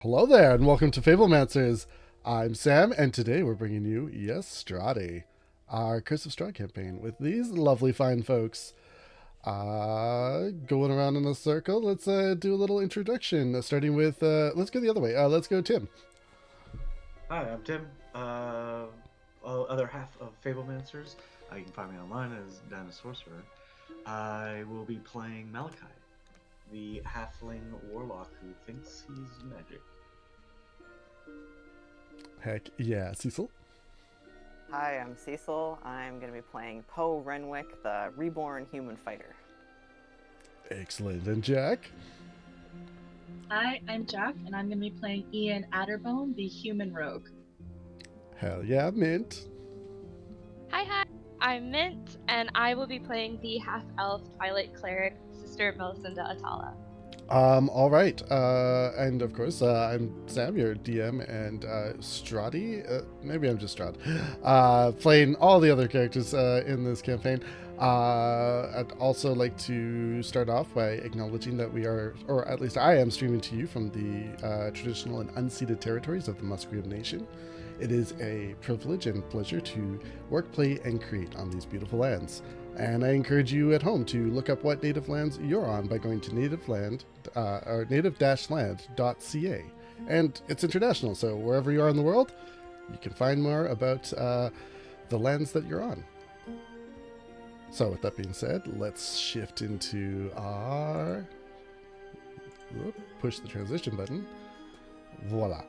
Hello there, and welcome to Fablemancers. I'm Sam, and today we're bringing you, Strahddy, our Curse of Strahd campaign with these lovely fine folks. Going around in a circle, let's do a little introduction, starting with, let's go the other way. Let's go Tim. Hi, I'm Tim, other half of Fablemancers. You can find me online as Dan the Sorcerer. I will be playing Malakai, the halfling warlock who thinks he's magic. Heck yeah, Cecil. Hi, I'm Cecil. I'm going to be playing Poe Renwick, the reborn human fighter. Excellent. And Jack? Hi, I'm Jack, and I'm going to be playing Iain Adderbone, the human rogue. Hell yeah, Mint. Hi, I'm Mint, and I will be playing the half-elf Twilight Cleric, Sister Melisenda Attala. All right, and of course, I'm Sam, your DM, and Strahddy, maybe I'm just Strahd, playing all the other characters in this campaign. I'd also like to start off by acknowledging that we are, or at least I am, streaming to you from the traditional and unceded territories of the Musqueam Nation. It is a privilege and pleasure to work, play, and create on these beautiful lands. And I encourage you at home to look up what native lands you're on by going to or native-land.ca. And it's international, so wherever you are in the world, you can find more about the lands that you're on. So with that being said, let's shift into our... push the transition button. Voila.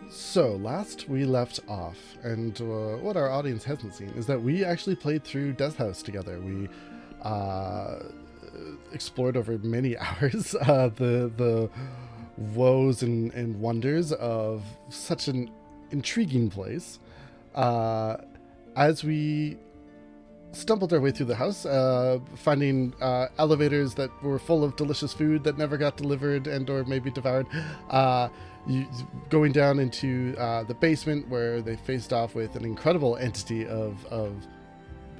So, last we left off, and what our audience hasn't seen, is that we actually played through Death House together. We explored over many hours the woes and wonders of such an intriguing place. As we stumbled our way through the house, finding elevators that were full of delicious food that never got delivered and or maybe devoured, going down into the basement where they faced off with an incredible entity of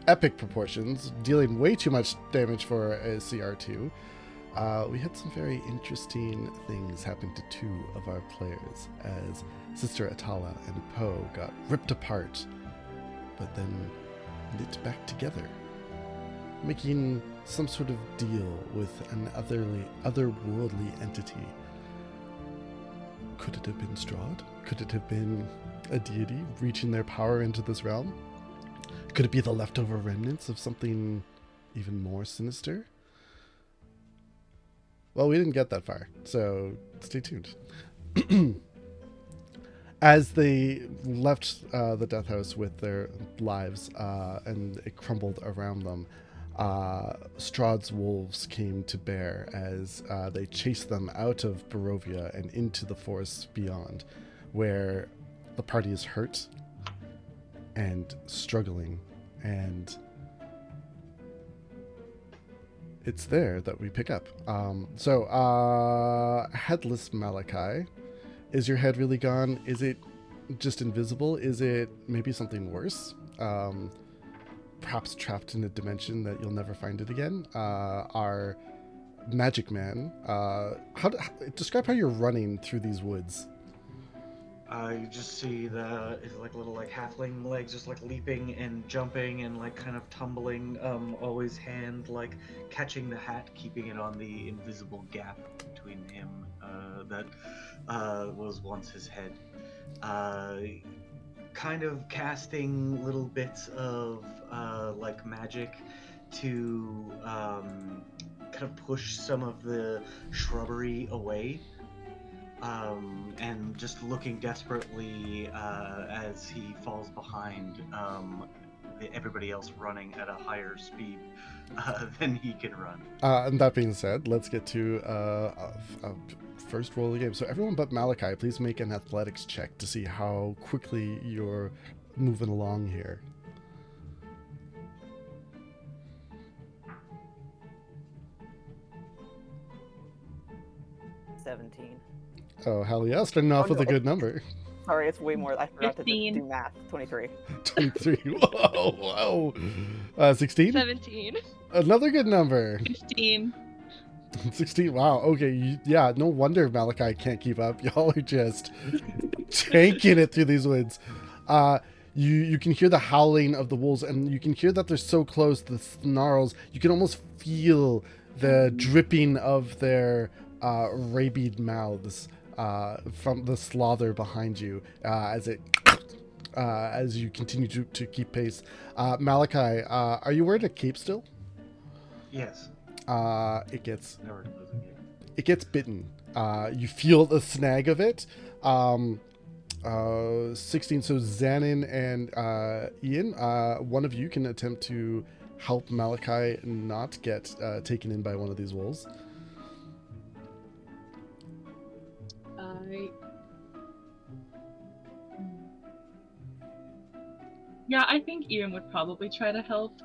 epic proportions, dealing way too much damage for a CR2. We had some very interesting things happen to two of our players as Sister Attala and Poe got ripped apart, but then knit back together, making some sort of deal with an otherworldly entity. Could it have been Strahd? Could it have been a deity reaching their power into this realm? Could it be the leftover remnants of something even more sinister? Well, we didn't get that far, so stay tuned. As they left the Death House with their lives and it crumbled around them, Strahd's wolves came to bear as they chased them out of Barovia and into the forests beyond, where the party is hurt and struggling, and it's there that we pick up. Headless Malakai. Is your head really gone? Is it just invisible? Is it maybe something worse? Perhaps trapped in a dimension that you'll never find it again? Our magic man, describe how you're running through these woods. You just see it's like little halfling legs just leaping and jumping and kind of tumbling, always hand catching the hat, keeping it on the invisible gap between him that was once his head. Kind of casting little bits of magic to kind of push some of the shrubbery away. And just looking desperately as he falls behind everybody else running at a higher speed than he can run. And that being said, let's get to a first roll of the game. So everyone but Malakai, please make an athletics check to see how quickly you're moving along here. Oh, hell yeah, starting off with a good number. Sorry, it's way more. I forgot 15. to do math. 23. 23. Whoa. 16? 17. Another good number. 15. 16. Wow. Okay. Yeah. No wonder Malakai can't keep up. Y'all are just tanking it through these woods. You can hear the howling of the wolves, and you can hear that they're so close. The snarls. You can almost feel the dripping of their rabid mouths from the slaughter behind you as you continue to keep pace. Malakai, are you wearing a cape still? Yes. It gets Never knows again. it gets bitten. You feel the snag of it. 16. So Zhannan and Iain, one of you can attempt to help Malakai not get taken in by one of these wolves. Yeah, I think Iain would probably try to help.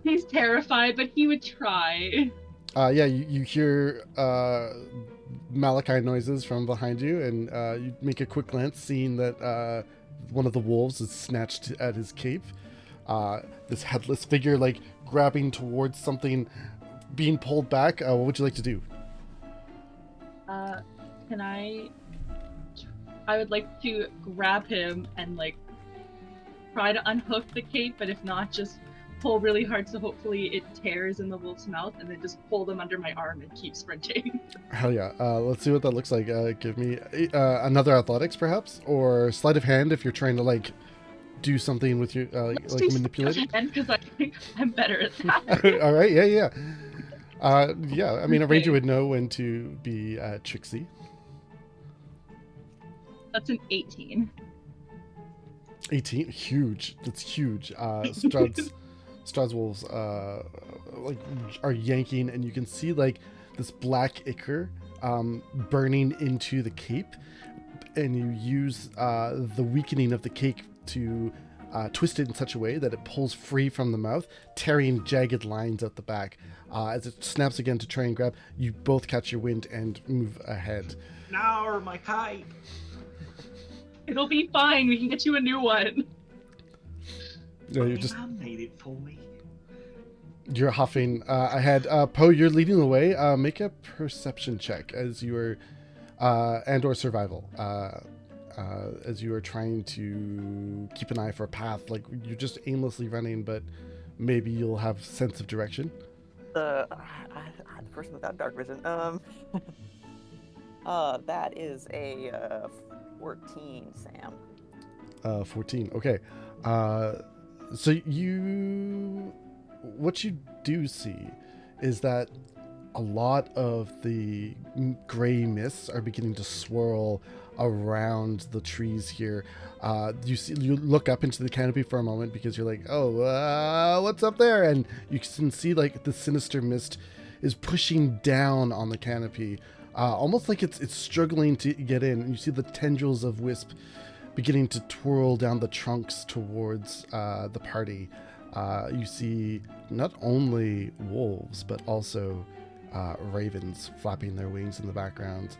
He's terrified, but he would try. Yeah, you hear Malakai noises from behind you, and you make a quick glance, seeing that one of the wolves is snatched at his cape. This headless figure, like, grabbing towards something, being pulled back. What would you like to do? Can I would like to grab him and, like, try to unhook the cape, but if not, just pull really hard so hopefully it tears in the wolf's mouth, and then just pull them under my arm and keep sprinting. Hell yeah. Let's see what that looks like. Give me another athletics, perhaps, or sleight of hand if you're trying to, like, do something with your Let's like do manipulate it. because I think I'm better at that. All right. Yeah. Yeah. I mean, a ranger would know when to be tricksy. That's an 18. 18, huge. That's huge. Strahd's wolves like are yanking, and you can see, like, this black ichor burning into the cape, and you use the weakening of the cape to twist it in such a way that it pulls free from the mouth, tearing jagged lines out the back. As it snaps again to try and grab, you both catch your wind and move ahead. Now, my kite. It'll be fine. We can get you a new one. No, My mom made it for me. You're huffing ahead. Poe, you're leading the way. Make a perception check as you are, and or survival, as you are trying to keep an eye for a path. Like, you're just aimlessly running, but maybe you'll have sense of direction. The person without dark vision. That is a 14, Sam. 14. Okay. So what you do see is that a lot of the gray mists are beginning to swirl around the trees here. You look up into the canopy for a moment because you're like, oh, what's up there? And you can see, like, the sinister mist is pushing down on the canopy, almost like it's struggling to get in. And you see the tendrils of wisp beginning to twirl down the trunks towards the party. You see not only wolves, but also ravens flapping their wings in the background.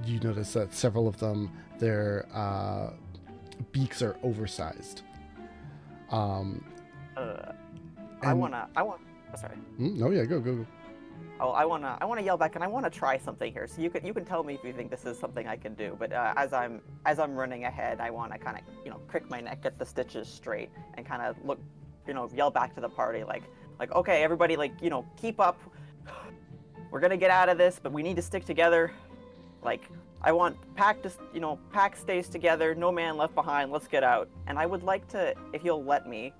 You notice that several of them, their beaks are oversized. I want. Sorry. No, yeah, go. Oh, I wanna yell back, and I wanna try something here. So you can tell me if you think this is something I can do. But as I'm running ahead, I wanna kind of crick my neck, get the stitches straight, and kind of look, yell back to the party like okay, everybody, keep up. We're gonna get out of this, but we need to stick together. Like, I want pack stays together, no man left behind. Let's get out. And I would like to, if you'll let me,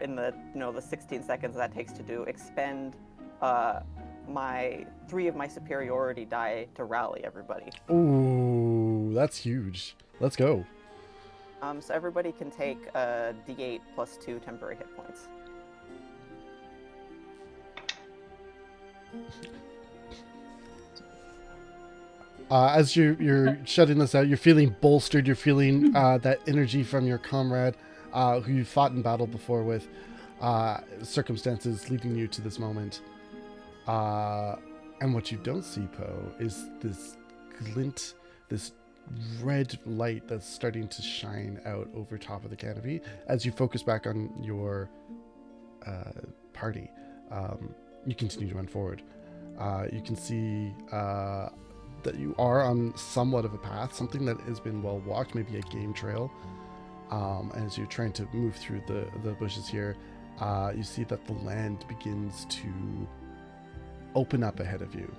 in the the 16 seconds that takes to do, expend my 3 of my superiority die to rally everybody. Ooh, that's huge. Let's go. So everybody can take a D8 plus 2 temporary hit points. As you're shutting this out, you're feeling bolstered. You're feeling that energy from your comrade, who you fought in battle before with. Circumstances leading you to this moment. And what you don't see, Poe, is this glint, this red light that's starting to shine out over top of the canopy as you focus back on your party. you continue to run forward. You can see that you are on somewhat of a path, something that has been well walked, maybe a game trail. As you're trying to move through the bushes here, you see that the land begins to open up ahead of you.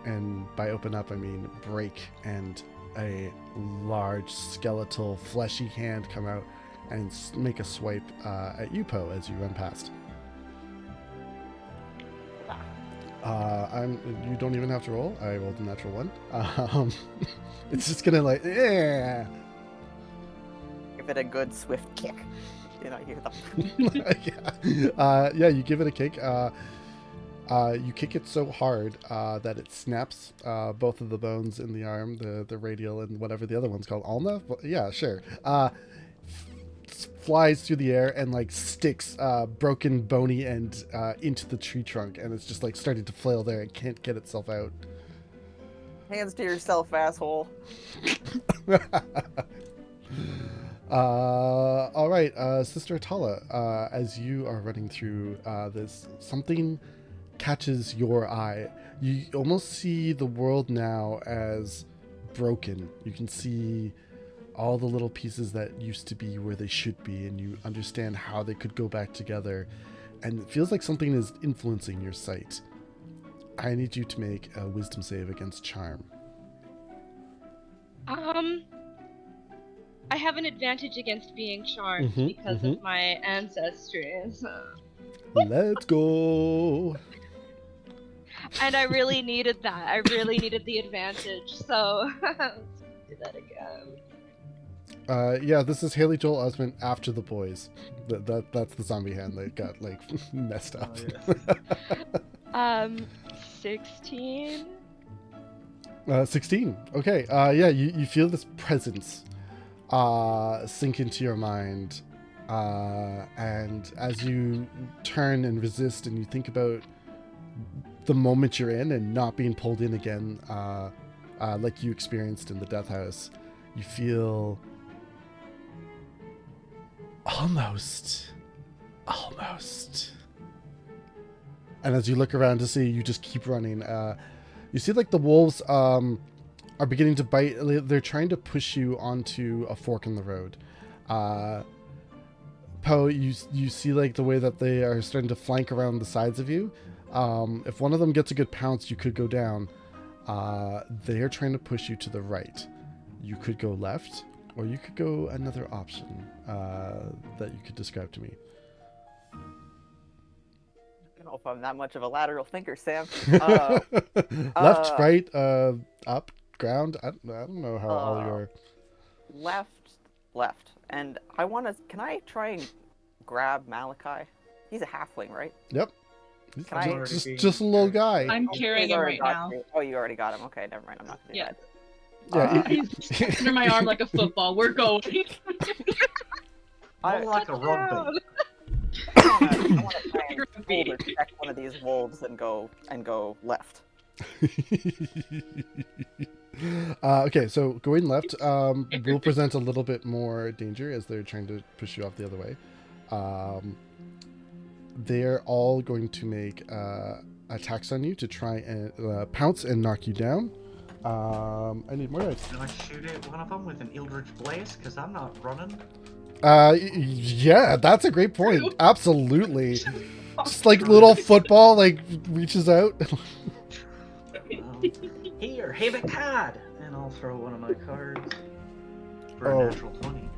And by open up, I mean break, and a large skeletal fleshy hand come out and make a swipe at you, Poe, as you run past. You don't even have to roll. I rolled a natural one. It's just gonna like, yeah. Give it a good swift kick. You know, you the Yeah, you give it a kick. You kick it so hard that it snaps both of the bones in the arm, the radial and whatever the other one's called, ulna. Yeah, sure. Flies through the air and like sticks broken bony end into the tree trunk, and it's just like starting to flail there and can't get itself out. hands to yourself, asshole. All right, Sister Attala, as you are running through this, something catches your eye. You almost see the world now as broken. You can see all the little pieces that used to be where they should be, and you understand how they could go back together. And it feels like something is influencing your sight. I need you to make a wisdom save against charm. I have an advantage against being charmed because of my ancestry. So. Let's go. And I really needed that. I really needed the advantage. So let's do that again. Yeah, this is Haley Joel Osment after the boys. That's the zombie hand that got like messed up. Oh, yeah. 16. 16. Okay. Yeah, you feel this presence sink into your mind, and as you turn and resist, and you think about the moment you're in and not being pulled in again, like you experienced in the death house, you feel almost. And as you look around to see, you just keep running. You see like the wolves are beginning to bite. They're trying to push you onto a fork in the road. Poe, you see like the way that they are starting to flank around the sides of you. If one of them gets a good pounce, you could go down. They are trying to push you to the right. You could go left, or you could go another option that you could describe to me. I don't know if I'm that much of a lateral thinker, Sam. Left, right, up, ground. I don't know how all your... Left. And I want to... Can I try and grab Malakai? He's a halfling, right? Yep. Can Just a little guy. I'm carrying him right now. Oh, you already got him. Okay, never mind. I'm not gonna do that. Yeah, He's under my arm like a football. We're going. More like a rugby. I want to try and shoulder check one of these wolves and go left. Okay, so going left will present a little bit more danger as they're trying to push you off the other way. They're all going to make attacks on you to try and pounce and knock you down. I need more dice. Can I shoot at one of them with an Eldritch Blaze? Because I'm not running. Yeah, that's a great point. Absolutely. Just like little football, like reaches out. Here, have a card, and I'll throw one of my cards for a natural 20.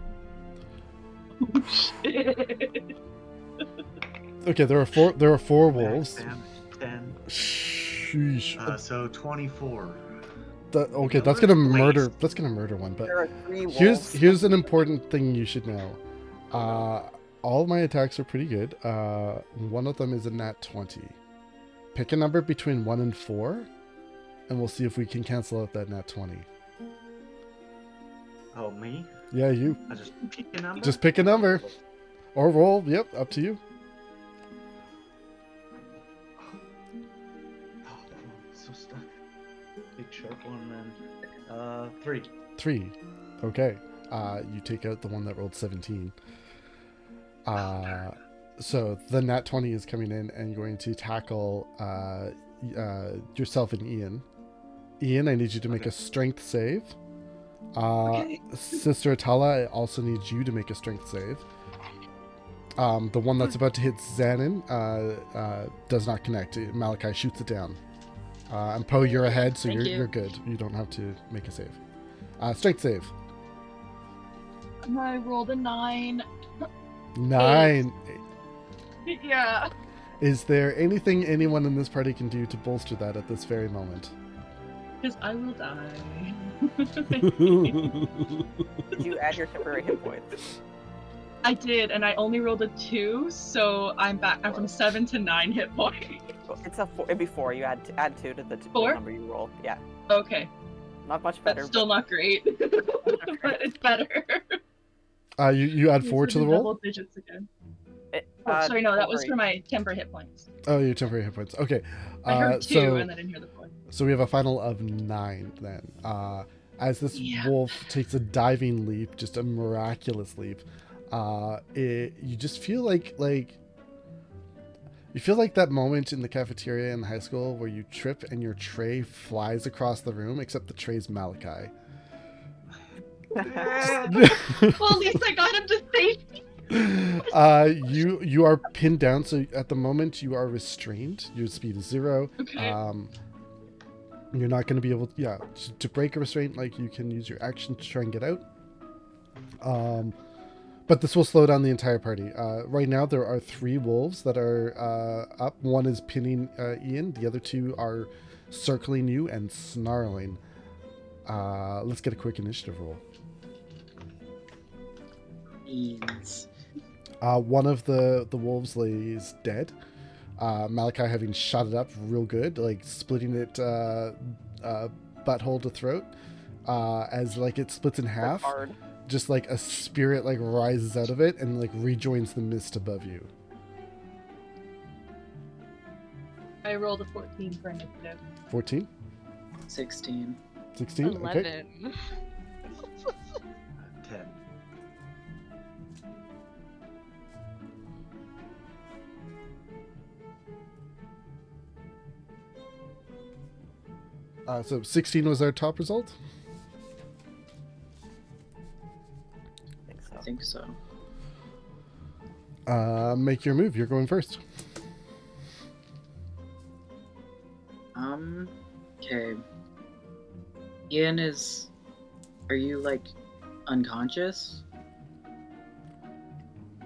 Oh, shit. Okay, there are four wolves. 10. Sheesh. So 24. Okay, that's gonna murder. That's gonna murder one. But There are 3 wolves. here's an important thing you should know. All of my attacks are pretty good. One of them is a nat 20. Pick a number between 1 and 4, and we'll see if we can cancel out that nat 20. Oh, me? Yeah, you. I just pick a number? Just pick a number. Or roll. Yep, up to you. Oh, so stuck. Big sharp one, then. 3. 3. Okay. You take out the one that rolled 17. So the nat 20 is coming in and going to tackle yourself and Iain. Iain, I need you to make a strength save. Okay. Sister Attala, I also need you to make a strength save. The one that's about to hit Zhannan does not connect. Malakai shoots it down. And Poe, you're ahead, so Thank you. you're good. You don't have to make a save. Strength save. I rolled a 9. 9. Yeah. Is there anything anyone in this party can do to bolster that at this very moment? Because I will die. Did you add your temporary hit points? I did, and I only rolled a 2, so I'm back. I'm from 7 to 9 hit points. It's a 4. It'd be 4. You add 2 to the Four? number you roll. Yeah. Okay, Not much better. that's still not great, but it's better. You add 4 to the roll? Double digits again. It, Oh, sorry, no, that was temporary. for my temporary hit points. Oh, your temporary hit points. Okay. I heard 2, so, and I didn't hear the 4. so we have a final of 9 then. As this Yeah. wolf takes a diving leap, just a miraculous leap, you just feel like you feel like that moment in the cafeteria in high school where you trip and your tray flies across the room, except the tray's Malakai. Well, at least I got him to safety. You are pinned down, so at the moment you are restrained. Your speed is 0. Okay. You're not going to be able to break a restraint. Like, you can use your action to try and get out. But this will slow down the entire party. Right now there are 3 wolves that are up. One is pinning Iain. The other 2 are circling you and snarling. Let's get a quick initiative roll. Beans. One of the wolves lays dead. Malakai having shot it up real good, like splitting it butthole to throat. As like it splits in half, Hard. just like a spirit like rises out of it and like rejoins the mist above you. I rolled a 14 for initiative. 14, 16. 16, okay. 11. 10. So 16 was our top result. I think so. I think so. Make your move. You're going first. Okay. Iain is... Are you, like, unconscious?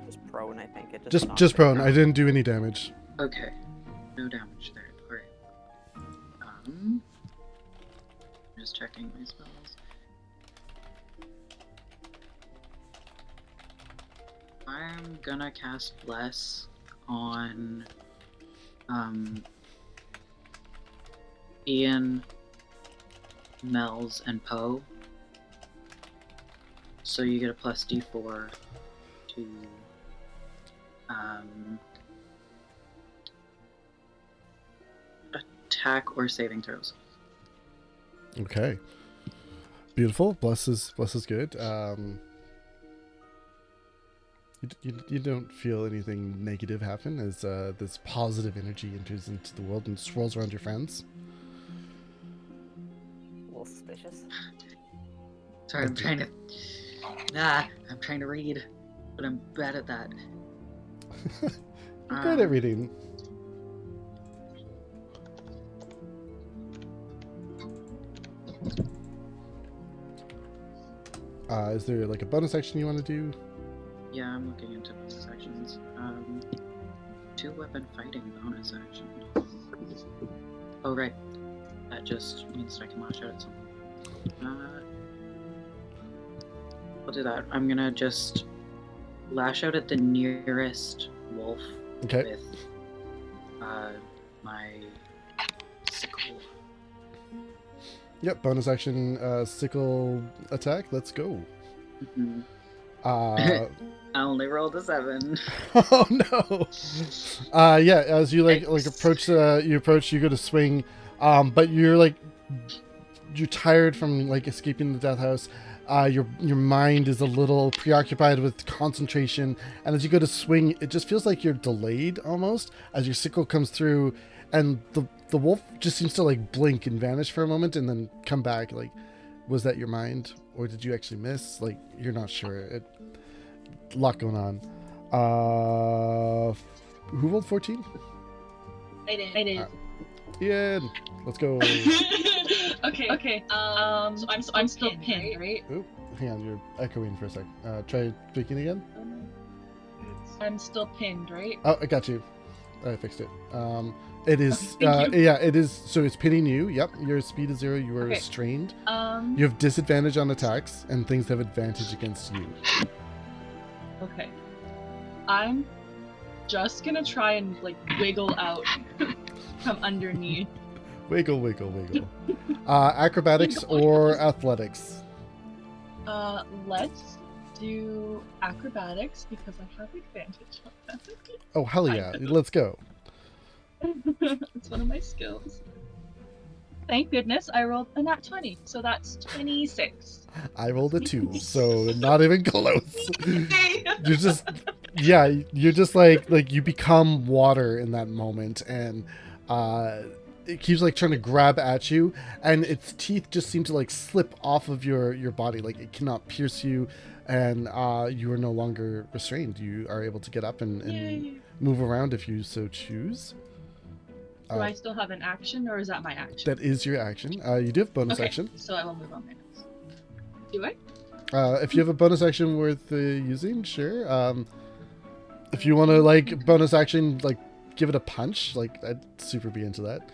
Just prone, I think. It Just knocked prone. it. I didn't do any damage. Okay. No damage there. Alright. Just checking my spells. I'm gonna cast Bless on Iain, Mel's, and Poe. So you get a plus D4 to attack or saving throws. Okay. Beautiful. Bless is good. You don't feel anything negative happen as this positive energy enters into the world and swirls around your friends. A little suspicious. Sorry, I'm trying to read, but I'm bad at that. You're good at reading. Is there like a bonus action you want to do? Yeah, I'm looking into bonus actions. 2-weapon fighting bonus action. Oh, right. That just means that I can lash out at someone. I'll do that. I'm gonna just lash out at the nearest wolf Okay. with my sickle. Yep. Bonus action. Sickle attack. Let's go. Mhm. Uh, I only rolled a 7. oh no. Yeah. As you like approach, you go to swing, but you're you're tired from like escaping the death house. Your mind is a little preoccupied with concentration, and as you go to swing, it just feels like you're delayed almost as your sickle comes through, and the wolf just seems to like blink and vanish for a moment and then come back. Like, was that your mind, or did you actually miss? Like, you're not sure. A lot going on. Who rolled 14? I did. Ian, let's go. Okay. So I'm still pinned, right? Oop, hang on, you're echoing for a sec. Try speaking again. I'm still pinned, right? Oh, I got you. I fixed it. It is. Thank you. Yeah, it is. So it's pinning you. Yep. Your speed is 0. You are Okay. restrained. You have disadvantage on attacks, and things have advantage against you. Okay. I'm just gonna try and like wiggle out from underneath. Wiggle, wiggle, wiggle. Acrobatics or athletics? Let's do acrobatics because I have advantage on that. Oh, hell yeah. Let's go. It's one of my skills. Thank goodness I rolled a nat 20, so that's 26. I rolled a 2, so not even close. You're just, yeah, you're just like you become water in that moment, and it keeps like trying to grab at you, and its teeth just seem to like slip off of your body, like it cannot pierce you, and you are no longer restrained. You are able to get up and move around if you so choose. Do I still have an action, or is that my action? That is your action. You do have bonus Okay, action. so I will move on my next. Do I? If you have a bonus action worth using, sure. If you want to like bonus action, like give it a punch, like I'd super be into that.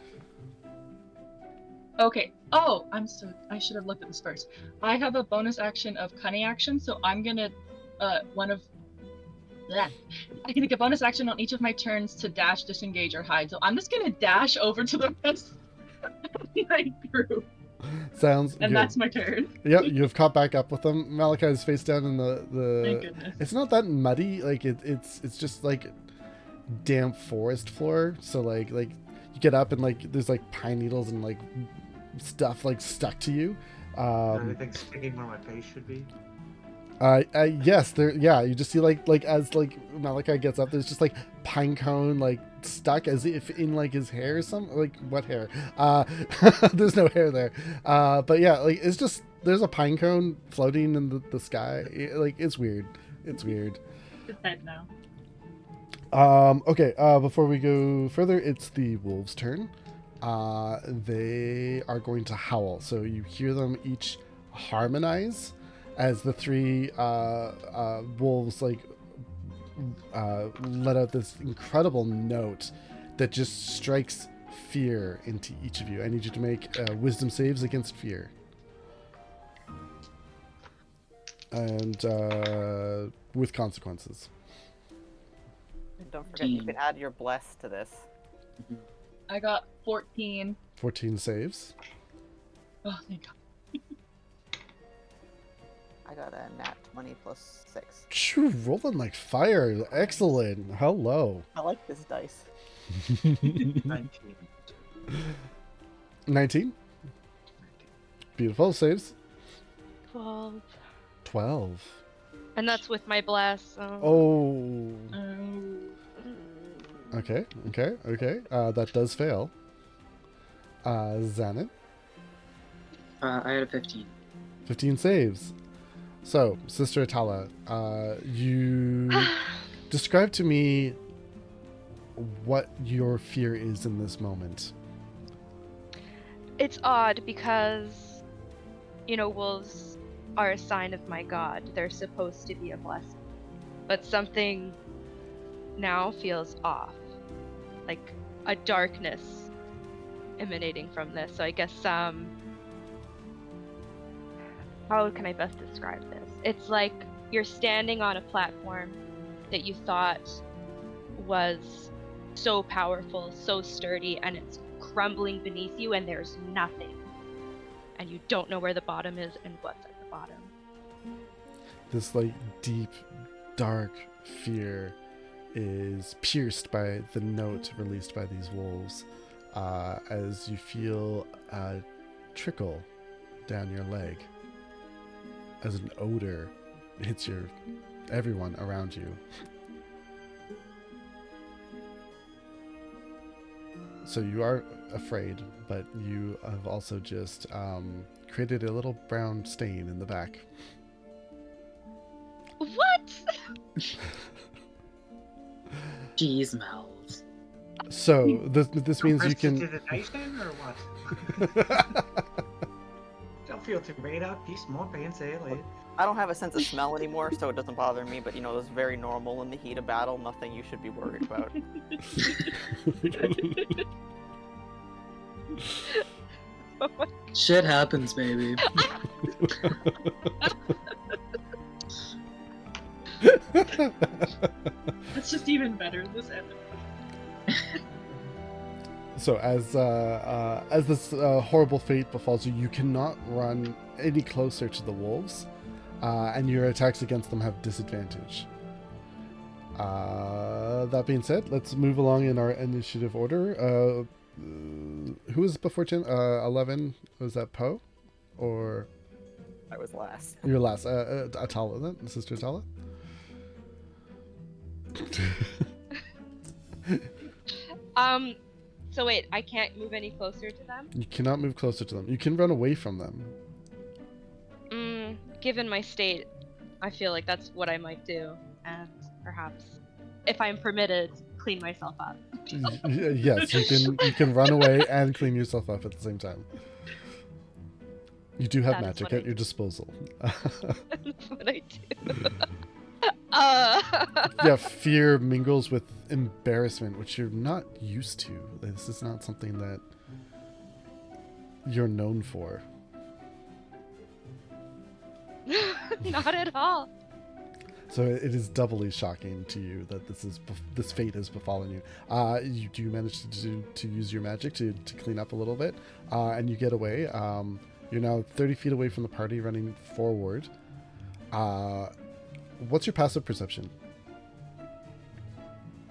Okay. Oh, I should have looked at this first. I have a bonus action of cunning action, so I'm gonna I can take a bonus action on each of my turns to dash, disengage, or hide. So I'm just gonna dash over to the rest of my group. Sounds and good. that's my turn. Yep, you've caught back up with them. Malakai's face down in Thank the. goodness. It's not that muddy. Like it's just like damp forest floor. So like you get up and like there's like pine needles and like stuff like stuck to you. Anything sticking where my face should be? Yes, there. Yeah, you just see like as like Malakai gets up, there's just like pine cone like stuck as if in like his hair or something. Like what hair? There's no hair there. But yeah, like it's just there's a pine cone floating in the sky. Like it's weird. It's weird. It's dead now. Okay. Before we go further, it's the wolves' turn. They are going to howl. So you hear them each harmonize as the three wolves like let out this incredible note that just strikes fear into each of you. I need you to make wisdom saves against fear. And with consequences. And don't forget, you can add your bless to this. I got 14. 14 saves. Oh, thank God. I got a nat 20 plus 6. Phew, rolling like fire. Excellent. Hello. I like this dice. 19. 19. Beautiful. Saves. 12. 12. And that's with my bless. So... Oh. Mm. Okay. That does fail. Zhannan. I had a 15. 15 saves. So, Sister Attala, you describe to me what your fear is in this moment. It's odd because, wolves are a sign of my god. They're supposed to be a blessing. But something now feels off. Like a darkness emanating from this. So I guess, how can I best describe this? It's like you're standing on a platform that you thought was so powerful, so sturdy, and it's crumbling beneath you and there's nothing. And you don't know where the bottom is and what's at the bottom. This like deep, dark fear is pierced by the note released by these wolves as you feel a trickle down your leg as an odor hits everyone around you. So you are afraid, but you have also just created a little brown stain in the back. What? She smells. So this means you can. Prestidigitation or what? Don't feel too bad. I'll piece more pants later. I don't have a sense of smell anymore, so it doesn't bother me. But it's very normal in the heat of battle. Nothing you should be worried about. Shit happens, baby. That's just even better. This episode. So as this horrible fate befalls you, you cannot run any closer to the wolves, and your attacks against them have disadvantage. That being said, let's move along in our initiative order. Who was before 10? 11? Was that Poe? Or... I was last. You're last. Attala, then? Sister Attala? So wait, I can't move any closer to them? You cannot move closer to them. You can run away from them. Given my state, I feel like that's what I might do. And perhaps, if I'm permitted, clean myself up. Yes, you can run away and clean yourself up at the same time. You do have magic at your disposal. That's what I do. Yeah, fear mingles with embarrassment, which you're not used to. This is not something that you're known for. Not at all. So it is doubly shocking to you that this fate has befallen you. You manage to use your magic to clean up a little bit, and you get away. You're now 30 feet away from the party, running forward. What's your passive perception?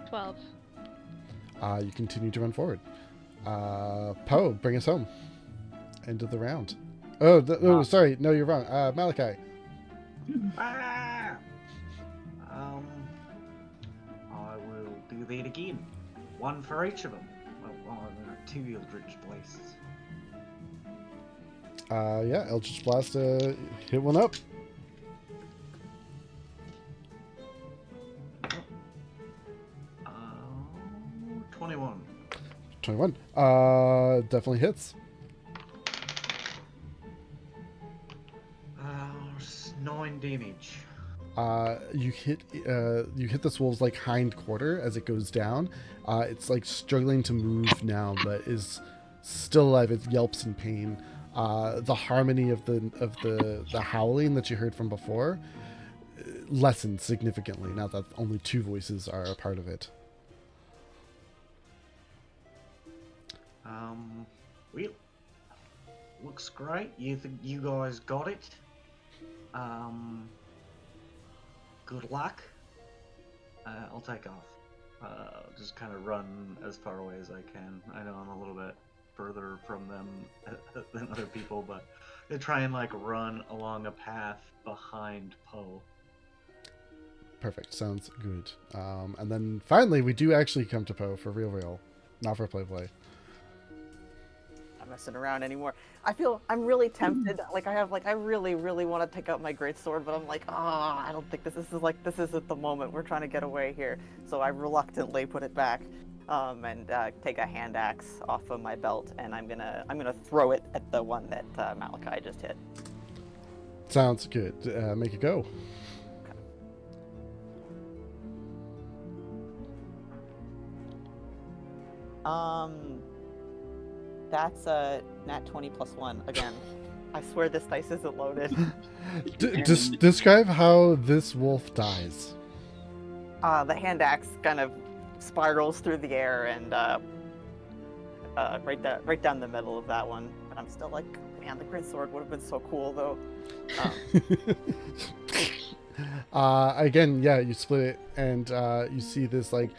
12. You continue to run forward. Poe, bring us home. End of the round. Oh, sorry. No, you're wrong. Malakai. Ah! I will do that again. One for each of them. Well, there are 2 Eldritch Blasts. Yeah, Eldritch Blast, hit one up. 21. 21. Definitely hits. 9 damage. You hit this wolf's like hind quarter as it goes down. It's like struggling to move now, but is still alive. It yelps in pain. The harmony of the howling that you heard from before lessens significantly now that only 2 voices are a part of it. Well, looks great. You think you guys got it? Good luck. I'll take off. Just kind of run as far away as I can. I know I'm a little bit further from them than other people, but they try and like run along a path behind Poe. Perfect. Sounds good. And then finally, we do actually come to Poe for real, not for play. Not messing around anymore. I'm really tempted. I really want to take out my greatsword, but I'm like, I don't think this isn't the moment. We're trying to get away here. So I reluctantly put it back, and take a hand axe off of my belt, and I'm gonna throw it at the one that Malakai just hit. Sounds good. Make it go. That's a nat 20 plus 1 again. I swear this dice isn't loaded. Describe how this wolf dies. The hand axe kind of spirals through the air and right down the middle of that one. And I'm still like, man, the greatsword would have been so cool though. Again, yeah, you split it, and you see this like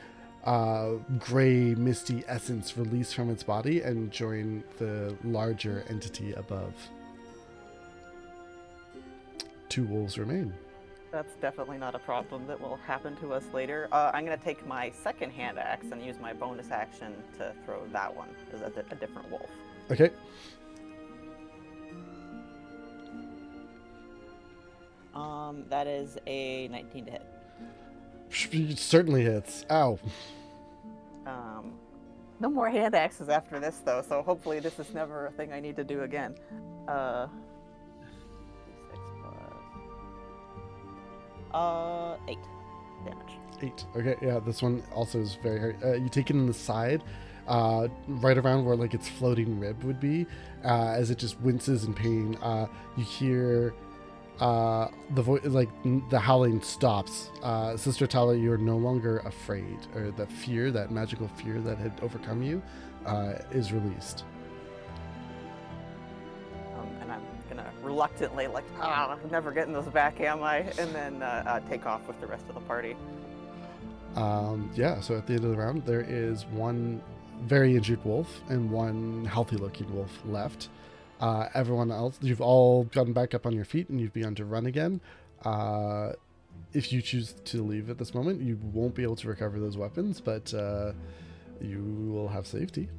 gray misty essence release from its body and join the larger entity above. 2 wolves remain. That's definitely not a problem that will happen to us later. I'm going to take my second hand axe and use my bonus action to throw that one as a different wolf. Okay. That is a 19 to hit. It certainly hits. Ow. No more hand axes after this, though, so hopefully this is never a thing I need to do again. 8 damage. 8. Okay, yeah, this one also is very hard. You take it in the side, right around where like its floating rib would be, as it just winces in pain. You hear the voice, like the howling stops. Sister Attala, you're no longer afraid, or the fear, that magical fear that had overcome you, is released. And I'm gonna reluctantly, like, I'm never getting those back, am I? And then take off with the rest of the party. Yeah, so at the end of the round, there is one very injured wolf and one healthy-looking wolf left. Everyone else, you've all gotten back up on your feet and you've begun to run again. If you choose to leave at this moment, you won't be able to recover those weapons, but you will have safety.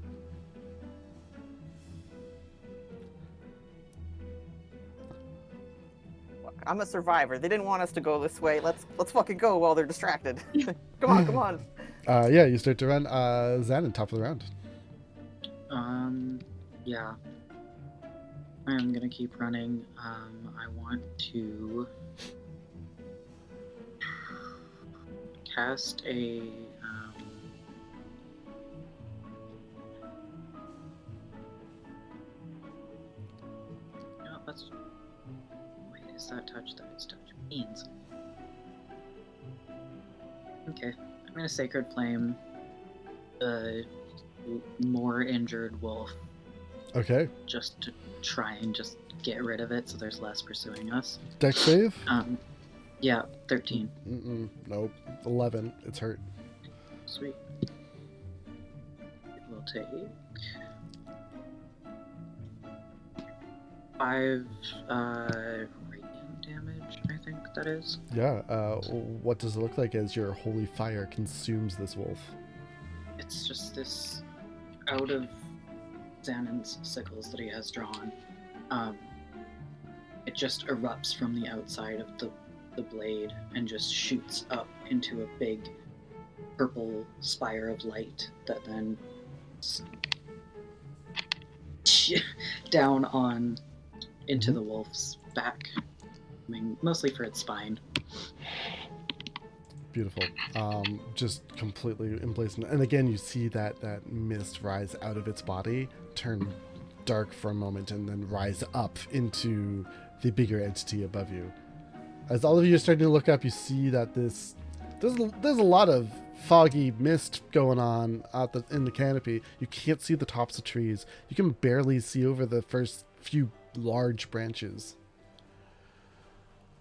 Look, I'm a survivor. They didn't want us to go this way. Let's fucking go while they're distracted. Come on. Yeah, you start to run. Zhannan, top of the round. Yeah. I'm gonna keep running. I want to cast a no, let's wait, is that touch? That is touch. Means. Okay. I'm gonna Sacred Flame the more injured wolf. Okay. Just to try and just get rid of it so there's less pursuing us. Dex save? Yeah, 13. Nope. 11. It's hurt. Sweet. We'll take 5 radiant damage, I think that is. Yeah. What does it look like as your holy fire consumes this wolf? It's just this out of Zhannan's sickles that he has drawn. It just erupts from the outside of the blade and just shoots up into a big purple spire of light that then down on into the wolf's back. I mean, mostly for its spine. Beautiful. Just completely emblazoned. And again, you see that mist rise out of its body, turn dark for a moment, and then rise up into the bigger entity above you. As all of you are starting to look up, you see that there's a lot of foggy mist going on in the canopy. You can't see the tops of trees. You can barely see over the first few large branches.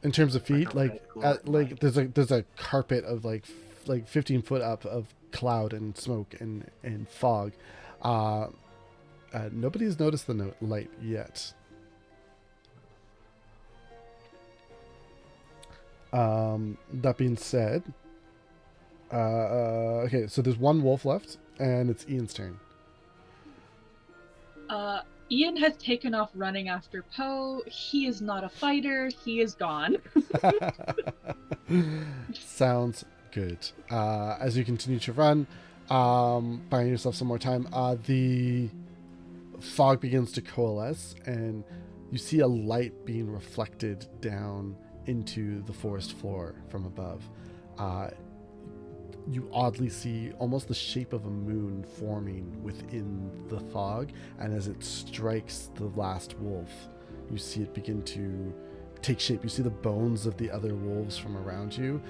In terms of feet, there's a carpet of like 15 foot up of cloud and smoke and fog. Nobody's noticed the light yet. That being said, okay, so there's one wolf left, and it's Iain's turn. Iain has taken off running after Poe. He is not a fighter. He is gone. Sounds good. As you continue to run, buying yourself some more time, the fog begins to coalesce, and you see a light being reflected down into the forest floor from above. You oddly see almost the shape of a moon forming within the fog, and as it strikes the last wolf, you see it begin to take shape. You see the bones of the other wolves from around you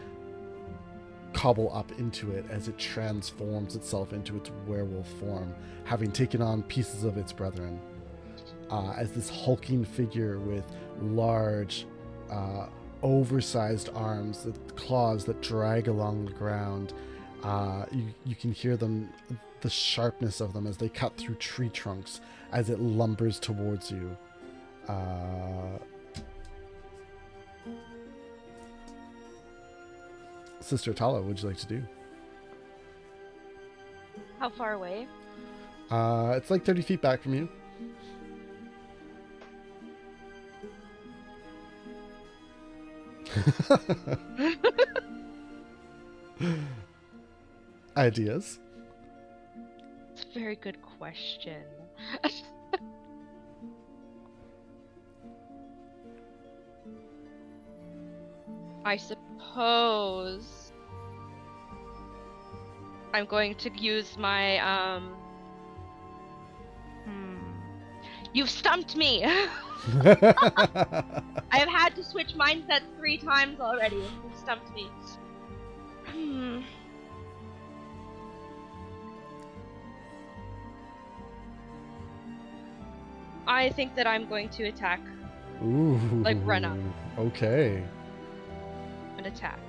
cobble up into it as it transforms itself into its werewolf form, having taken on pieces of its brethren. As this hulking figure with large, oversized arms, the claws that drag along the ground. You can hear them, the sharpness of them as they cut through tree trunks as it lumbers towards you. Sister Attala, what would you like to do? How far away? It's like 30 feet back from you. Ideas? It's a very good question. I suppose I'm going to use my You've stumped me. I have had to switch mindsets 3 times already. You've stumped me. I think that I'm going to attack. Ooh. Like, run up. Okay. An attack.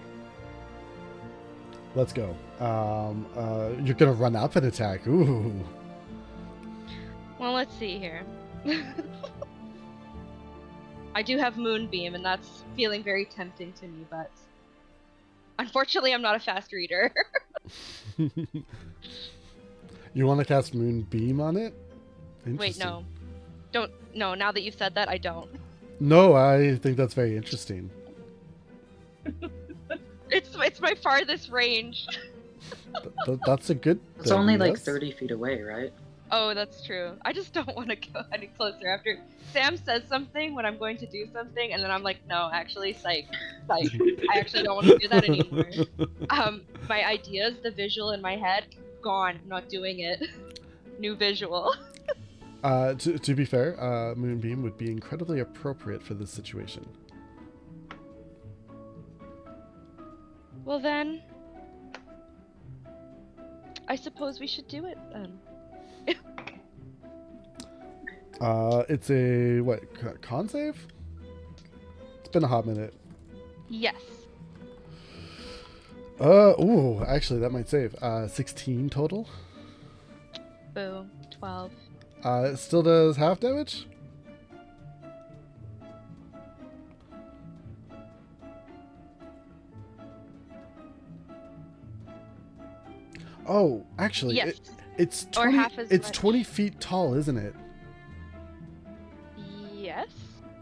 Let's go. You're gonna run up and attack. Ooh. Well, let's see here. I do have Moonbeam, and that's feeling very tempting to me, but unfortunately, I'm not a fast reader. You want to cast Moonbeam on it? Wait, no. Don't. No, now that you've said that, I don't. No, I think that's very interesting. It's my farthest range. That's a good It's thing, only like yes? 30 feet away, right? Oh, that's true. I just don't want to go any closer after Sam says something when I'm going to do something, and then I'm like, no, actually, psych. I actually don't want to do that anymore. My ideas, the visual in my head, gone. I'm not doing it. New visual. To be fair, Moonbeam would be incredibly appropriate for this situation. Well then, I suppose we should do it then. It's a con save? It's been a hot minute. Yes. Ooh, actually that might save. 16 total. Boo. 12. It still does half damage. Oh, actually, Yes. it's Or 20, half as it's much. 20 feet tall, isn't it? Yes.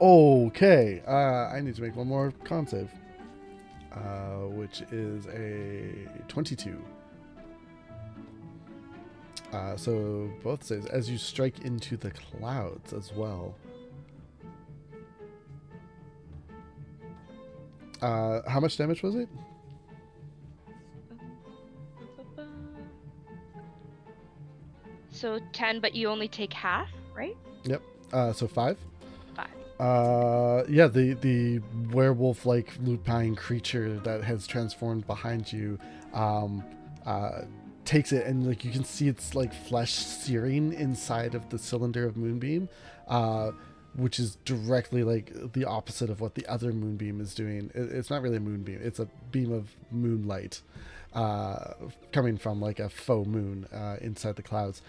Okay, I need to make one more con save, which is a 22. So both saves as you strike into the clouds as well. How much damage was it? So 10, but you only take half, right? Yep. So 5. 5. Yeah, the werewolf-like lupine creature that has transformed behind you, takes it, and like you can see it's like flesh searing inside of the cylinder of Moonbeam, which is directly like the opposite of what the other Moonbeam is doing. It's not really a Moonbeam; it's a beam of moonlight coming from like a faux moon inside the clouds.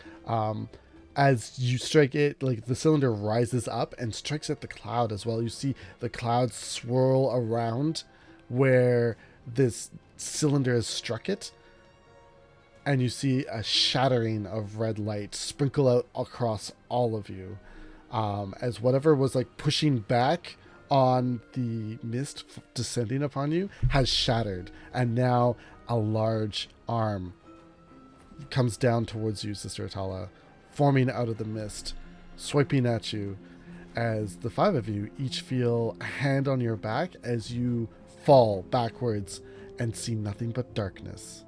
As you strike it, like the cylinder rises up and strikes at the cloud as well. You see the clouds swirl around where this cylinder has struck it, and you see a shattering of red light sprinkle out across all of you, as whatever was like pushing back on the mist descending upon you has shattered, and now a large arm comes down towards you, Sister Attala, forming out of the mist, swiping at you, as the 5 of you each feel a hand on your back as you fall backwards and see nothing but darkness.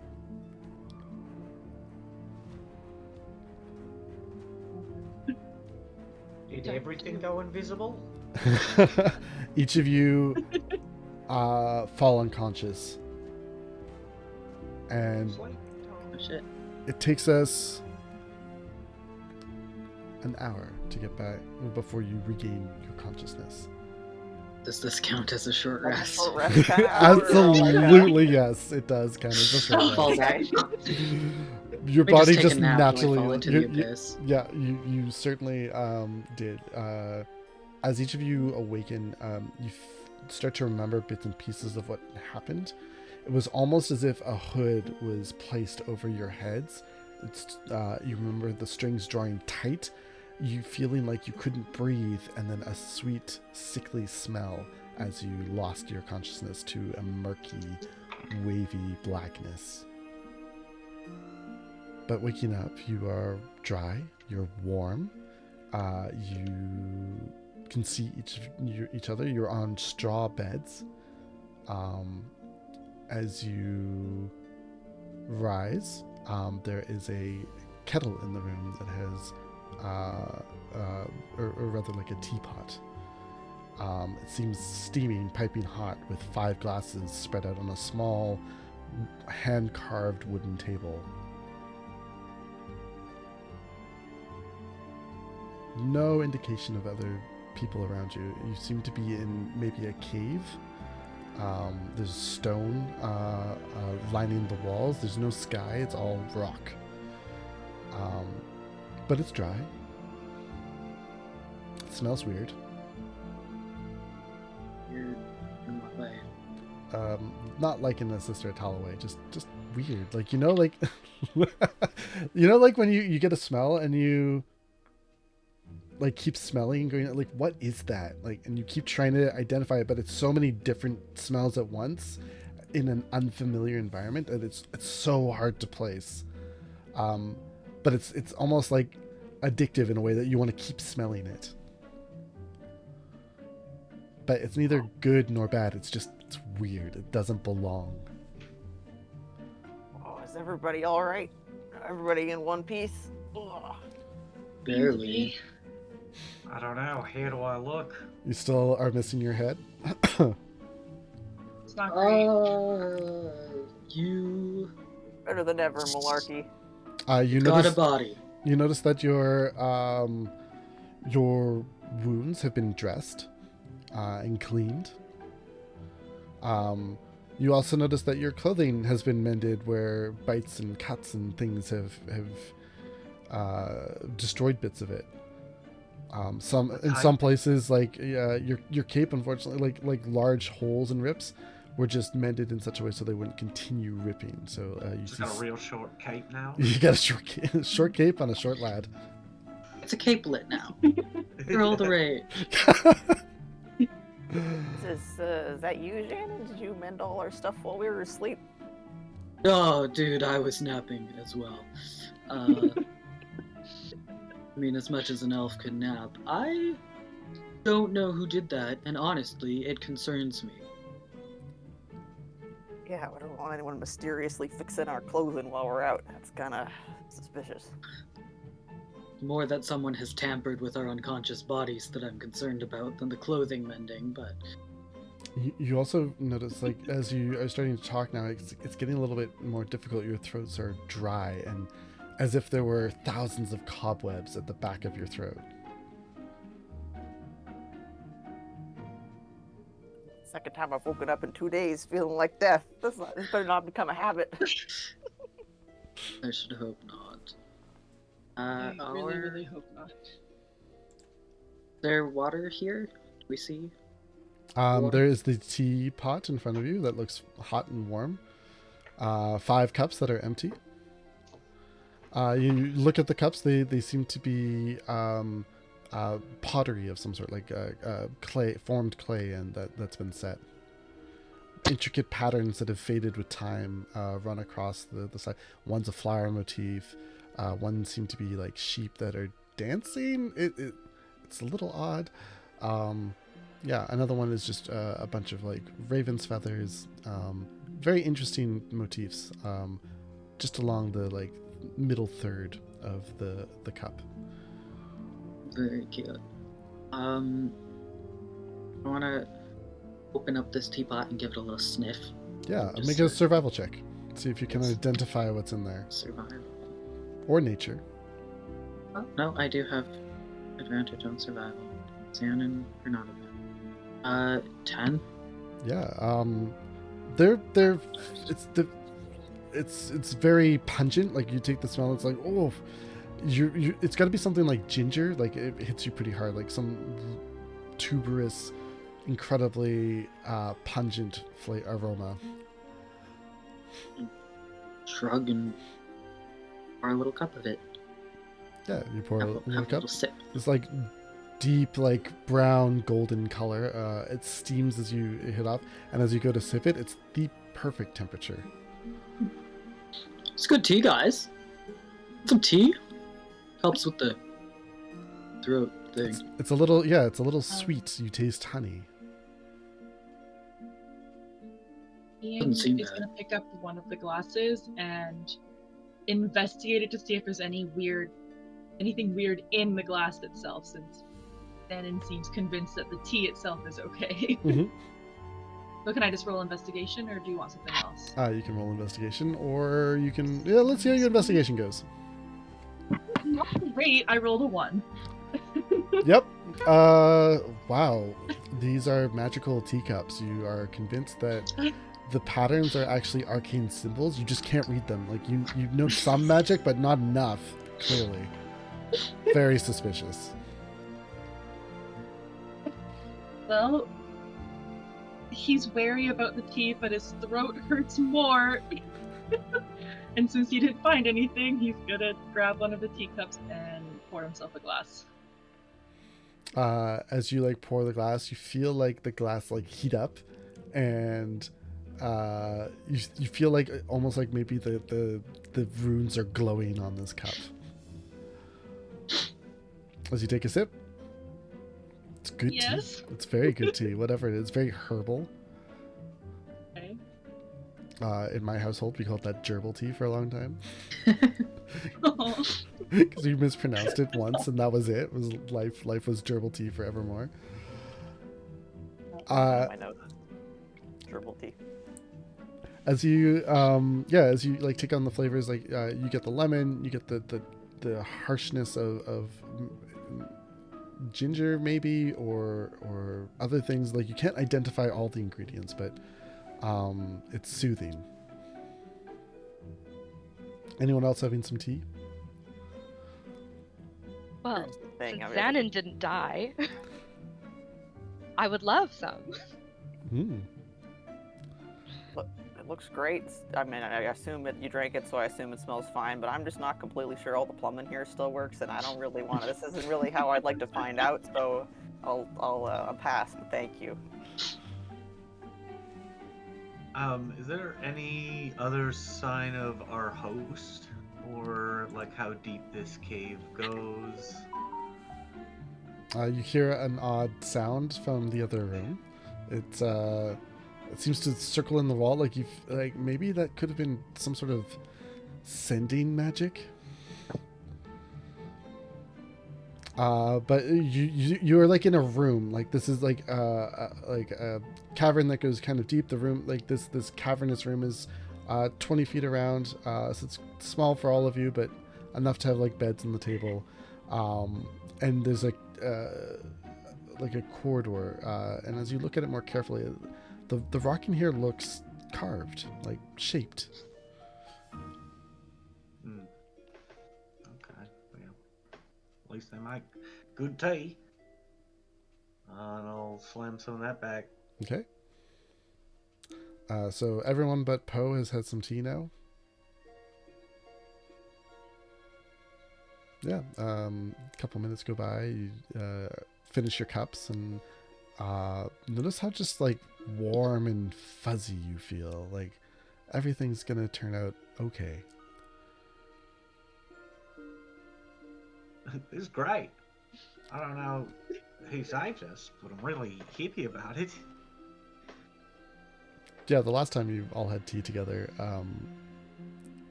Did everything go invisible? Each of you fall unconscious. And Oh shit. it takes us an hour to get back before you regain your consciousness. Does this count as a short rest? Short rest kinda hour. Absolutely, yes, it does count as a short Fall rest. back. Your We body take just a nap and we naturally fall into the abyss. yeah, you certainly did. As each of you awaken, you start to remember bits and pieces of what happened, It was almost as if a hood was placed over your heads. It's you remember the strings drawing tight, you feeling like you couldn't breathe, and then a sweet, sickly smell as you lost your consciousness to a murky, wavy blackness. But waking up, you are dry, you're warm, you can see each other. You're on straw beds. As you rise, there is a kettle in the room that has, or rather like a teapot. It seems steaming, piping hot, with 5 glasses spread out on a small, hand-carved wooden table. No indication of other people around you. You seem to be in maybe a cave. There's stone lining the walls. There's no sky. It's all rock. But it's dry. It smells weird. Weird in what way? Not like in the Sister Attala way. Just weird. Like, you know, like you know, like when you get a smell and you like keep smelling and going like, what is that? Like, and you keep trying to identify it, but it's so many different smells at once in an unfamiliar environment that it's so hard to place. But it's almost like addictive in a way that you want to keep smelling it. But it's neither good nor bad. It's weird. It doesn't belong. Oh, is everybody all right? Everybody in one piece? Ugh. Barely. I don't know. How do I look? You still are missing your head? It's not great. You Better than ever, Malarkey. You got notice a body. you notice that your wounds have been dressed and cleaned. You also notice that your clothing has been mended where bites and cuts and things have destroyed bits of it. In some places, like your cape, unfortunately, like large holes and rips were just mended in such a way so they wouldn't continue ripping. So you Just got a real short cape now. you got a short cape on a short lad. It's a capelet now. Roll the rage. Is that you, Zhannan? Did you mend all our stuff while we were asleep? Oh, dude, I was napping as well. I mean, as much as an elf could nap. I don't know who did that, and honestly, it concerns me. Yeah, we don't want anyone mysteriously fixing our clothing while we're out. That's kind of suspicious. More that someone has tampered with our unconscious bodies that I'm concerned about than the clothing mending, but... You also notice, like, as you are starting to talk now, it's getting a little bit more difficult. Your throats are dry, and as if there were thousands of cobwebs at the back of your throat. Second time I've woken up in 2 days feeling like death. This better not become a habit. I should hope not. I really hope not. There water here? Do we see? There is the teapot in front of you that looks hot and warm. 5 cups that are empty. You look at the cups; they seem to be pottery of some sort, like formed clay, and that's been set. Intricate patterns that have faded with time run across the side. One's a flower motif. One seemed to be like sheep that are dancing. It's a little odd. Yeah, another one is just a bunch of like raven's feathers. Very interesting motifs. Just along the like middle third of the cup. Very cute. I want to open up this teapot and give it a little sniff. Yeah, Just make a survival check. See if you can identify what's in there. Survive. Or nature. Oh, no, I do have advantage on survival. Zhannan or not advantage. 10. Yeah. It's very pungent. Like you take the smell, it's like, oh, it's got to be something like ginger. Like it hits you pretty hard, like some tuberous, incredibly pungent aroma. Shrug and pour a little cup of it. Yeah, you pour a Have little a cup. little sip. It's like deep, like brown golden color. It steams as you hit off, and as you go to sip it, it's the perfect temperature. It's good tea, guys. Some tea helps with the throat thing. It's a little sweet. You taste honey. Iain Doesn't seem is bad. going to pick up one of the glasses and investigate it to see if there's anything weird in the glass itself, since Zhannan seems convinced that the tea itself is okay. Mhm. So can I just roll investigation, or do you want something else? You can roll investigation, or you can. Yeah, let's see how your investigation goes. Great, I rolled a 1. Yep. Wow. These are magical teacups. You are convinced that the patterns are actually arcane symbols. You just can't read them. Like you know some magic, but not enough. Clearly. Very suspicious. Well, he's wary about the tea, but his throat hurts more. And since he didn't find anything, he's gonna grab one of the teacups and pour himself a glass. As you like pour the glass, you feel like the glass like heat up, and you feel like almost like maybe the runes are glowing on this cup. As you take a sip, it's good Yes. tea. It's very good tea. Whatever it is, very herbal. Okay. In my household, we called that gerbil tea for a long time Oh, because we mispronounced it once, and that was it. It was life was gerbil tea forevermore. I know. Gerbil tea. As you as you like take on the flavors, like you get the lemon, you get the harshness of ginger maybe, or other things. Like you can't identify all the ingredients, but it's soothing. Anyone else having some tea? Well, Here's the thing, since I really- Zhannan didn't die, I would love some. Mm. It looks great. I mean, I assume that you drank it, so I assume it smells fine, but I'm just not completely sure all the plumbing here still works, and I don't really want to. This isn't really how I'd like to find out, so I'll pass, but thank you. Is there any other sign of our host, or like how deep this cave goes? You hear an odd sound from the other room. It seems to circle in the wall, like maybe that could have been some sort of sending magic. But you are like in a room. Like this is like a cavern that goes kind of deep. The room, like this cavernous room, is 20 feet around. So it's small for all of you, but enough to have like beds on the table. And there's like a corridor. And as you look at it more carefully, the rock in here looks carved, like shaped. Okay, well, at least they make good tea. And I'll slam some of that back. Okay. So everyone but Poe has had some tea now. Yeah. A couple minutes go by. You finish your cups and notice how just like warm and fuzzy you feel. Like everything's gonna turn out okay. This is great. I don't know who saved us, but I'm really happy about it. Yeah, the last time you all had tea together,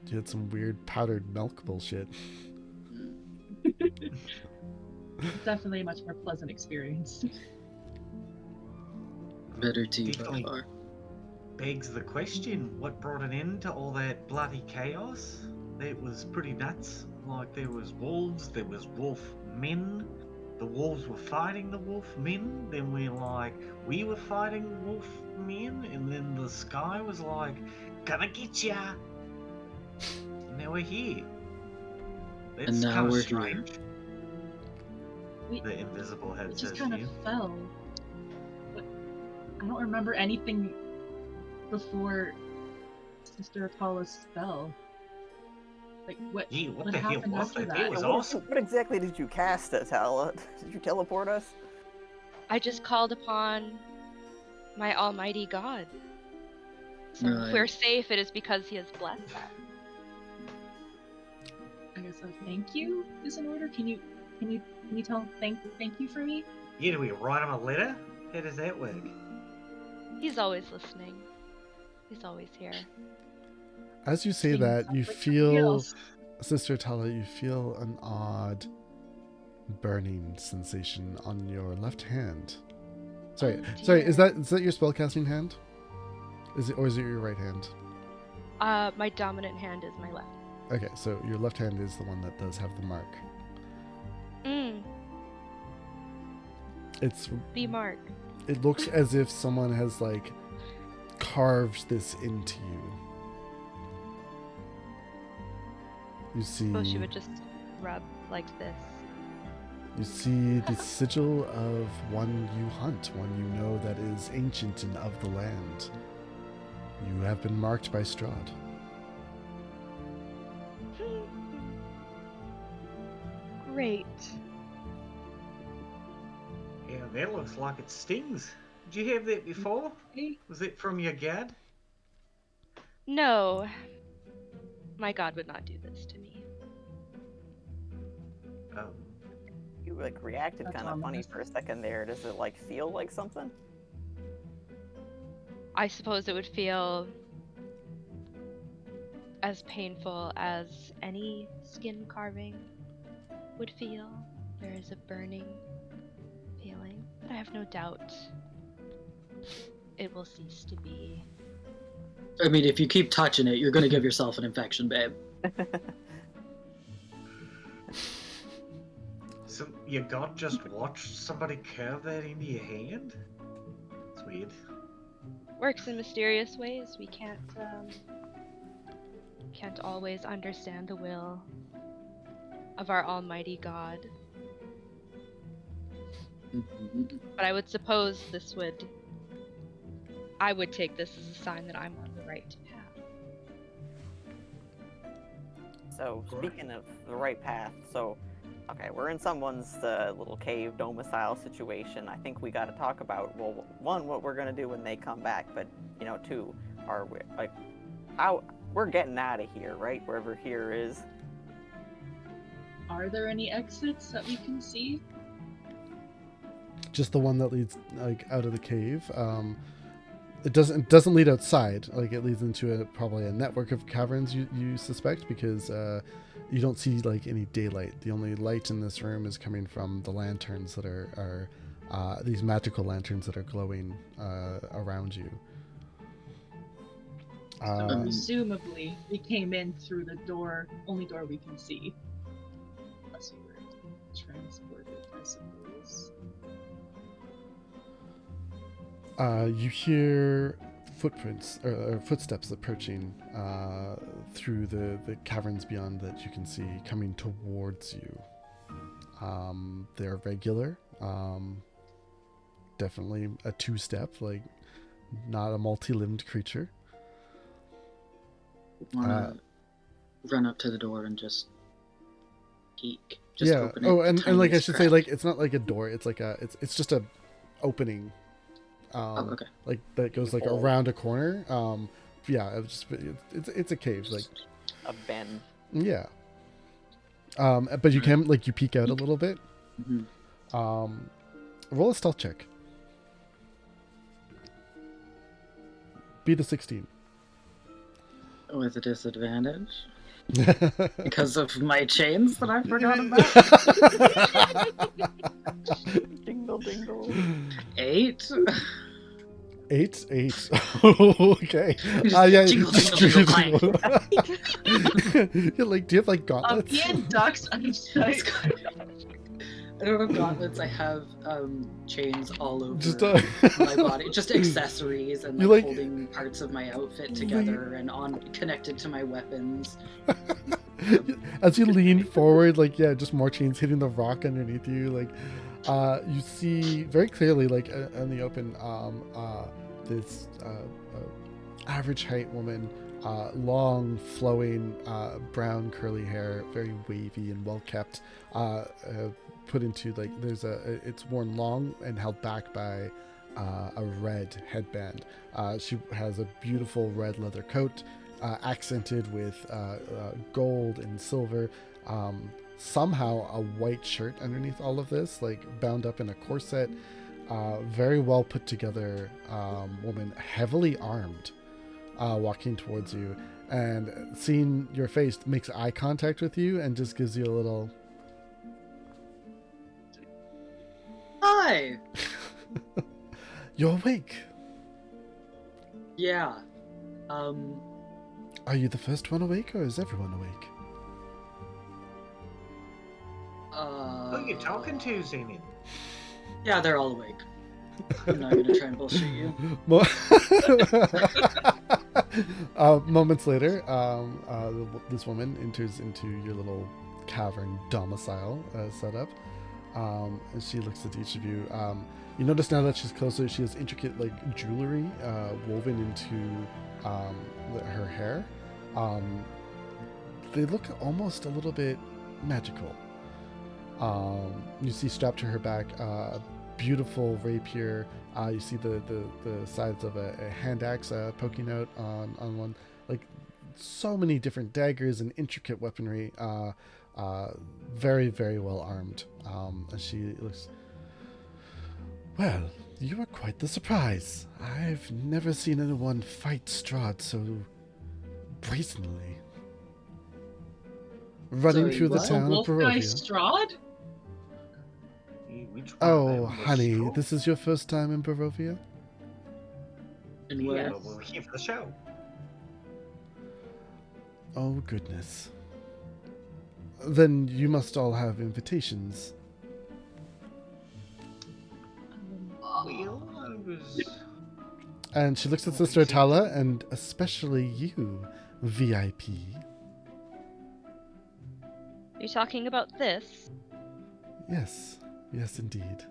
you had some weird powdered milk bullshit. definitely a much more pleasant experience. Better tea by Definitely. far. Begs the question, what brought an end to all that bloody chaos? It was pretty nuts. Like, there was wolves, there was wolf men. The wolves were fighting the wolf men. Then we were fighting wolf men. And then the sky was like, gonna get ya. And now we're here. That's And now kind of we're strange. We, The invisible head it says just kind to of you. fell. But I don't remember anything before Sister Attala's spell. Like, what Gee, what the hell happened was after that? that? It was What awesome. what exactly did you cast, Attala? Did you teleport us? I just called upon my almighty God. So if Right. we're safe, it is because he has blessed us. I guess a thank you is in order. Can you tell him thank you for me? Yeah, do we write him a letter? How does that work? He's always listening. He's always here. As you say Seems that, sounds you like somebody feel, else. Sister Tala, you feel an odd burning sensation on your left hand. Sorry, Oh, sorry. dear. Is that your spellcasting hand? Is it, or is it your right hand? My dominant hand is my left. Okay, so your left hand is the one that does have the mark. It's The mark. It looks as if someone has like carved this into you. You see, Suppose she would just rub like this. you see the sigil of one you hunt, one you know that is ancient and of the land. You have been marked by Strahd. Great. Yeah, that looks like it stings. Did you have that before? Hey, Was it from your god? No. My God would not do this to me. Oh. You like reacted That's kind of funny ominous. for a second there. Does it like feel like something? I suppose it would feel as painful as any skin carving would feel. There is a burning feeling, but I have no doubt it will cease to be. I mean, if you keep touching it, you're gonna give yourself an infection, babe. So your god just watched somebody carve that into your hand? It's weird. Works in mysterious ways. We can't always understand the will of our almighty God. But I would suppose I would take this as a sign that I'm on the right path. So speaking of the right path, so okay, we're in someone's little cave domicile situation. I think we got to talk about, well, one, what we're gonna do when they come back, but you know, two, are we like how we're getting out of here, right? Wherever here is. are there any exits that we can see? Just the one that leads like out of the cave. It doesn't lead outside. Like it leads into probably a network of caverns. You suspect, because you don't see like any daylight. The only light in this room is coming from the lanterns that are these magical lanterns that are glowing around you. So presumably, we came in through the only door we can see. Unless we were transported, I suppose. You hear footprints or footsteps approaching through the caverns beyond that you can see coming towards you. They're regular, definitely a two-step, like not a multi-limbed creature. Wanna run up to the door and just peek. Just Yeah. open it Oh, the and like I tiniest should say, crack. like it's not like a door. It's like it's just a opening. Oh, okay. Like that goes like Hole. around a corner. Yeah, it's a cave. Like A bend. yeah. But you can like you peek out a little bit. Mhm. Roll a stealth check. Beat a 16. With a disadvantage because of my chains that I forgot about. Dingle dingle. 8. 8. Okay. Yeah. Jingle, jingle, jingle, You're like, do you have like gauntlets? Iain ducks out of sight. I don't have gauntlets. I have chains all over Just my body, just accessories and You like, like- holding parts of my outfit together and connected to my weapons. As you lean forward, like yeah, just more chains hitting the rock underneath you. Like, you see very clearly, like in the open, this average height woman, long, flowing, brown, curly hair, very wavy and well kept. Put into like it's worn long and held back by a red headband. She has a beautiful red leather coat, accented with gold and silver. Somehow a white shirt underneath all of this, like bound up in a corset. Very well put together woman, heavily armed, walking towards you, and seeing your face makes eye contact with you and just gives you a little Hi! You're awake. Yeah. Are you the first one awake, or is everyone awake? Who are you talking to, Zhannan? Yeah, they're all awake. I'm not gonna try and bullshit you. Moments later, this woman enters into your little cavern domicile setup, and she looks at each of you. You notice now that she's closer, she has intricate like jewelry woven into her hair. They look almost a little bit magical. You see strapped to her back a beautiful rapier. You see the sides of a hand axe poking out on one. Like so many different daggers and intricate weaponry. Very, very well armed. And she looks... Well, you are quite the surprise. I've never seen anyone fight Strahd so brazenly. Running Sorry, through the what? town of Wolf guy Barovia. Strahd? Which one Oh, of them was honey, Strahd? this is your first time in Barovia? And Yeah, where? but we're here for the show. Oh, goodness. Then you must all have invitations. Well, I was... And she looks at Sister Attala, and especially you, VIP. Are you talking about this? Yes, yes, indeed.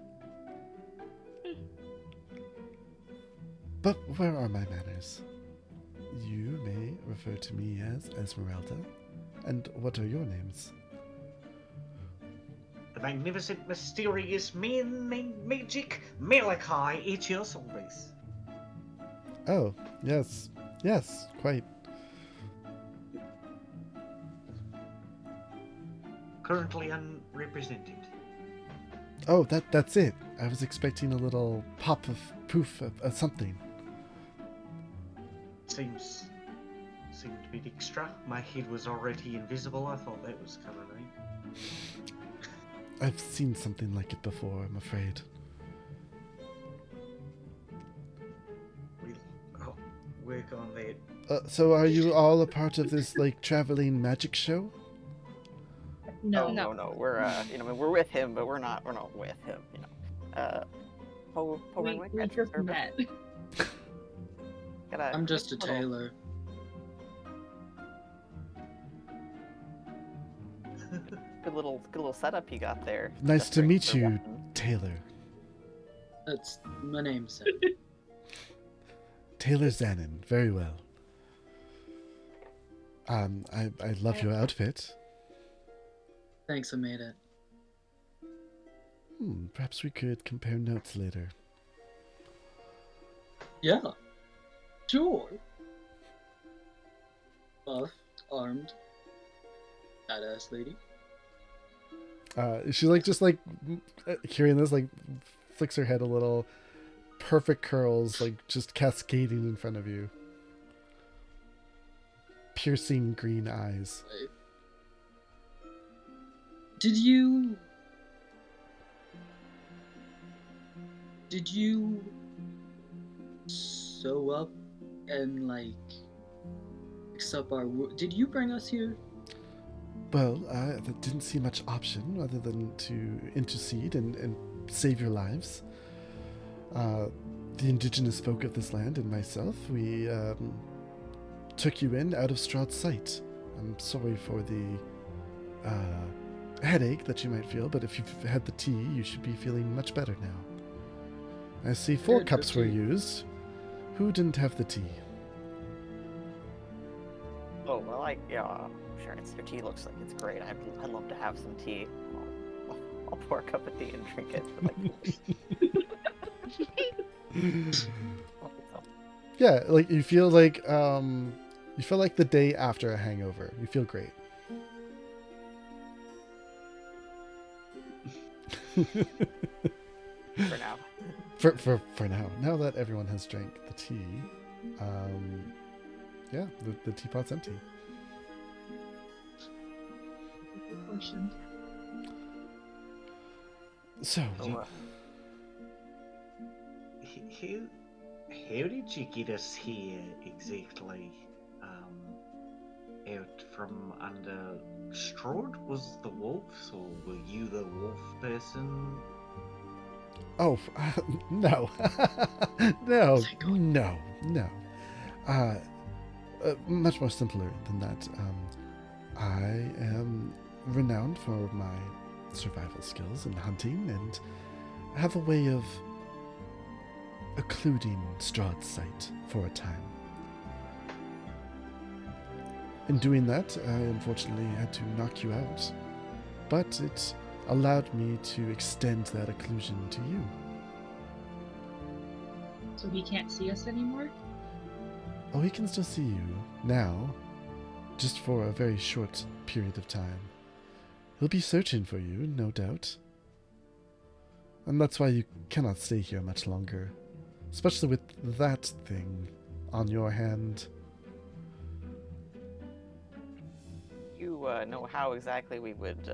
But where are my manners? You may refer to me as Esmeralda. And what are your names? The magnificent, mysterious, magic Malakai at your service. Oh, yes. Yes, quite. Currently unrepresented. Oh, that's it. I was expecting a little pop of poof of something. Seems a bit extra. My head was already invisible. I thought that was kind of neat. I've seen something like it before, I'm afraid. We'll work on that. So are you all a part of this, like, traveling magic show? No. No. We're we're with him, but we're not with him. Poe Renwick, We at your just service. met. I'm just a tailor. Good little setup you got there. Nice Just to for- meet for you, weapons. Taylor. That's my namesake. Taylor Zhannan. Very well. I love your outfit. Thanks, I made it. Perhaps we could compare notes later. Yeah. Sure. Buff, armed, badass lady. She like just like hearing this, like flicks her head a little. Perfect curls, like just cascading in front of you. Piercing green eyes. Did you sew up and like fix up our did you bring us here? Well, there didn't see much option other than to intercede and save your lives. The indigenous folk of this land and myself, we took you in out of Strahd's sight. I'm sorry for the headache that you might feel, but if you've had the tea, you should be feeling much better now. I see 4 Good, cups good were tea. used. Who didn't have the tea? Oh well, sure. Your tea looks like it's great. I'd love to have some tea. I'll pour a cup of tea and drink it. Yeah, like you feel like the day after a hangover. You feel great. For now. For now. Now that everyone has drank the tea, yeah, the teapot's empty. Portion. So, how did you get us here exactly? Out from under Strahd? Was the wolves, or were you the wolf person? oh, no. No. Much more simpler than that. I am renowned for my survival skills in hunting and have a way of occluding Strahd's sight for a time. In doing that, I unfortunately had to knock you out, but it allowed me to extend that occlusion to you. So he can't see us anymore? Oh, he can still see you now, just for a very short period of time. He'll be searching for you, no doubt. And that's why you cannot stay here much longer, especially with that thing on your hand. You know how exactly we would,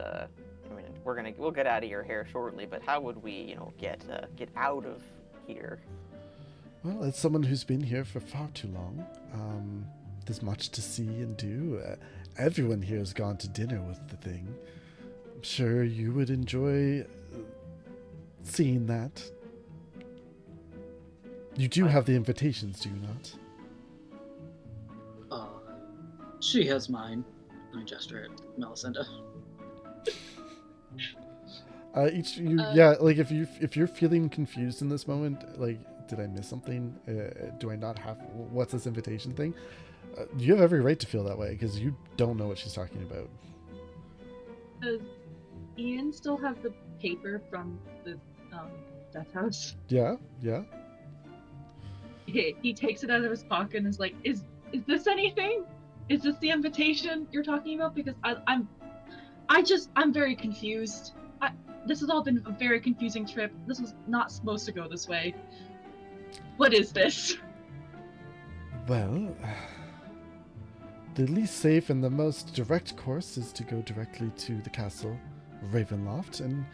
we'll get out of your hair shortly, but how would we, get out of here? Well, as someone who's been here for far too long, there's much to see and do. Everyone here has gone to dinner with the thing. I'm sure you would enjoy seeing that. You do have the invitations, do you not? She has mine. I gesture at Melisenda. If you're feeling confused in this moment, like, did I miss something? Do I not have, what's this invitation thing? You have every right to feel that way, because you don't know what she's talking about. Does Iain still have the paper from the death house? Yeah. He takes it out of his pocket and is like, is this anything? Is this the invitation you're talking about? Because I'm very confused. This has all been a very confusing trip. This was not supposed to go this way. What is this? Well, the least safe and the most direct course is to go directly to the castle Ravenloft and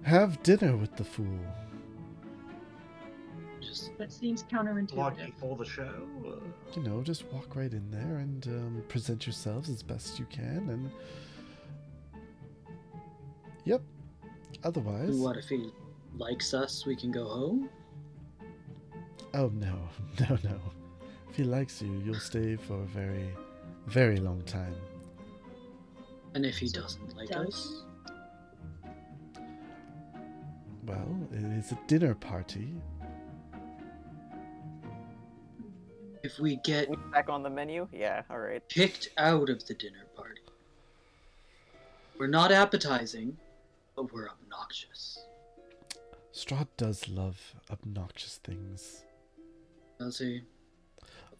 have dinner with the fool. That seems counterintuitive. Like before the show? Just walk right in there and present yourselves as best you can, and yep. Otherwise, What if he likes us? We can go home. Oh no. If he likes you, you'll stay for a very, very long time. And if he doesn't like us? Well, it is a dinner party. If we get Back on the menu? Yeah, alright. kicked out of the dinner party, we're not appetizing, but we're obnoxious. Strahd does love obnoxious things. Does he?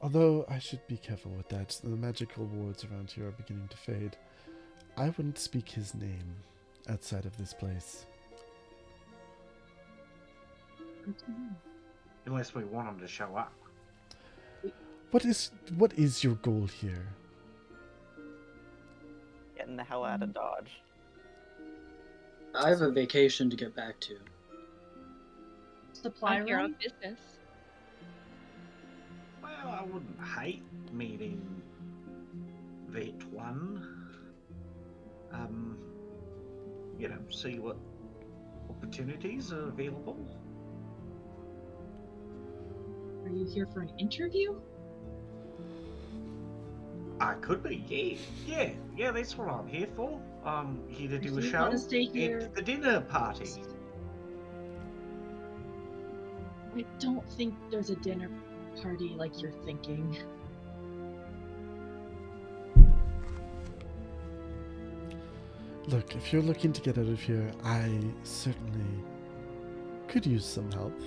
Although I should be careful with that. The magical wards around here are beginning to fade. I wouldn't speak his name outside of this place. Unless we want him to show up. What is your goal here? Getting the hell out of Dodge. I have a vacation to get back to. Supply On your room? own business. Well, I wouldn't hate meeting that one. See what opportunities are available. Are you here for an interview? I could be, yeah, that's what I'm here for. Here to do a You show wanna stay here? at the dinner party. I don't think there's a dinner party like you're thinking. Look, if you're looking to get out of here, I certainly could use some help.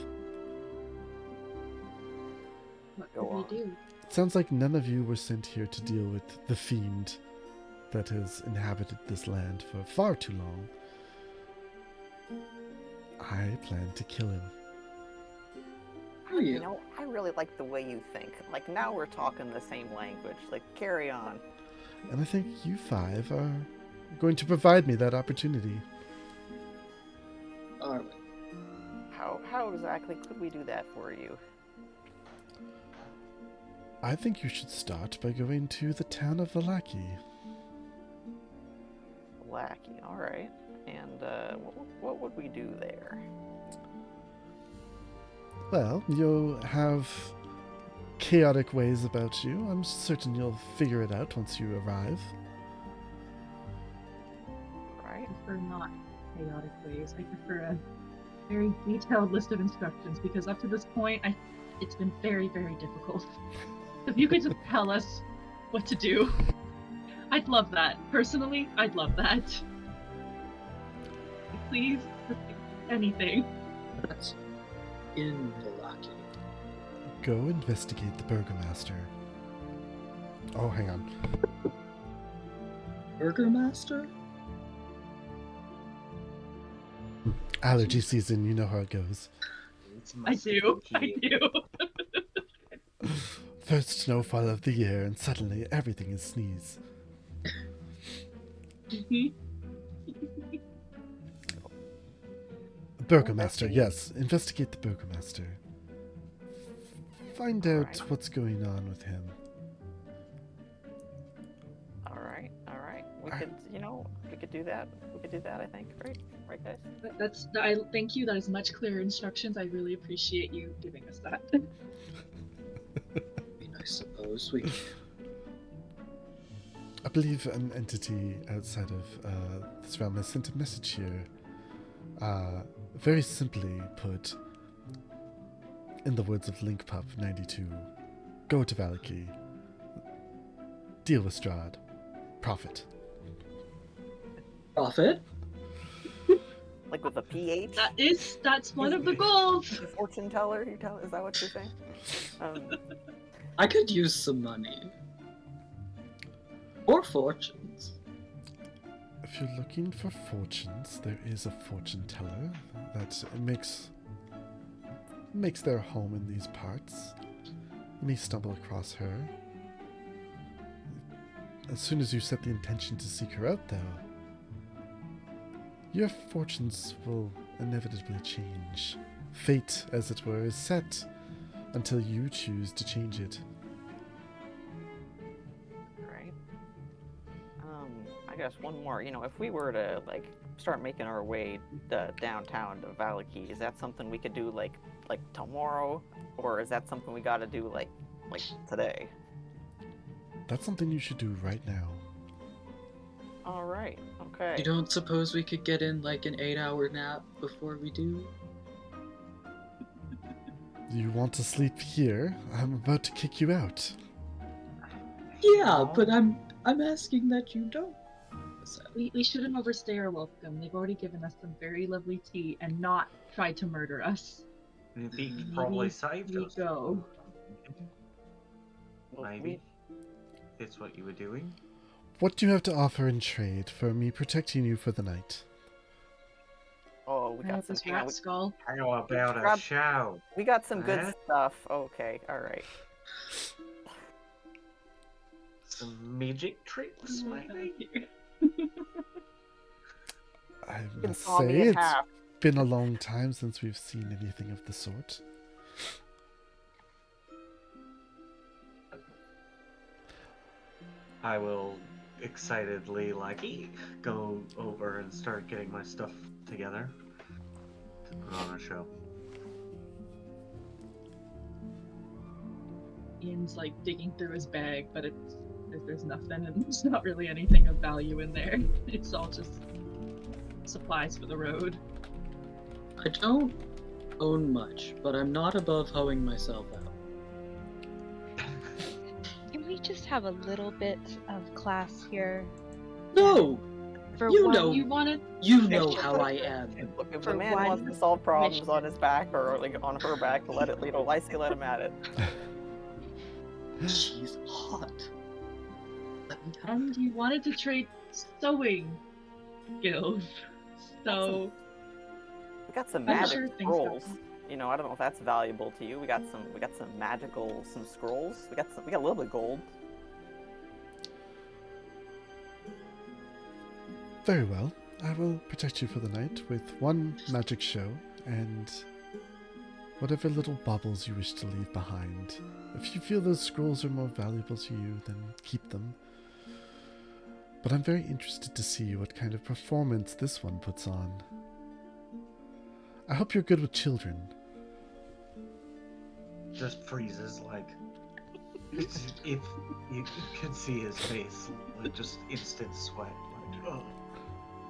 What Go could on. we do? It sounds like none of you were sent here to deal with the fiend that has inhabited this land for far too long. I plan to kill him. Oh, You yeah. know, I really like the way you think. Like, now we're talking the same language. Like, carry on. And I think you five are going to provide me that opportunity. Are we? How exactly could we do that for you? I think you should start by going to the town of Valaki. Lackey, alright. And, what would we do there? Well, you'll have chaotic ways about you. I'm certain you'll figure it out once you arrive. Right? I prefer not chaotic ways. I prefer a very detailed list of instructions because up to this point, it's been very, very difficult. If you could just tell us what to do, I'd love that. Personally, I'd love that. Please, just anything. That's in the Locky. Go investigate the burgomaster. Oh, hang on. Burgermaster? Allergy season, you know how it goes. It's I do. I do. First snowfall of the year, and suddenly everything is sneeze. Mhm. Burgomaster, yes. Investigate the burgomaster. Find out Alright. what's going on with him. Alright. We could do that. We could do that, I think. Right, guys? I thank you. That is much clearer instructions. I really appreciate you giving us that. I mean, I suppose we. I believe an entity outside of this realm has sent a message here. Very simply put, in the words of LinkPup92, go to Valaki, deal with Strahd, profit. Profit? Like with a PH? That's one of the goals. Fortune teller? Is that what you're saying? I could use some money. Or fortunes. If you're looking for fortunes, there is a fortune teller that makes their home in these parts. You may stumble across her. As soon as you set the intention to seek her out, though, your fortunes will inevitably change. Fate, as it were, is set until you choose to change it. Right. I guess one more. If we were to start making our way downtown to Valaki, is that something we could do like tomorrow, or is that something we got to do like today? That's something you should do right now. All right. Okay. You don't suppose we could get in like an 8-hour nap before we do? You want to sleep here? I'm about to kick you out. Yeah, but I'm asking that you don't. We shouldn't overstay our welcome. They've already given us some very lovely tea and not tried to murder us. He probably saved We us. go. Maybe. It's what you were doing. What do you have to offer in trade for me protecting you for the night? Oh, we got some. This rat skull. How about a Grab- show? We got some good Huh? stuff. Okay. All right. Some magic tricks, maybe? I can must saw me say in it's half. been a long time since we've seen anything of the sort. I will excitedly go over and start getting my stuff together to put on a show. Ian's digging through his bag, but there's nothing, and there's not really anything of value in there. It's all just supplies for the road. I don't own much, but I'm not above hoeing myself out. Can we just have a little bit of class here? No! For You one, know- You wanted You know how I am. Look, if For the man wants one to solve problems on mission. his back or like on her back, let it, I say let him at it. She's hot. Let me have and you wanted to trade sewing skills. So We got some I'm magic sure things scrolls. happen. You know, I don't know if that's valuable to you. We got some magical scrolls. We got a little bit of gold. Very well. I will protect you for the night with one magic show and whatever little baubles you wish to leave behind. If you feel those scrolls are more valuable to you, then keep them. But I'm very interested to see what kind of performance this one puts on. I hope you're good with children. Just freezes, like, if you could see his face, like, just instant sweat, like, oh,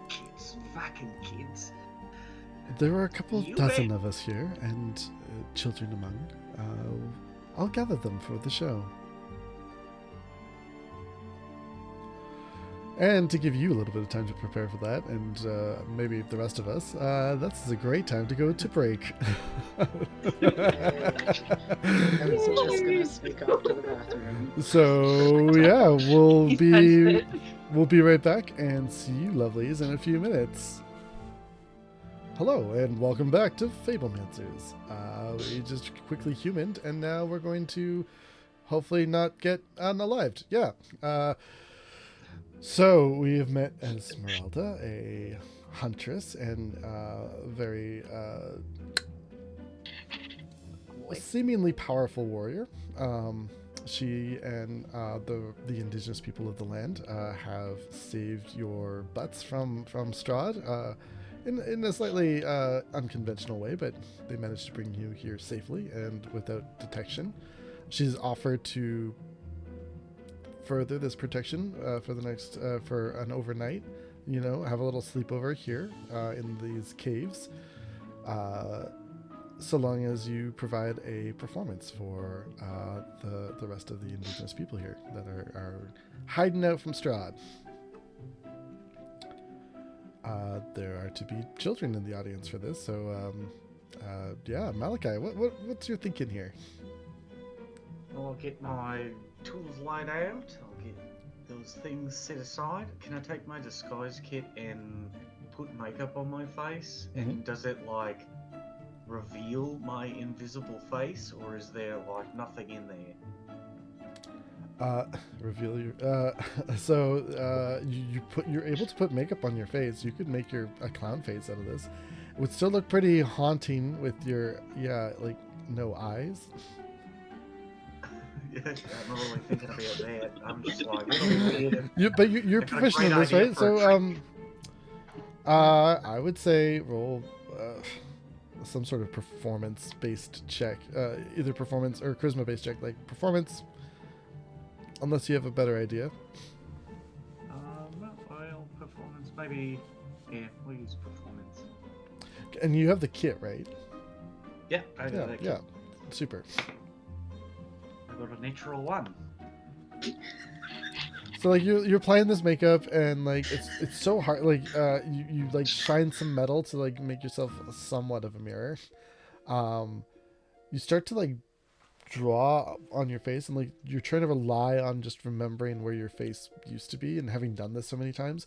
kids, fucking kids. There are a couple You dozen ain't- of us here, and children among. I'll gather them for the show. And to give you a little bit of time to prepare for that, and maybe the rest of us, this is a great time to go to break. I was just gonna sneak off to the bathroom. So yeah, we'll He be sensed it. we'll be right back and see you lovelies in a few minutes. Hello and welcome back to Fablemancers. We just quickly humaned, and now we're going to hopefully not get unalived. Yeah. So we have met Esmeralda, a huntress and very seemingly powerful warrior. She and the indigenous people of the land have saved your butts from Strahd in a slightly unconventional way, but they managed to bring you here safely and without detection. She's offered to further this protection for the next for an overnight. You know, have a little sleepover here in these caves. So long as you provide a performance for the rest of the indigenous people here that are hiding out from Strahd. There are to be children in the audience for this, so yeah, Malakai, what's your thinking here? I'll get my tools laid out. I'll get those things set aside. Can I take my disguise kit and put makeup on my face? And does it like reveal my invisible face, or is there like nothing in there? Reveal your you're able to put makeup on your face. You could make a clown face out of this. It would still look pretty haunting with your like no eyes. Yeah, I'm not really thinking about that. I'm just like, it'll be weird. But you're It's a proficient in great this, idea right? for a So trick. I would say roll some sort of performance-based check, either performance or charisma-based check, like performance. Unless you have a better idea. Well, performance, maybe. Yeah, we'll use performance. And you have the kit, right? Yeah, I got that. Yeah. Super. I got a natural one. So like you're playing this makeup and like it's so hard, like you like shine some metal to like make yourself somewhat of a mirror. You start to like draw on your face, and like you're trying to rely on just remembering where your face used to be, and having done this so many times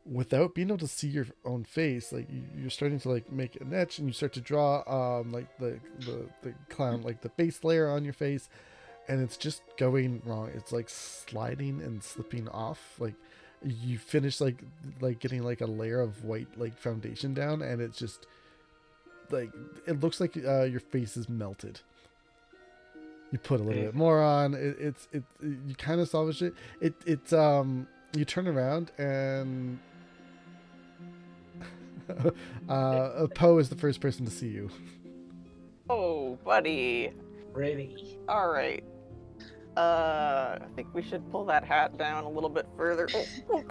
without being able to see your own face, like you're starting to like make an etch, and you start to draw like the clown, like the base layer on your face, and it's just going wrong. It's like sliding and slipping off. Like you finish like getting like a layer of white like foundation down, and it's just like it looks like your face is melted. You put a little bit more on. You kind of salvage it. It's you turn around and Poe is the first person to see you. Oh, buddy. Ready. All right. I think we should pull that hat down a little bit further. Oh,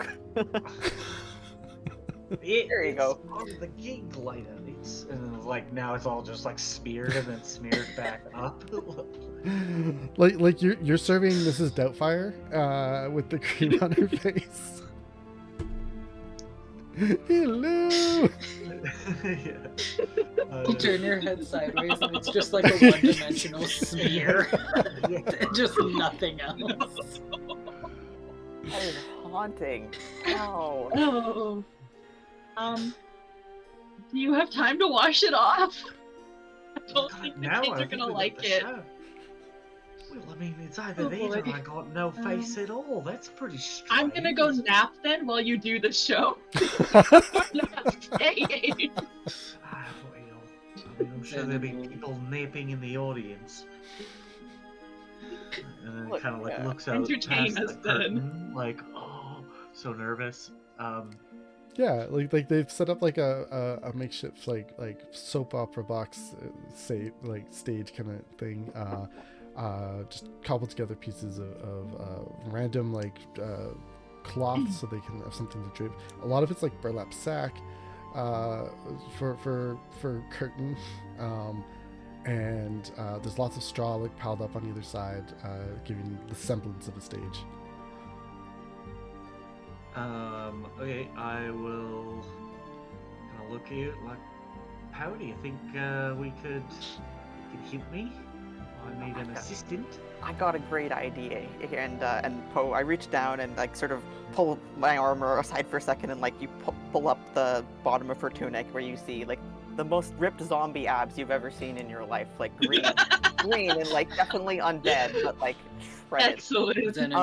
There you go. On the gig later. It's like now it's all just like smeared and then smeared back up. like you're serving Mrs. Doubtfire with the cream on her face. Hello. yeah. You turn your head sideways and it's just like a one-dimensional smear. Just nothing else. That is haunting. Ow. Oh. Do you have time to wash it off? I don't think the Now kids I are think gonna we got like the it. show. Well, I mean, it's either Oh, these or boy. I got no face at all. That's pretty strange. I'm gonna go nap then while you do the show. Hey. Ah, well, I mean, I'm sure there'll be people napping in the audience. And then Look, kind of like yeah. looks out Entertain past us the then. curtain, like, oh, so nervous. Yeah, like they've set up like a makeshift like soap opera box, say like stage kind of thing. Just cobbled together pieces of random like cloth so they can have something to drape. A lot of it's like burlap sack for curtain, and there's lots of straw like piled up on either side, giving the semblance of a stage. Okay, I will kind of look at you like, how do you think we could help me? I need an assistant. I got a great idea, and Poe, I reach down and like sort of pull my armor aside for a second, and like you pull up the bottom of her tunic where you see like the most ripped zombie abs you've ever seen in your life, like green, green and like definitely undead, but like shredded. Excellent. Then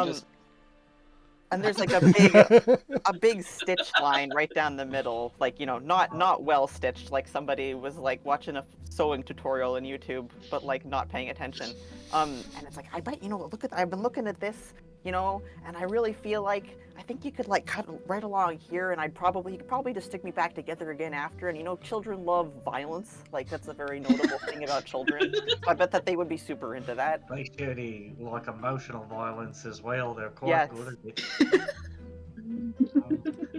And there's like a big stitch line right down the middle, like, you know, not well stitched, like somebody was like watching a sewing tutorial on YouTube, but like not paying attention. And it's like, I bet, you know, I've been looking at this, you know, and I really feel like I think you could like cut right along here, and you could probably just stick me back together again after. And you know, children love violence, like that's a very notable thing about children. So I bet that they would be super into that. They surely like emotional violence as well. They're quite Yes. good at it.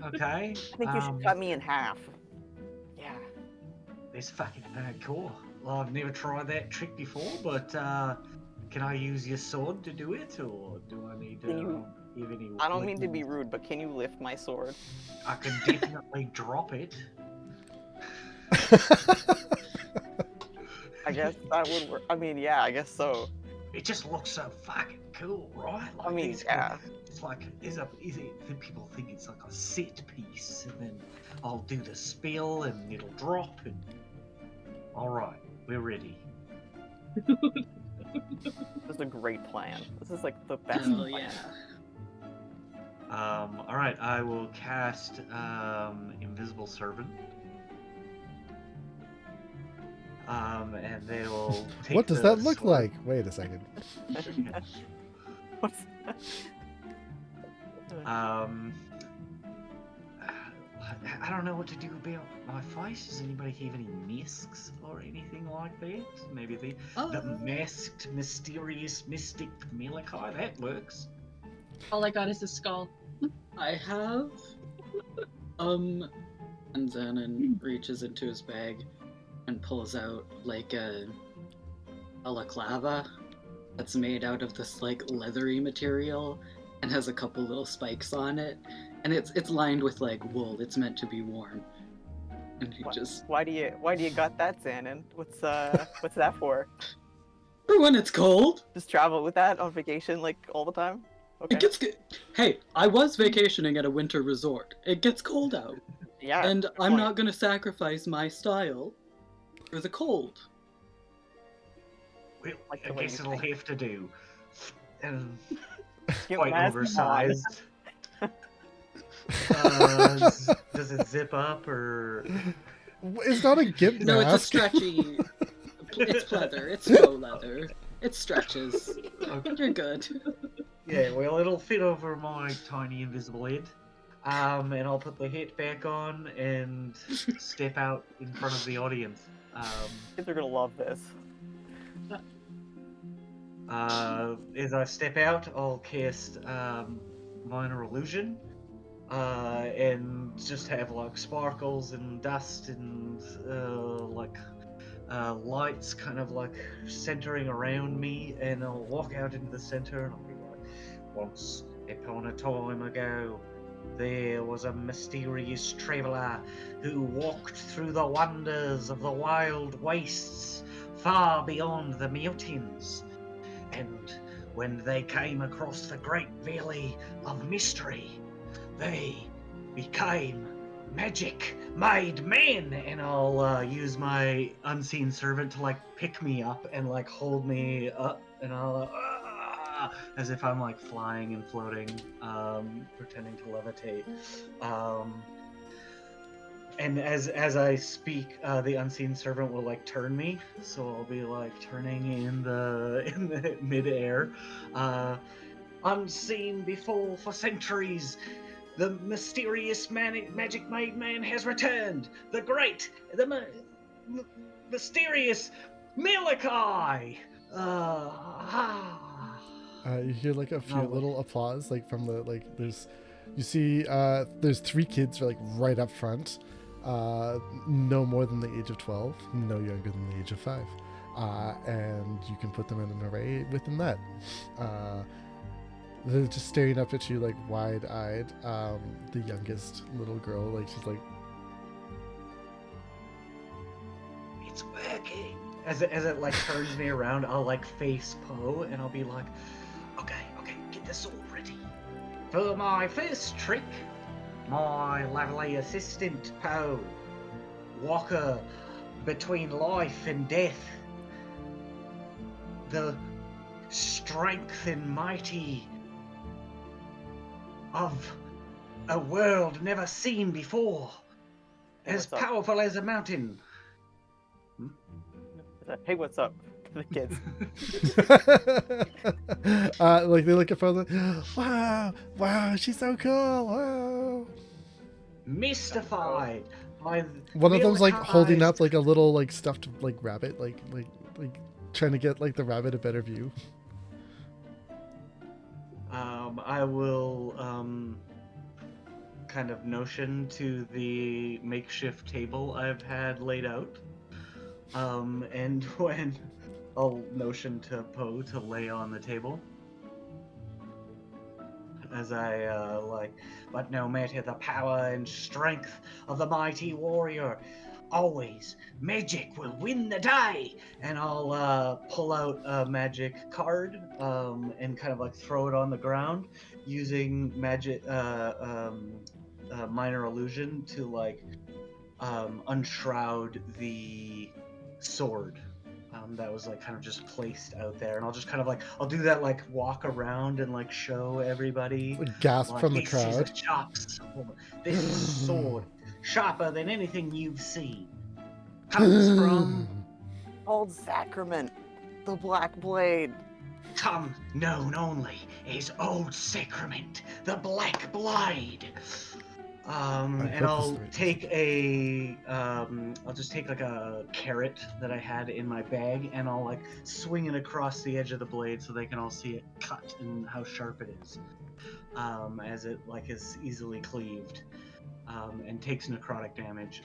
Okay. I think you should cut me in half. Yeah. It's fucking cool. Well, I've never tried that trick before, but can I use your sword to do it, or do I need to give any? I don't mean to be rude, but can you lift my sword? I can definitely drop it. I guess that would work. I mean, yeah, I guess so. It just looks so fucking cool, right? Like, I mean, it's yeah. It's like, people think it's like a set piece, and then I'll do the spell, and it'll drop, and all right, we're ready. This is a great plan. This is like the best Hell plan. yeah. All right, I will cast Invisible Servant. And they will take What does the that look sword. like? Wait a second. What's I don't know what to do about my face. Does anybody have any masks or anything like that? Maybe the masked, mysterious, mystic Malakai. That works. All I got is a skull. I have. And Zhannan reaches into his bag and pulls out like a balaclava that's made out of this like leathery material and has a couple little spikes on it, and it's lined with like wool. It's meant to be worn. And he just Why do you got that, Zhannan? What's that for? for when it's cold. Just travel with that on vacation like all the time? Okay. It gets Hey, I was vacationing at a winter resort. It gets cold out, Yeah. and good I'm point. not gonna sacrifice my style for the cold. Well, Like the I way guess you it'll think. have to do. And Get quite mask oversized. Does it zip up or? It's not a gimp No, it's a mask. stretchy. It's leather. It's faux leather. It stretches. Okay. You're good. Yeah, well, it'll fit over my tiny invisible head. And I'll put the hat back on and step out in front of the audience. Kids are gonna love this. As I step out, I'll cast Minor Illusion, and just have like sparkles and dust and lights kind of like centering around me, and I'll walk out into the center and I'll be like, once upon a time ago, there was a mysterious traveller who walked through the wonders of the wild wastes far beyond the mountains. And when they came across the great valley of mystery, they became magic-made men. And I'll use my unseen servant to like pick me up and like hold me up, and I'll as if I'm like flying and floating, pretending to levitate. And as I speak, the unseen servant will like turn me, so I'll be like turning in the midair. Unseen before for centuries, the mysterious magic-made man has returned. The mysterious Malakai. You hear like a few little applause, like from the there's 3 kids like right up front, no more than the age of 12, no younger than the age of 5, and you can put them in an array within that. They're just staring up at you like wide-eyed. The youngest little girl, like she's like, "It's working." As it like turns me around, I'll like face Poe, and I'll be like, okay, get this all ready. For my first trick, my lovely assistant Poe, walker between life and death, the strength and mighty of a world never seen before, as powerful as a mountain. Hey, what's up to the kids? Like they look at Poe, wow, she's so cool. Wow. Mystified. One of them's like holding up like a little like stuffed like rabbit, like trying to get like the rabbit a better view. I will kind of notion to the makeshift table I've had laid out. And when I'll notion to Poe to lay on the table, as I but no matter the power and strength of the mighty warrior, always magic will win the day. And I'll pull out a magic card and kind of like throw it on the ground using magic minor illusion to like unshroud the sword that was like kind of just placed out there. And I'll just kind of like I'll do that like walk around and like show everybody, gasp like, from the this crowd. Is a sharp sword. This is a sword sharper than anything you've seen. Comes from Old Sacrament, the Black Blade. Come known only as Old Sacrament, the Black Blade. And I'll take I'll just take like a carrot that I had in my bag, and I'll like swing it across the edge of the blade so they can all see it cut and how sharp it is, as it like is easily cleaved, and takes necrotic damage.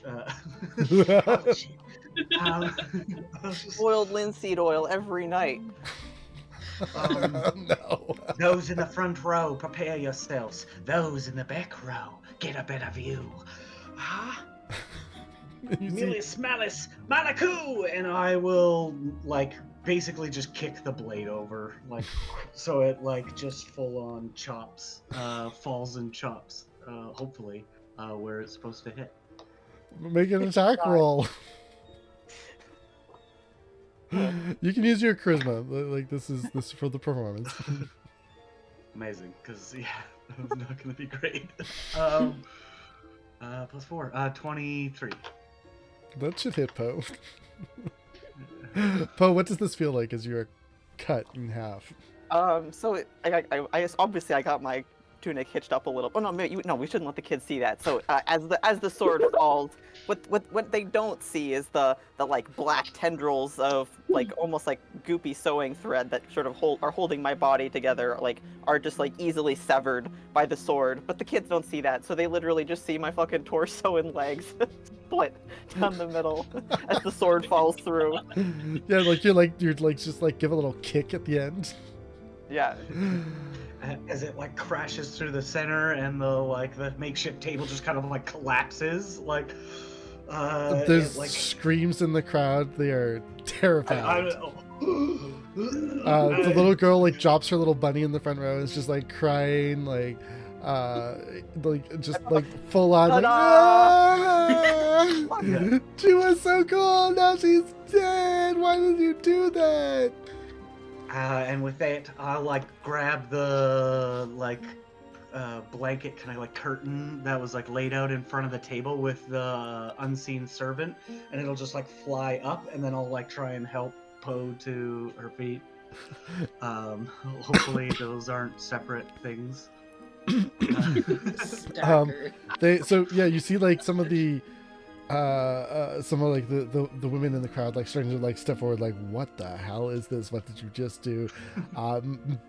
Boiled linseed oil every night. No. Those in the front row, prepare yourselves. Those in the back row, get a better view. Milius Malus Malaku! And I will, like, basically just kick the blade over. Like, so it, like, just full on chops, falls and chops, hopefully, where it's supposed to hit. Make an attack roll. You can use your charisma. Like this is for the performance. Amazing, because yeah, that was not going to be great. Plus 4, 23. That should hit Poe. Poe, what does this feel like as you're cut in half? So I obviously I got my tunic hitched up a little. Oh no, we shouldn't let the kids see that. So as the sword falls, what they don't see is the like black tendrils of like almost like goopy sewing thread that sort of are holding my body together, like are just like easily severed by the sword. But the kids don't see that, so they literally just see my fucking torso and legs split down the middle as the sword falls through. Yeah, like you're just like give a little kick at the end. Yeah. as it like crashes through the center and the makeshift table just kind of like collapses. Like There's like screams in the crowd. They are terrified. The I- little girl like drops her little bunny in the front row and is just like crying, like just like full on like, "Ah! She was so cool, now she's dead, why did you do that?" and with that, I'll like grab the blanket kind of like curtain that was like laid out in front of the table with the unseen servant, and it'll just like fly up, and then I'll like try and help Poe to her feet. Hopefully those aren't separate things. Stagger. You see like some of the women in the crowd like starting to like step forward, like, what the hell is this, what did you just do?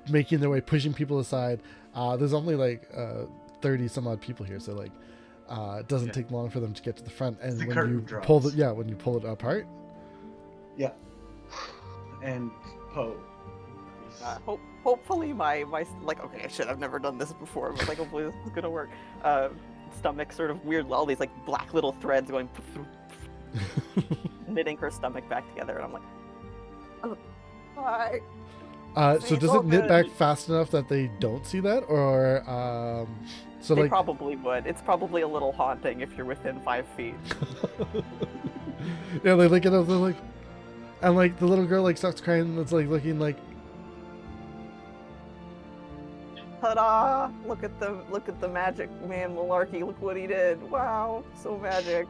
Making their way, pushing people aside. There's only like 30 some odd people here, so like it doesn't take long for them to get to the front, and The when curtain you drops. when you pull it apart, And Poe. Hopefully my like, okay, shit, I've never done this before, but like hopefully this is gonna work. Stomach sort of weird, all these like black little threads going knitting her stomach back together, and I'm like, oh, hi. so does it knit back fast enough that they don't see that, or so They like probably would. It's probably a little haunting if you're within 5 feet. yeah, they look at it, they're like, and like the little girl like starts crying, and it's like looking like, Ta-da! Look at the magic man Malarkey. Look what he did. Wow, so magic.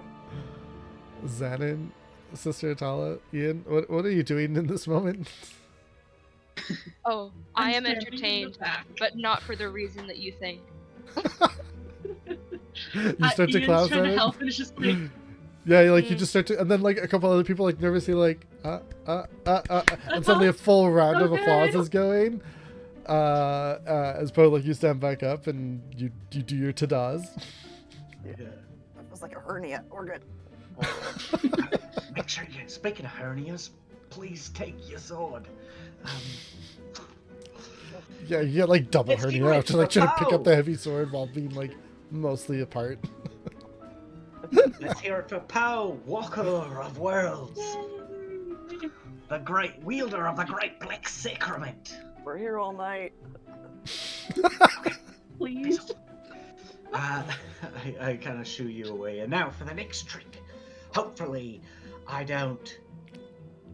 Zhannan, Sister Attala, Iain, what are you doing in this moment? Oh, I am I'm standing in the entertained, back. but not for the reason that you think. You start to Ian's clap trying at to it. help, and it's just like, Yeah, like you just start to, and then like a couple other people like nervously like, and suddenly a full round of applause is going. As Poe, like, you stand back up and you do your ta-das. Yeah. That was like a hernia. We're good. Make sure you. Speaking of hernias, please take your sword. Yeah, you get like double Let's hernia do it after like for trying to pick up Poe. the heavy sword while being like mostly apart. Let's hear it for Poe, Walker of Worlds, the great wielder of the Great Black Sacrament. We're here all night. please. I kind of shoo you away. And now for the next trick. Hopefully, I don't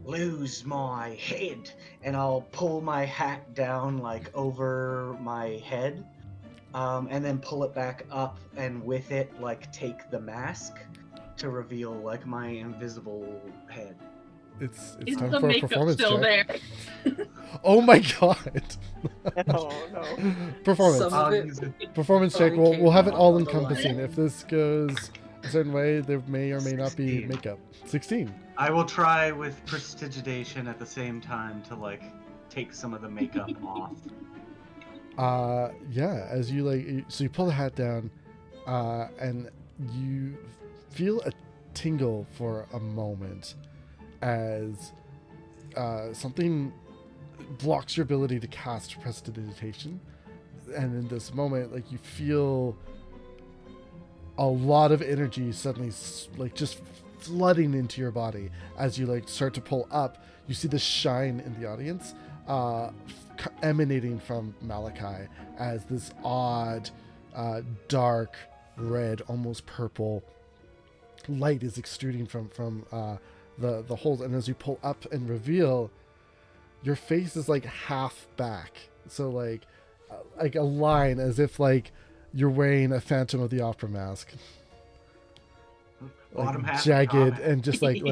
lose my head, and I'll pull my hat down like over my head, and then pull it back up, and with it like take the mask to reveal like my invisible head. It's Is time the for a makeup performance still check. there? Oh my god! Oh no. Performance. Some of it Performance check. Probably We'll have came it all out on the encompassing. line. If this goes a certain way, there may or may not be 16. makeup. 16. I will try with prestidigitation at the same time to like take some of the makeup off. Yeah, as you like, so you pull the hat down, and you feel a tingle for a moment as something blocks your ability to cast prestidigitation, and in this moment, like, you feel a lot of energy suddenly like just flooding into your body as you like start to pull up. You see the shine in the audience emanating from Malakai as this odd dark red, almost purple light is extruding from the holes, and as you pull up and reveal, your face is like half back, so like a line, as if like you're wearing a Phantom of the Opera mask, Bottom like half, jagged top half. and just like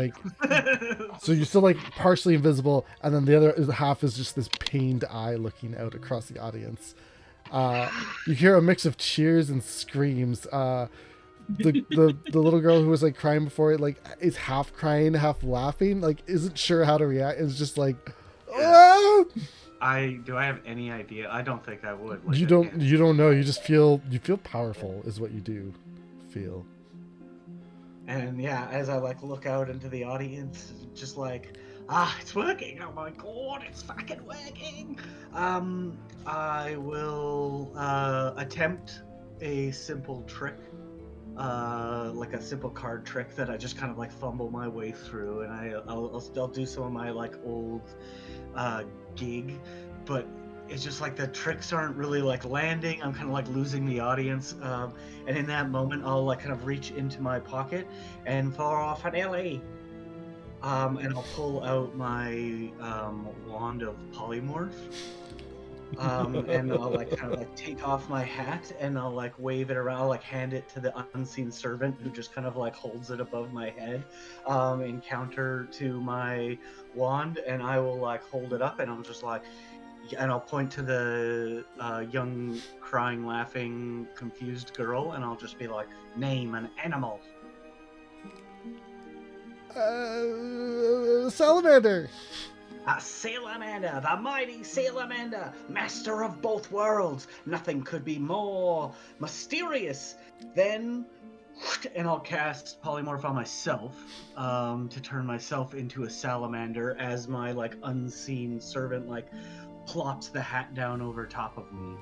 so you're still like partially invisible, and then the other half is just this pained eye looking out across the audience. You hear a mix of cheers and screams. The little girl who was like crying before it like is half crying, half laughing, like isn't sure how to react. It's just like, "Ah!" Do I have any idea? I don't think I would. Like, You I don't can't. know. You just feel powerful is what you do feel. And yeah, as I like look out into the audience, just like, it's working. Oh my god, it's fucking working. I will attempt a simple trick, like a simple card trick that I just kind of like fumble my way through, and I'll do some of my like old gig, but it's just like the tricks aren't really like landing. I'm kind of like losing the audience, and in that moment, I'll like kind of reach into my pocket and fire off an LA. And I'll pull out my wand of polymorph. And I'll like kind of like take off my hat and I'll like wave it around, I'll, like hand it to the unseen servant who just kind of like holds it above my head, in counter to my wand, and I will like hold it up and I'm just like, and I'll point to the young, crying, laughing, confused girl, and I'll just be like, name an animal. Salamander. A salamander, the mighty salamander, master of both worlds. Nothing could be more mysterious than... And I'll cast polymorph on myself, to turn myself into a salamander as my like unseen servant like plops the hat down over top of me.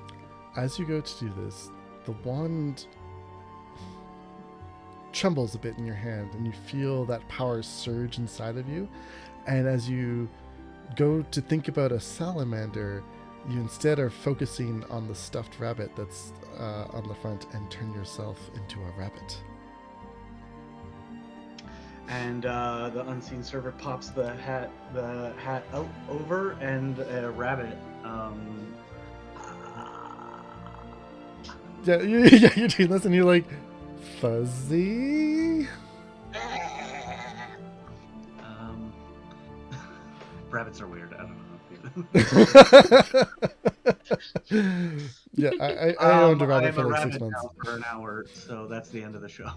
As you go to do this, the wand trembles a bit in your hand and you feel that power surge inside of you, and as you go to think about a salamander, you instead are focusing on the stuffed rabbit that's on the front and turn yourself into a rabbit. And the unseen servant pops the hat out over, and a rabbit Yeah, you're doing this and you're like, fuzzy? Rabbits are weird. I don't know. Yeah, I owned a rabbit I'm for a like 6 rabbit months. now for an hour, so that's the end of the show.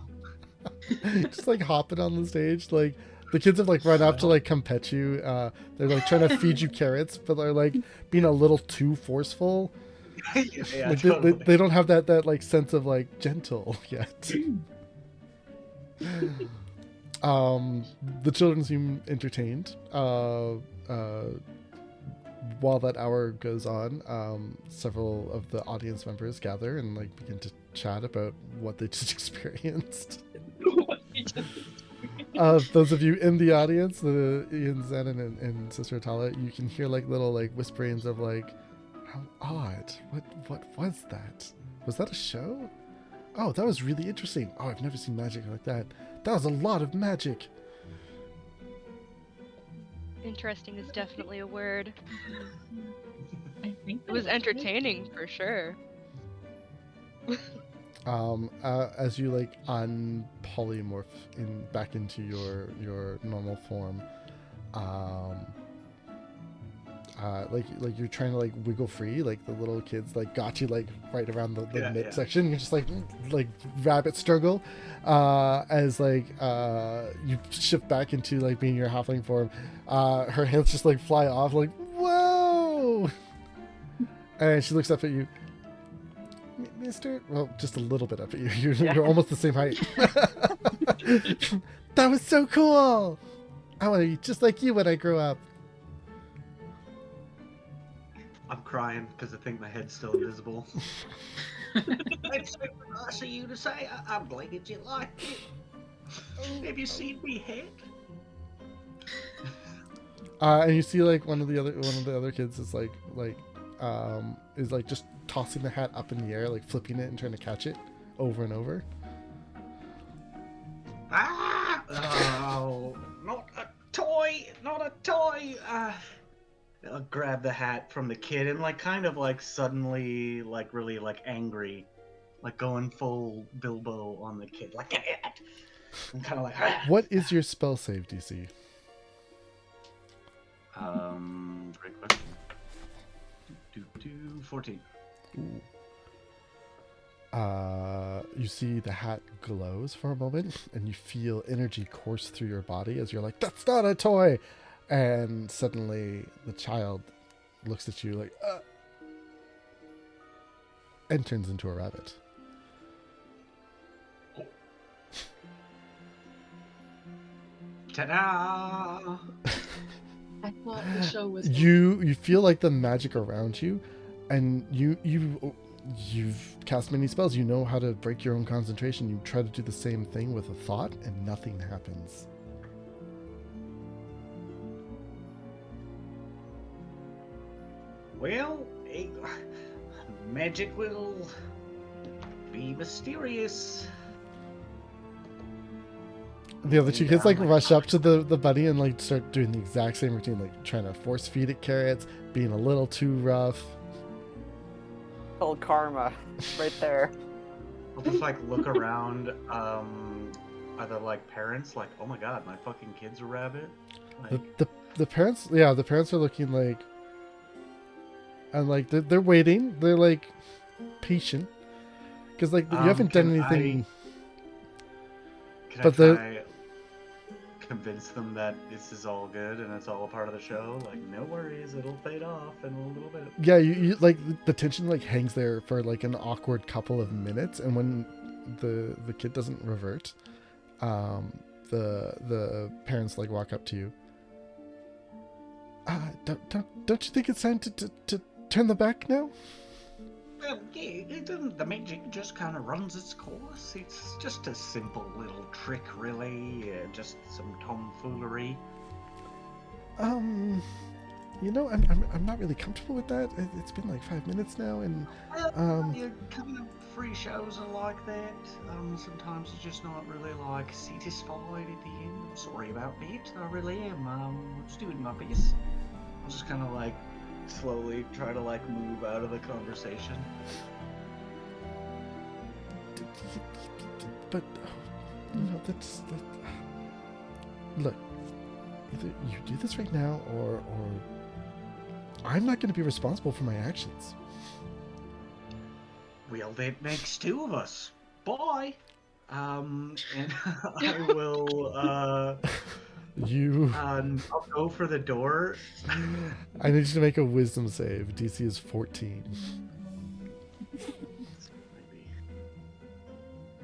Just like hopping on the stage, like the kids have like run up to like come pet you. They're like trying to feed you carrots, but they're like being a little too forceful. Yeah, Like totally. they don't have that like sense of like gentle yet. The children seem entertained. While that hour goes on, several of the audience members gather and like begin to chat about what they just experienced. Those of you in the audience, the Iain, Zhannan, and Sister Attala, you can hear like little like whisperings of like, how odd. What was that? Was that a show? Oh, that was really interesting. Oh, I've never seen magic like that. That was a lot of magic. Interesting is definitely a word. I think It was entertaining for sure. As you like unpolymorph back into your normal form, like you're trying to like wiggle free, like the little kids like got you like right around the midsection. You're just like rabbit struggle, as like you shift back into like being your halfling form. Her hands just like fly off, like whoa, and she looks up at you. Mister, well, just a little bit up at you. You're almost the same height. That was so cool. I want to be just like you when I grow up. I'm crying because I think my head's still invisible. It's so nice of you to say. I'm glad you like it. Have you seen me head? And you see like one of the other kids is like just tossing the hat up in the air, like flipping it and trying to catch it over and over. Ah! Oh, not a toy! Not a toy! I'll grab the hat from the kid and like kind of like suddenly like really like angry, like going full Bilbo on the kid, like get it. I'm kind of like. Ah. What is your spell save DC? Great question. 14. Ooh. You see the hat glows for a moment, and you feel energy course through your body as you're like, "That's not a toy!" And suddenly, the child looks at you like, and turns into a rabbit. Ta-da! I thought the show was. You feel like the magic around you, and you've cast many spells. You know how to break your own concentration. You try to do the same thing with a thought, and nothing happens. Well, magic will be mysterious. The other two Yeah, kids like I'm rush up to the bunny and like start doing the exact same routine, like trying to force feed it carrots, being a little too rough. Old karma, right there. I'll just like look around. Are the like parents like, oh my god, my fucking kid's a rabbit? Like, The parents, yeah, the parents are looking like, and like they're waiting. They're like patient because like you haven't done anything. Can But I try convince them that this is all good and it's all a part of the show? Like, no worries, it'll fade off in a little bit. Yeah, you like the tension like hangs there for like an awkward couple of minutes, and when the kid doesn't revert, the parents like walk up to you. Don't you think it's time to turn them back now? Well, yeah, the magic just kind of runs its course. It's just a simple little trick, really. Just some tomfoolery. You know, I'm not really comfortable with that. It's been like 5 minutes now, and Yeah, kind of free shows are like that. Sometimes you're just not really like satisfied at the end. I'm sorry about that. I really am. I'm just doing my best. I'm just kind of like slowly try to like move out of the conversation. but you know look. Either you do this right now, or I'm not going to be responsible for my actions. Well, that makes two of us. Bye. And I will. I'll go for the door. I need you to make a wisdom save. DC is 14.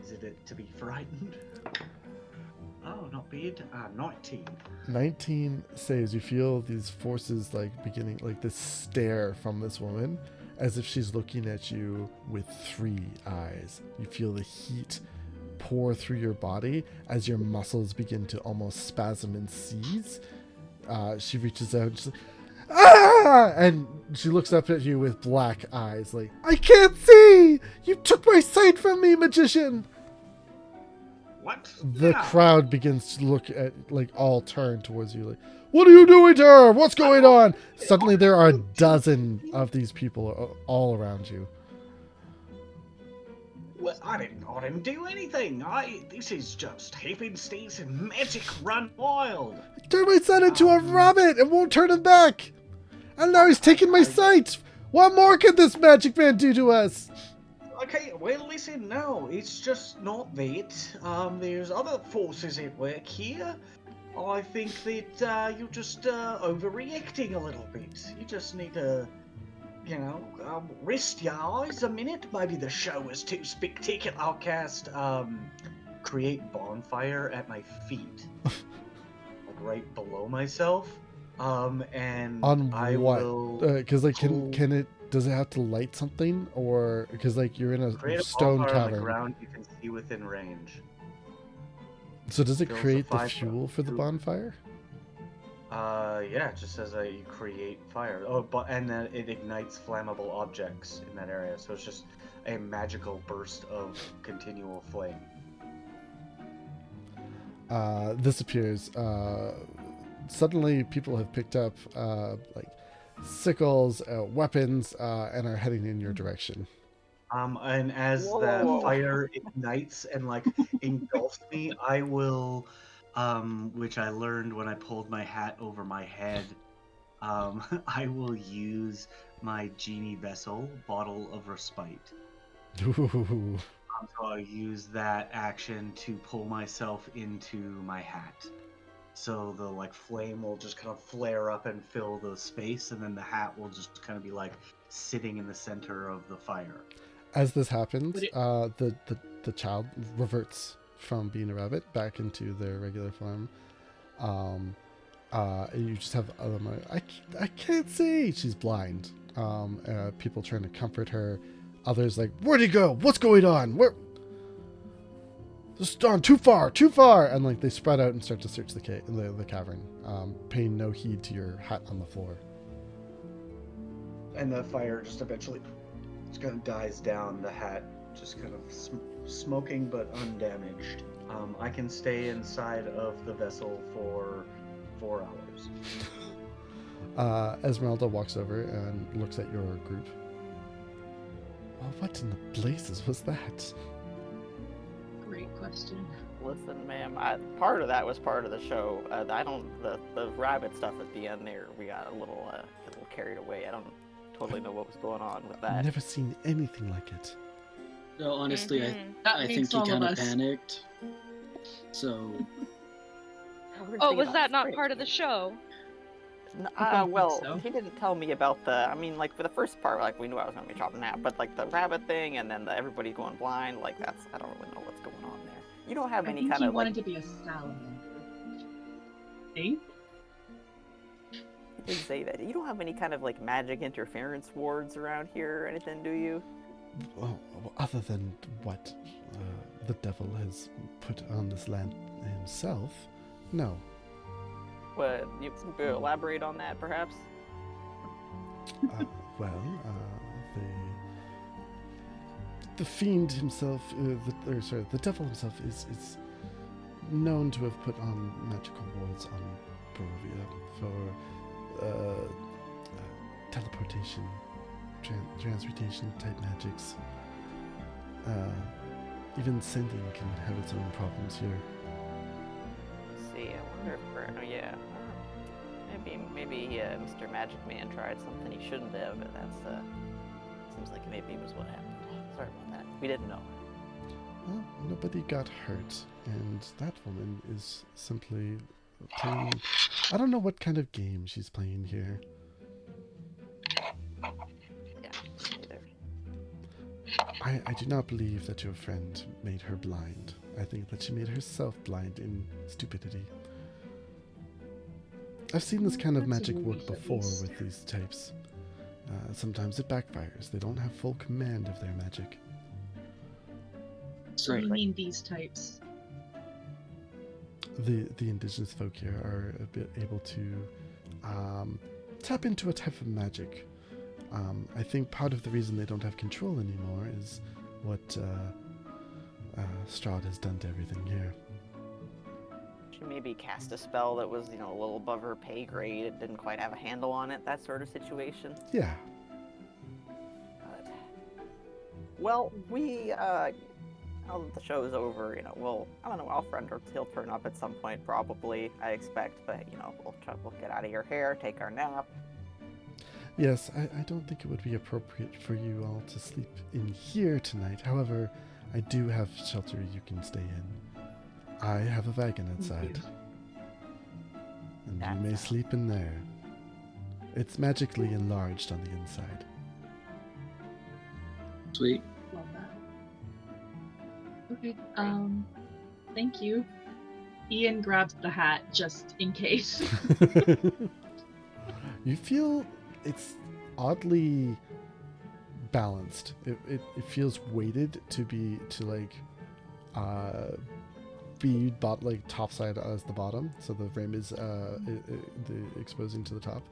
Is it to be frightened? Oh, not bad. 19. 19 saves. You feel these forces like beginning, like this stare from this woman, as if she's looking at you with 3 eyes. You feel the heat pour through your body as your muscles begin to almost spasm and seize. She reaches out and she's like, ah! And she looks up at you with black eyes like, I can't see! You took my sight from me, magician! What? The Yeah. crowd begins to look at, like, all turn towards you like, what are you doing to her? What's going on? Suddenly there are a dozen of these people all around you. Well, I didn't do anything. This is just happenstance and magic run wild. Turned my son into a rabbit and won't turn him back. And now he's taking my sight. What more can this magic man do to us? Okay, well, listen, no, it's just not that. There's other forces at work here. I think that you're just overreacting a little bit. You just need to, rest your eyes a minute. Maybe the show is too spectacular. I'll cast create bonfire at my feet, like right below myself. And On I what? will Because like, pull- can it? Does it have to light something, or because like you're in create a a stone bonfire on the cavern? ground you can see within range. So does it Fills the create the 5 fuel for the food. bonfire? Yeah, it just says you create fire. Oh, but and then it ignites flammable objects in that area. So it's just a magical burst of continual flame. This appears. Suddenly, people have picked up like sickles, weapons, and are heading in your direction. And as Whoa. the fire ignites and like engulfs me, I will, which I learned when I pulled my hat over my head, I will use my genie vessel, Bottle of Respite. Ooh. So I'll use that action to pull myself into my hat. So the like flame will just kind of flare up and fill the space, and then the hat will just kind of be like sitting in the center of the fire. As this happens, Would it- the child reverts from being a rabbit back into their regular form. You just have I can't see. She's blind. People trying to comfort her. Others like, where'd he go? What's going on? Where? This is gone too far, too far. And like they spread out and start to search the cavern, paying no heed to your hat on the floor. And the fire just eventually just kind of dies down. The hat just kind of smoking but undamaged. I can stay inside of the vessel for 4 hours. Esmeralda walks over and looks at your group. Well, what in the blazes was that? Great question. Listen, ma'am, part of that was part of the show. The rabbit stuff at the end there, we got a little carried away. I don't totally know what was going on with that. I've never seen anything like it. No, honestly, That I think makes he all of kind of us. panicked. So, Oh, was that not part of the show? Well, so. he didn't tell me about the. I mean, like for the first part, like we knew I was gonna be chopping that, but like the rabbit thing, and then everybody going blind, like that's I don't really know what's going on there. You don't have I any think kind he of wanted like. to be a salamander. Eh? They say that you don't have any kind of like magic interference wards around here or anything, do you? Well, other than what the devil has put on this land himself, no. What you could elaborate on that, perhaps? Well, the fiend himself, the devil himself is known to have put on magical wards on Barovia for teleportation, transmutation type magics. Even sending can have its own problems here. Let's see, I wonder if yeah. Maybe Mr. Magic Man tried something he shouldn't have, but that's seems like maybe was what happened. Sorry about that. We didn't know. Well, nobody got hurt, and that woman is simply playing. I don't know what kind of game she's playing here. Yeah, neither. I do not believe that your friend made her blind. I think that she made herself blind in stupidity. I've seen this kind of That's a magic work relief, at before least. with these types. Sometimes it backfires. They don't have full command of their magic. So you mean these types? The indigenous folk here are a bit able to tap into a type of magic. I think part of the reason they don't have control anymore is what Strahd has done to everything here. She maybe cast a spell that was, a little above her pay grade. It didn't quite have a handle on it, that sort of situation. Yeah. But, well, now that the show's over, I don't know, he'll turn up at some point, probably, I expect, but, we'll get out of your hair, take our nap. Yes, I don't think it would be appropriate for you all to sleep in here tonight. However, I do have shelter you can stay in. I have a wagon outside. And you may sleep in there. It's magically enlarged on the inside. sweet. Love that. Okay, thank you. Iain grabs the hat just in case. You feel it's oddly balanced. It feels weighted to be top side as the bottom, so the rim is the exposing to the top,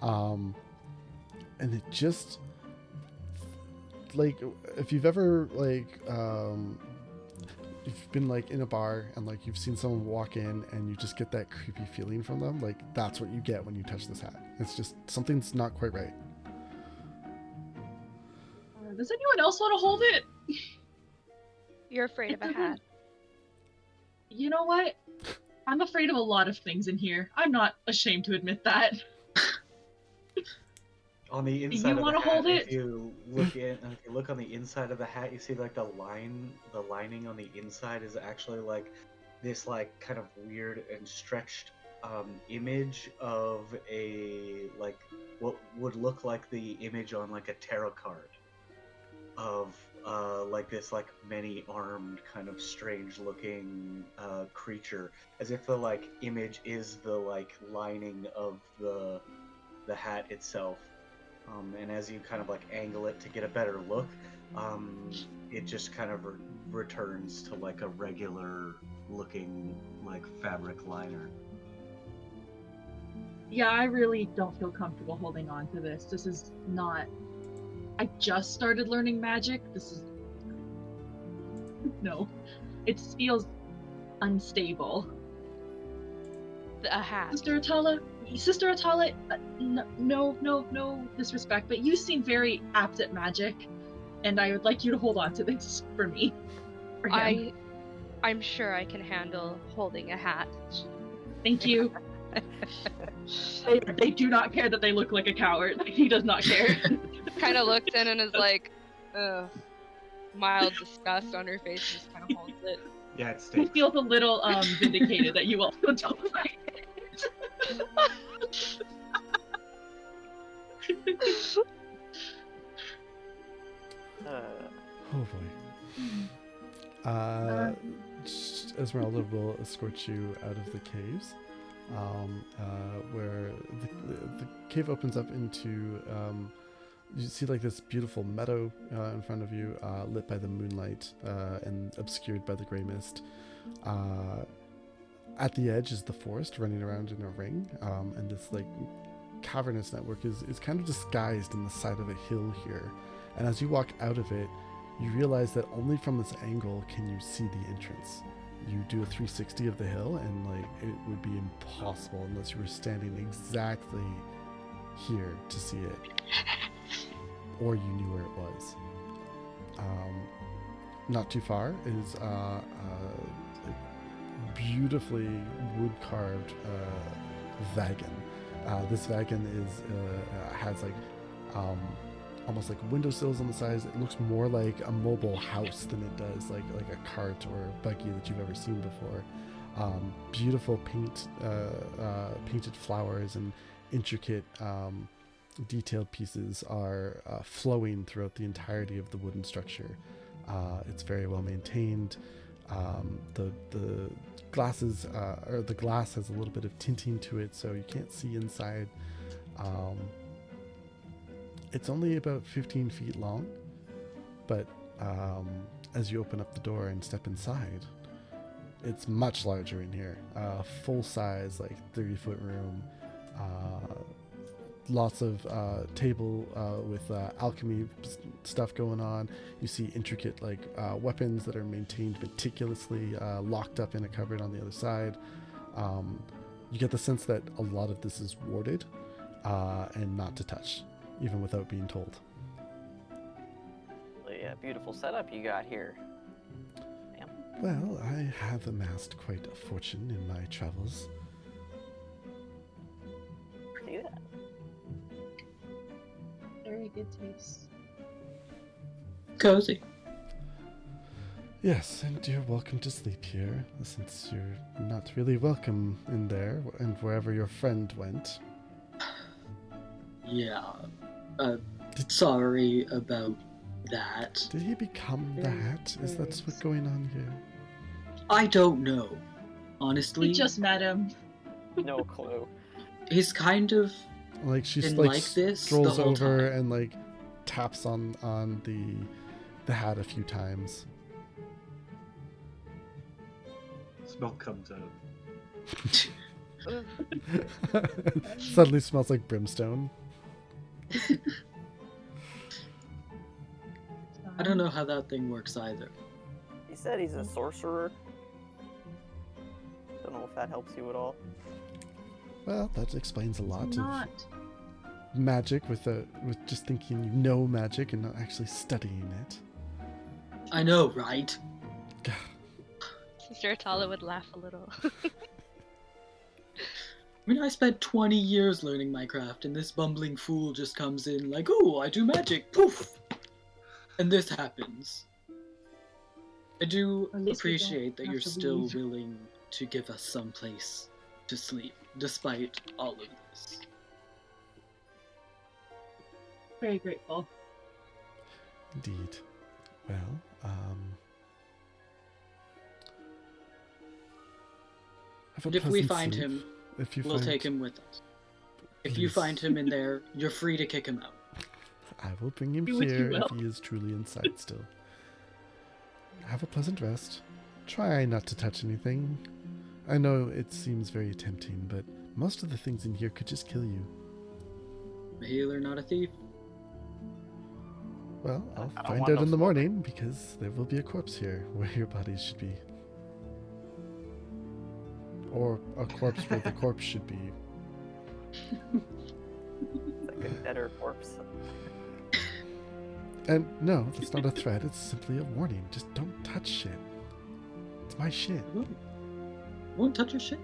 and it just if you've ever you've been in a bar and you've seen someone walk in and you just get that creepy feeling from them, that's what you get when you touch this hat. It's just something's not quite right. Does anyone else want to hold it? You're afraid of a hat. You know what? I'm afraid of a lot of things in here. I'm not ashamed to admit that. On the inside of the wanna hat, hold if it? you look on the inside of the hat, you see the lining on the inside is actually this kind of weird and stretched image of a what would look like the image on a tarot card of like this like many-armed kind of strange-looking creature, as if the like image is the like lining of the hat itself. And as you kind of like angle it to get a better look, it just kind of returns to like a regular looking like fabric liner. Yeah, I really don't feel comfortable holding on to this. This is not... I just started learning magic. This is... No. It feels unstable. A hat. Sister Attala, no disrespect, but you seem very apt at magic, and I would like you to hold on to this for me. For him. I'm sure I can handle holding a hat. Thank you. They do not care that they look like a coward. Like, he does not care. Kind of looks in and is like, mild disgust on her face, just kind of holds it. Yeah, it He stinks. feels a little vindicated that you also don't like it. Oh boy. Esmeralda will escort you out of the caves, where the cave opens up into, you see like this beautiful meadow in front of you, lit by the moonlight and obscured by the gray mist. At the edge is the forest running around in a ring, and this like cavernous network is kind of disguised in the side of a hill here. And as you walk out of it, you realize that only from this angle can you see the entrance. You do a 360 of the hill, and like it would be impossible unless you were standing exactly here to see it, or you knew where it was. Not too far is a beautifully wood-carved wagon. This wagon has like almost like windowsills on the sides. It looks more like a mobile house than it does like a cart or a buggy that you've ever seen before. Beautiful painted flowers and intricate detailed pieces are flowing throughout the entirety of the wooden structure. It's very well maintained. The glasses or the glass has a little bit of tinting to it, so you can't see inside. It's only about 15 feet long, but as you open up the door and step inside, it's much larger in here. Full size, like 30-foot room. Lots of table with alchemy stuff going on. You see intricate like weapons that are maintained meticulously, locked up in a cupboard on the other side. You get the sense that a lot of this is warded and not to touch, even without being told. Yeah, beautiful setup you got here. Damn. Well, I have amassed quite a fortune in my travels. See that? Very good taste. Cozy. Yes, and you're welcome to sleep here, since you're not really welcome in there and wherever your friend went. Yeah. Sorry about that. Did he become the hat? Is that what's going on here? I don't know. Honestly, We just met him. No clue. he's kind of Like she's been like like this the strolls whole over time. and like taps on the hat a few times. Smoke comes out. Suddenly smells like brimstone. I don't know how that thing works either. He said he's a sorcerer. Don't know if that helps you at all. Well, that explains a lot of Not. magic with just thinking you know magic and not actually studying it. I know, right? Sister Attala would laugh a little. I mean, I spent 20 years learning my craft, and this bumbling fool just comes in like, oh, I do magic, poof! And this happens. I do At least we don't appreciate that have you're to still leave. willing to give us some place to sleep, despite all of this. Very grateful. Indeed. Well, have a And if we pleasant find sleep. him, If you we'll find, take him with us. If you Please. find him in there, you're free to kick him out. I will bring him Do what you here if will. he is truly inside still. Have a pleasant rest. Try not to touch anything. I know it seems very tempting, but most of the things in here could just kill you. A healer, not a thief. Well, I'll I don't find want out no in the smoke. morning, because there will be a corpse here where your bodies should be. Or a corpse where the corpse should be. It's like a deader corpse. And no, that's not a threat, it's simply a warning. Just don't touch shit. It's my shit. Won't touch your shit.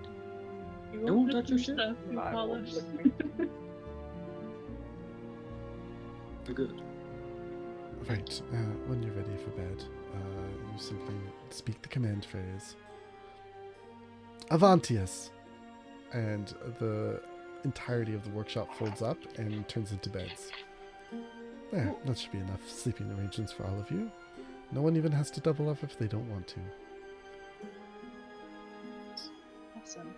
You It won't put touch your some shit. stuff in I polish. won't. We're good. Right, when you're ready for bed, you simply speak the command phrase. Avantius! And the entirety of the workshop folds up and turns into beds. There, that should be enough sleeping arrangements for all of you. No one even has to double up if they don't want to. Awesome.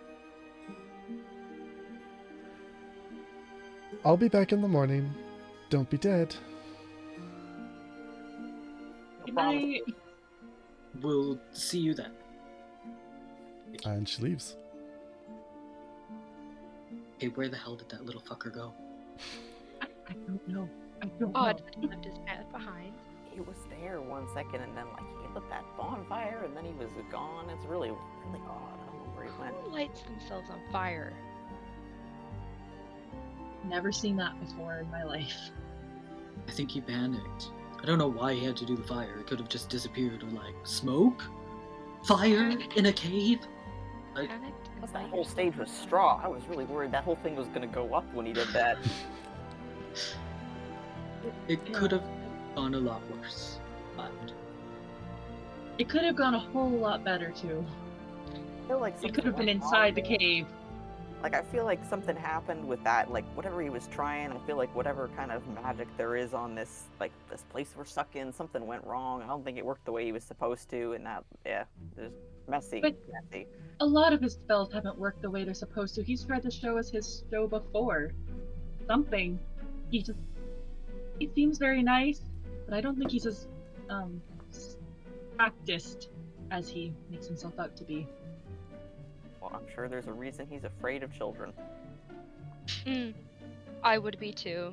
I'll be back in the morning. Don't be dead. Good night. We'll see you then. And she leaves. Hey, where the hell did that little fucker go? I don't know. I don't Odd know. that he left his pad behind. He was there 1 second, and then like he lit that bonfire, and then he was gone. It's really, really odd. I don't know where he went. Who lights themselves on fire? Never seen that before in my life. I think he panicked. I don't know why he had to do the fire. It could have just disappeared or like smoke? Fire in a cave? Like, Panicked? Plus, that whole stage was straw. I was really worried that whole thing was gonna go up when he did that. it could have gone a lot worse. But It could have gone a whole lot better too. I feel like It something could have been went inside the wrong there. cave. Like I feel like something happened with that. Like whatever he was trying, I feel like whatever kind of magic there is on this, like this place we're stuck in, something went wrong. I don't think it worked the way he was supposed to, and that, yeah, it's messy, But- messy. A lot of his spells haven't worked the way they're supposed to. He's tried to show us his show before. Something. He seems very nice, but I don't think he's as practiced as he makes himself out to be. Well, I'm sure there's a reason he's afraid of children. I would be too,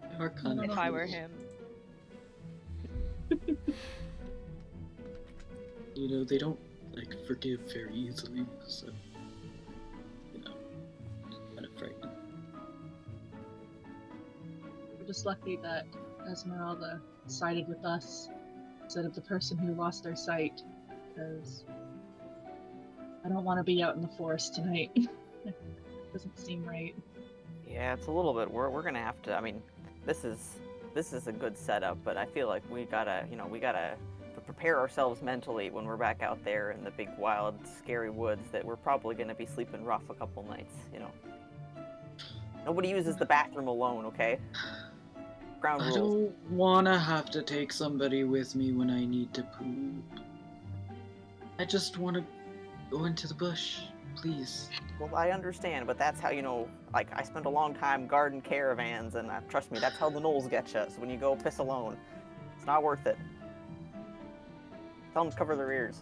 they are kind if of I were him. You know, they don't like forgive very easily, so you know, kind of frightening. We're just lucky that Esmeralda sided with us instead of the person who lost their sight, because I don't want to be out in the forest tonight. Doesn't seem right. Yeah, it's a little bit. We're gonna have to. I mean, this is a good setup, but I feel like we gotta prepare ourselves mentally when we're back out there in the big, wild, scary woods. That we're probably gonna be sleeping rough a couple nights. You know. Nobody uses the bathroom alone, okay? Ground I rules. don't wanna have to take somebody with me when I need to poop. I just wanna go into the bush, please. Well, I understand, but that's how, like, I spent a long time guarding caravans, and trust me, that's how the gnolls get you. So when you go piss alone, it's not worth it. Tell them to cover their ears.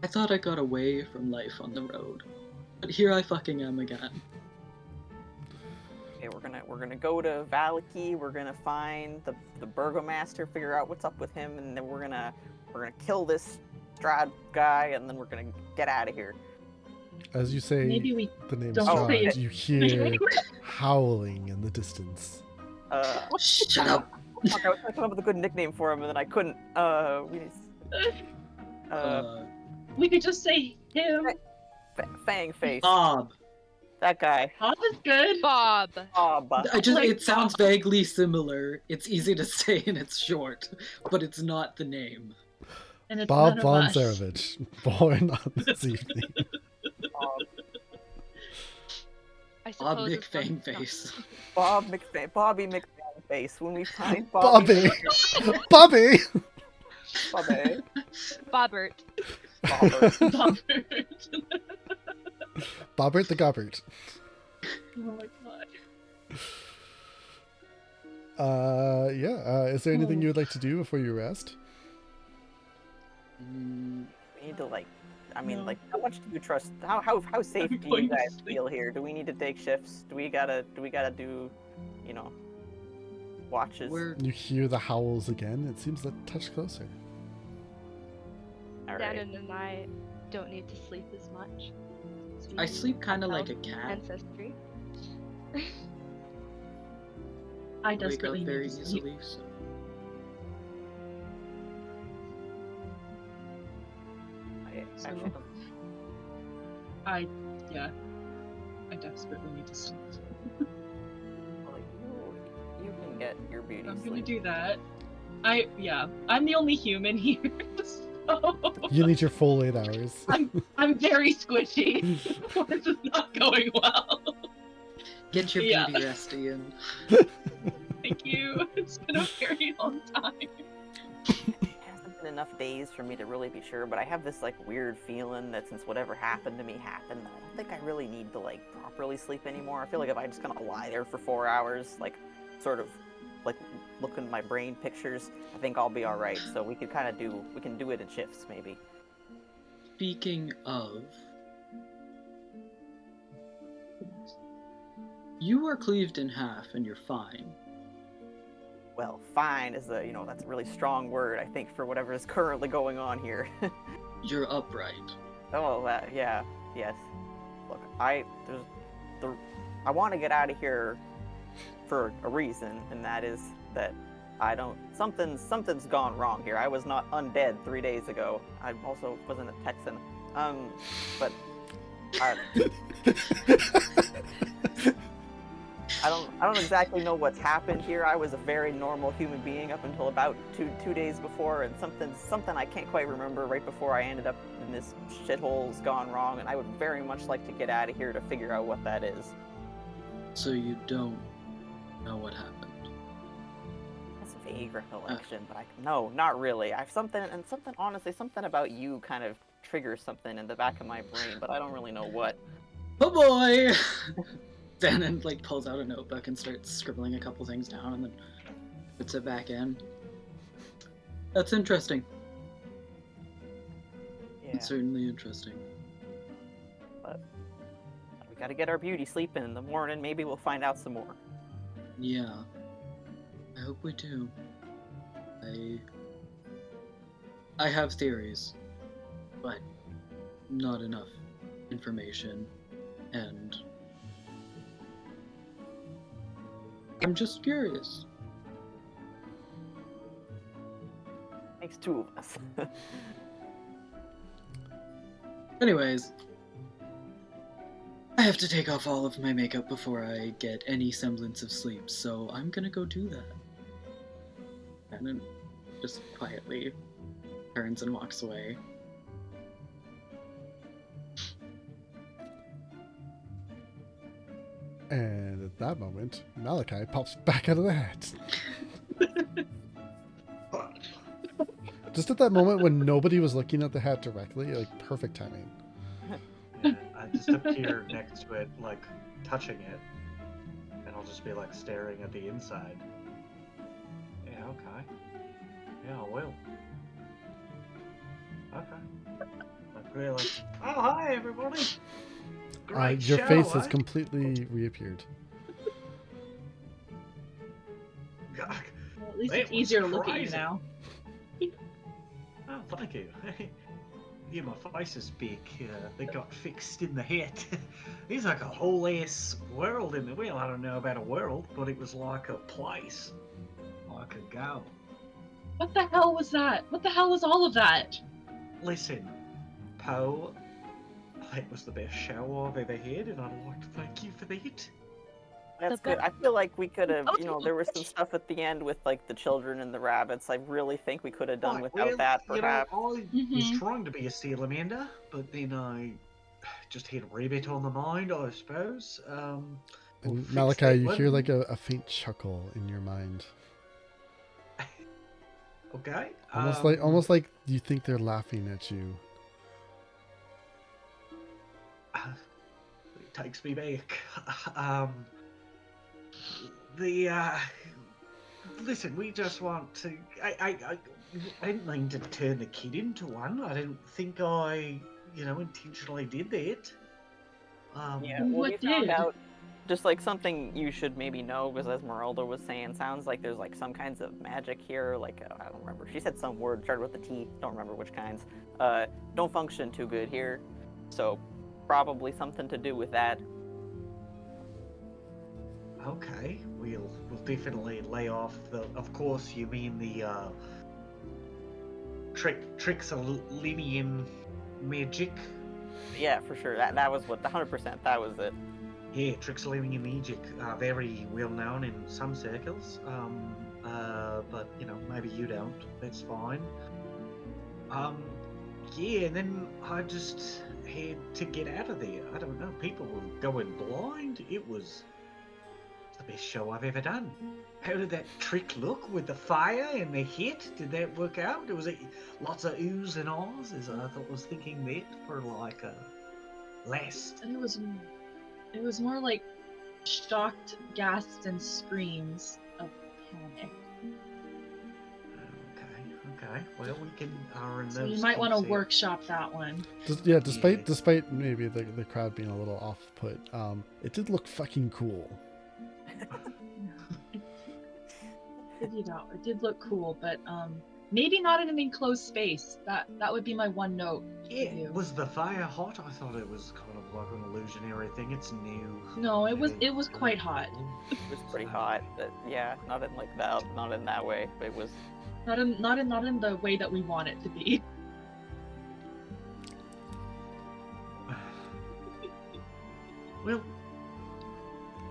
I thought I got away from life on the road, but here I fucking am again. Okay, we're gonna go to Valaki. We're gonna find the burgomaster, figure out what's up with him, and then we're gonna kill this Strahd guy, and then we're gonna get out of here. As you say Maybe we the name don't Strahd, say it. you hear howling in the distance. Shut up! Fuck, I was trying to come up with a good nickname for him, and then I couldn't. We could just say him. Fang face. Bob. That guy. Bob is good. Bob! Bob. It sounds vaguely similar. It's easy to say and it's short, but it's not the name. And it's Bob none of von us. Zarevich, born on this evening. Bob. I Bob suppose as long as it's not- McFangface. Bob McFang. Bobby McFang face when we find Bobby. Bobby! Bobby. Bobbert. Bobbert the Gobbert. Oh my god. Is there anything you would like to do before you rest? We need to No. how much do you trust? How safe I'm do going you to guys sleep. feel here? Do we need to take shifts? Do we gotta do, watches? You hear the howls again. It seems a touch closer. All right. Zhannan and I don't need to sleep as much. I sleep kind of like a cat. Ancestry. I Wake up desperately need very to sleep. easily. So. I actually I desperately need to sleep. well, you can get your beauty I'm gonna sleep. do that. I'm the only human here, so You need your full 8 hours. I'm very squishy. This is not going well. Get your Yeah. beauty rest, Iain. Thank you. It's been a very long time. It hasn't been enough days for me to really be sure, but I have this weird feeling that since whatever happened to me happened, I don't think I really need to properly sleep anymore. I feel like if I just kind of lie there for 4 hours, sort of look in my brain pictures, I think I'll be all right. So we can do it in shifts maybe. Speaking of, you are cleaved in half and you're fine. Well, fine is that's a really strong word, I think, for whatever is currently going on here. You're upright. Oh, yes. Look, I want to get out of here for a reason, and that is that something's gone wrong here. I was not undead 3 days ago. I also wasn't a Texan. But I don't exactly know what's happened here. I was a very normal human being up until about two days before, and something I can't quite remember right before I ended up in this shithole's gone wrong, and I would very much like to get out of here to figure out what that is. So you don't know what happened. That's a vague recollection, but no, not really. I've something about you kind of triggers something in the back of my brain, but I don't really know what. Oh boy! Zhannan pulls out a notebook and starts scribbling a couple things down and then puts it back in. That's interesting. Yeah, It's certainly interesting. but we gotta get our beauty sleep in the morning. Maybe we'll find out some more. Yeah. I hope we do. I have theories, but not enough information, and I'm just curious. Makes two of us. Anyways, I have to take off all of my makeup before I get any semblance of sleep, so I'm gonna go do that. And then just quietly turns and walks away. And at that moment, Malakai pops back out of the hat. Just at that moment when nobody was looking at the hat directly, perfect timing. Yeah, I just appear next to it, touching it, and I'll just be staring at the inside. Yeah, okay. Yeah, I will. Okay. Really oh, hi everybody! Great Your show, face has eh? completely reappeared. God. Well, at least That it's easier to was look at you crazy. now. Oh, thank you. Yeah, my face is big. They got fixed in the head. There's a whole ass world in the well. I don't know about a world, but it was like a place. I could go. What the hell was that? What the hell was all of that? Listen, Poe, that was the best show I've ever had, and I'd like to thank you for that. That's The good. I feel like we could have, there was some Oh. stuff at the end with the children and the rabbits. I really think we could have done Right, without well, that, you know, perhaps. I was Mhm. trying to be a salamander, but then I just had a rabbit on the mind, I suppose. And fix Malakai, that you hear one. like a faint chuckle in your mind. Okay. Almost like you think they're laughing at you. It takes me back. The listen, we just want to. I didn't mean to turn the kid into one. I don't think I, intentionally did that. Yeah, well, What we found did? out just like something you should maybe know, because as Meralda was saying, sounds like there's like some kinds of magic here. Like I don't remember. She said some word started with a T. Don't remember which kinds. Don't function too good here. So probably something to do with that. Okay, we'll definitely lay off the. Of course, you mean the Trixolinium magic? Yeah, for sure. That was what 100%. That was it. Yeah, Trixolinium magic, very well known in some circles. But maybe you don't. That's fine. Yeah, and then I just had to get out of there. I don't know. People were going blind. It was the best show I've ever done. How did that trick look with the fire and the hit? Did that work out? There was lots of oohs and ahs, as I was thinking that for like a last. And it was more like shocked gasps and screams of panic. Okay. Well, we can. So you might want to workshop that one. Despite maybe the crowd being a little off put, it did look fucking cool. It did look cool, but maybe not in an enclosed space. That would be my one note. Yeah. Was the fire hot? I thought it was kind of like an illusionary thing. It's new. No, it was quite hot. It was pretty hot. But yeah, not in like that, not in that way. But it was not in the way that we want it to be. Well,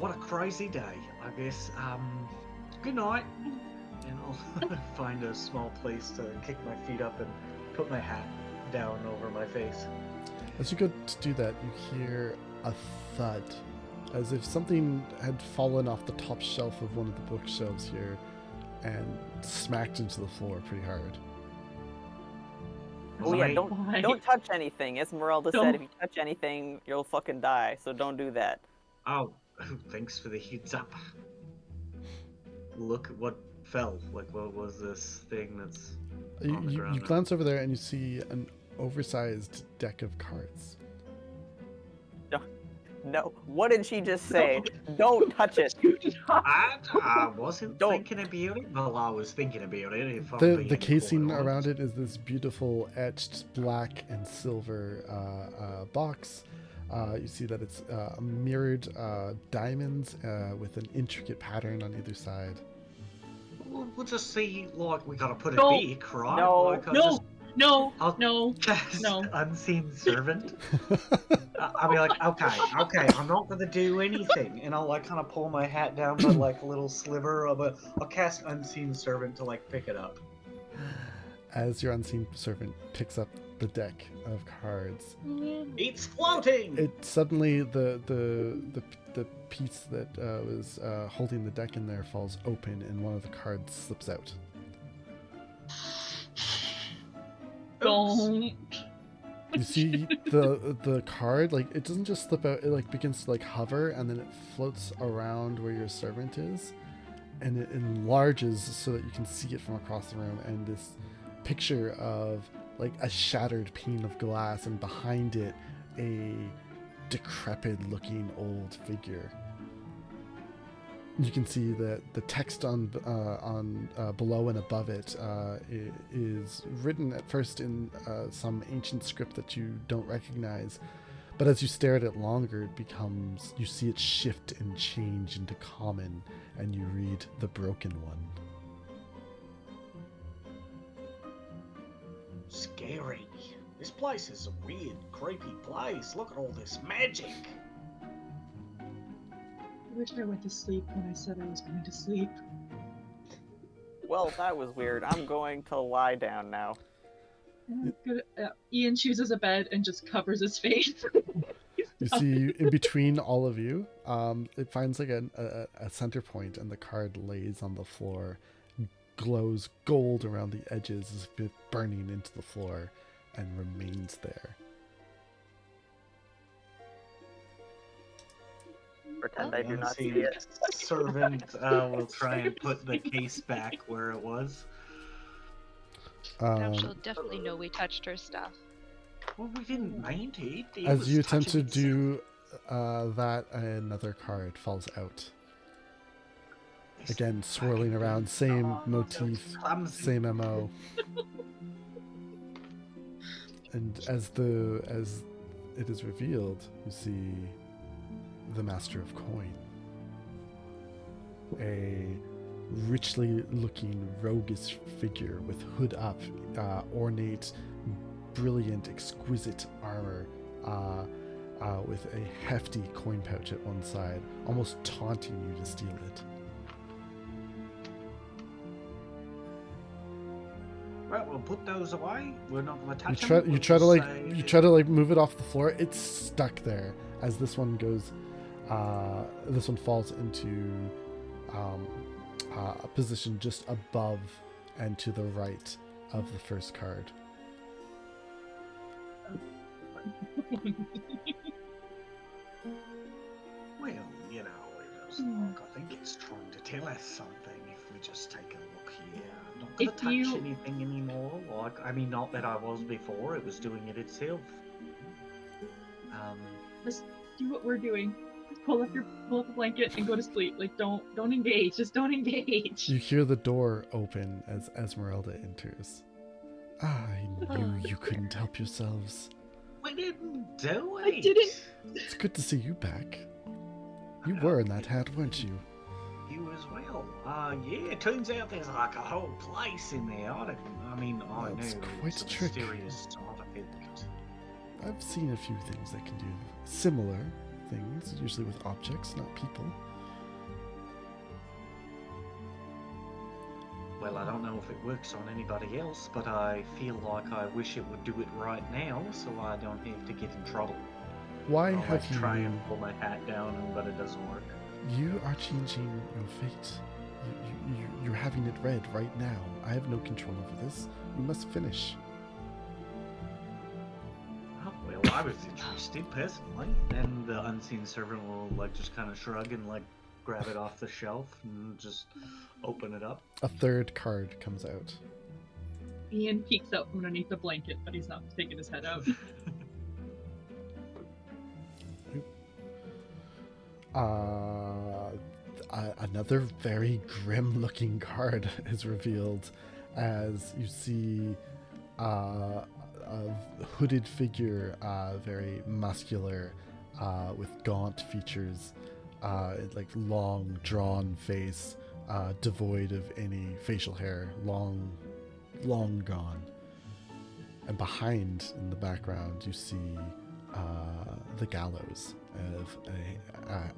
what a crazy day, I guess. Good night. And I'll find a small place to kick my feet up and put my hat down over my face. As you go to do that, you hear a thud, as if something had fallen off the top shelf of one of the bookshelves here and smacked into the floor pretty hard. Oh yeah, don't touch anything. As Meralda said, if you touch anything, you'll fucking die. So don't do that. Oh, thanks for the heads up. Look at what fell. Like, what was this thing that's on the ground? You glance over there and you see an oversized deck of cards. No, what did she just say? Don't touch it. I wasn't thinking about it. Well, I was thinking about it. If The casing around it is this beautiful etched black and silver box. You see that it's mirrored diamonds with an intricate pattern on either side. We'll just see, like, we gotta put it back, right? No, like, no. Unseen servant. I'll be like, okay, I'm not gonna do anything, and I'll like kind of pull my hat down, but like a little sliver of I'll cast unseen servant to like pick it up. As your unseen servant picks up the deck of cards, it's floating. It suddenly the piece that was holding the deck in there falls open, and one of the cards slips out. Don't. You see the card, like, it doesn't just slip out, it like begins to like hover, and then it floats around where your servant is, and it enlarges so that you can see it from across the room, and this picture of like a shattered pane of glass, and behind it a decrepit looking old figure. You can see that the text on below and above it is written at first in some ancient script that you don't recognize, but as you stare at it longer, you see it shift and change into common, and you read the Broken One. Scary. This place is a weird, creepy place. Look at all this magic. I wish I went to sleep when I said I was going to sleep. Well, that was weird. I'm going to lie down now. Iain chooses a bed and just covers his face. He's You see in between all of you, it finds like a center point, and the card lays on the floor, glows gold around the edges as if burning into the floor, and remains there. Pretend I do not see The it. servant will try and put the case back where it was. Now she'll definitely know we touched her stuff. Well, we didn't mind it. It As was you attempt to touching do that, another card falls out. itself. Again, swirling around, same motif, Clumsy. same MO. And as it is revealed, you see the Master of Coin. A richly looking roguish figure with hood up, ornate, brilliant, exquisite armor, with a hefty coin pouch at one side, almost taunting you to steal it. Well, we'll put those away. We're not going to You touch try, them. you We'll try to just like move it off the floor. It's stuck there as this one goes. This one falls into a position just above and to the right of the first card. Well, you know, it was like, I think it's trying to tell us something if we just take a look here. I'm not going to If touch you- anything anymore. Like, I mean, not that I was before. It was doing it itself. Just do what we're doing. Just pull up a blanket and go to sleep. Like, don't engage. Just don't engage. You hear the door open as Esmeralda enters. I knew you couldn't help yourselves. We didn't do it. I didn't. It's good to see you back. You were in that hat, weren't you? You as well. Yeah, it turns out there's like a whole place in there. I know That's it's quite a trick. mysterious side of it. I've seen a few things that can do similar things, usually with objects, not people. Well, I don't know if it works on anybody else, but I feel like I wish it would do it right now so I don't have to get in trouble. Why I'll have like, you... try and pull my hat down, but it doesn't work. You are changing your fate. You're having it read right now. I have no control over this. You must finish. Oh, well, I was interested personally. And the unseen servant will like just kind of shrug and like grab it off the shelf and just open it up. A third card comes out. Iain peeks out from underneath the blanket, but he's not taking his head out. Another very grim-looking card is revealed as you see a hooded figure, very muscular, with gaunt features, like long, drawn face, devoid of any facial hair, long gone. And behind, in the background, you see the gallows of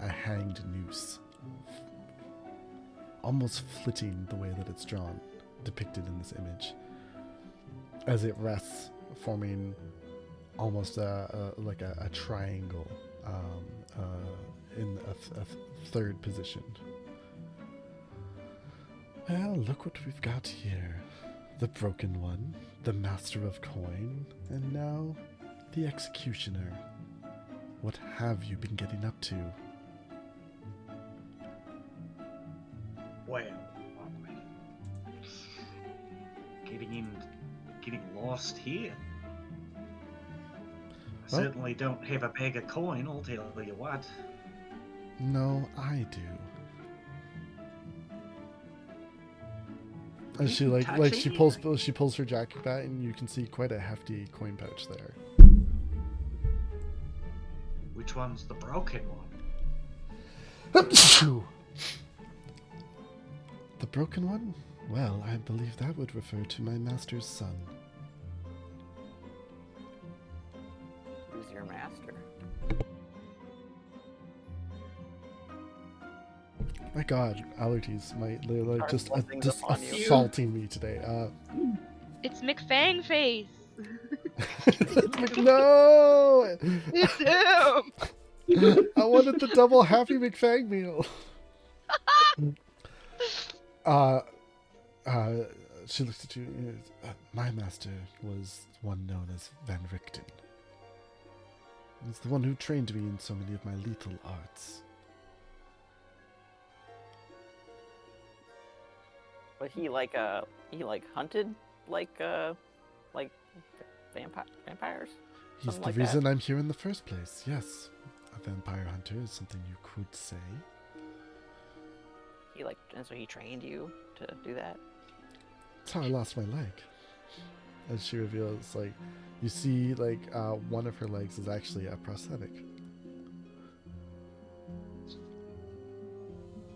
a hanged noose, almost flitting the way that it's drawn, depicted in this image, as it rests, forming almost like a triangle in a third position. Well, look what we've got here. The Broken One, the Master of Coin, and now the Executioner. What have you been getting up to? Well, getting lost here. I Well- certainly don't have a bag of coin, I'll tell you what. No, I do. And she she pulls her jacket back, and you can see quite a hefty coin pouch there. Which one's the broken one? The Broken One? Well, I believe that would refer to my master's son. Who's your master? My God, allergies they're like Are just blessings upon you. assaulting me today. It's McFang face. No! It's him! I wanted the double Happy McFang meal. She looks at you. My master was one known as Van Richten. He's the one who trained me in so many of my lethal arts. But he hunted like vampires. He's Something the like reason that. I'm here in the first place. Yes, a vampire hunter is something you could say. And so he trained you to do that. That's how I lost my leg. As she reveals, like, you see, like, one of her legs is actually a prosthetic.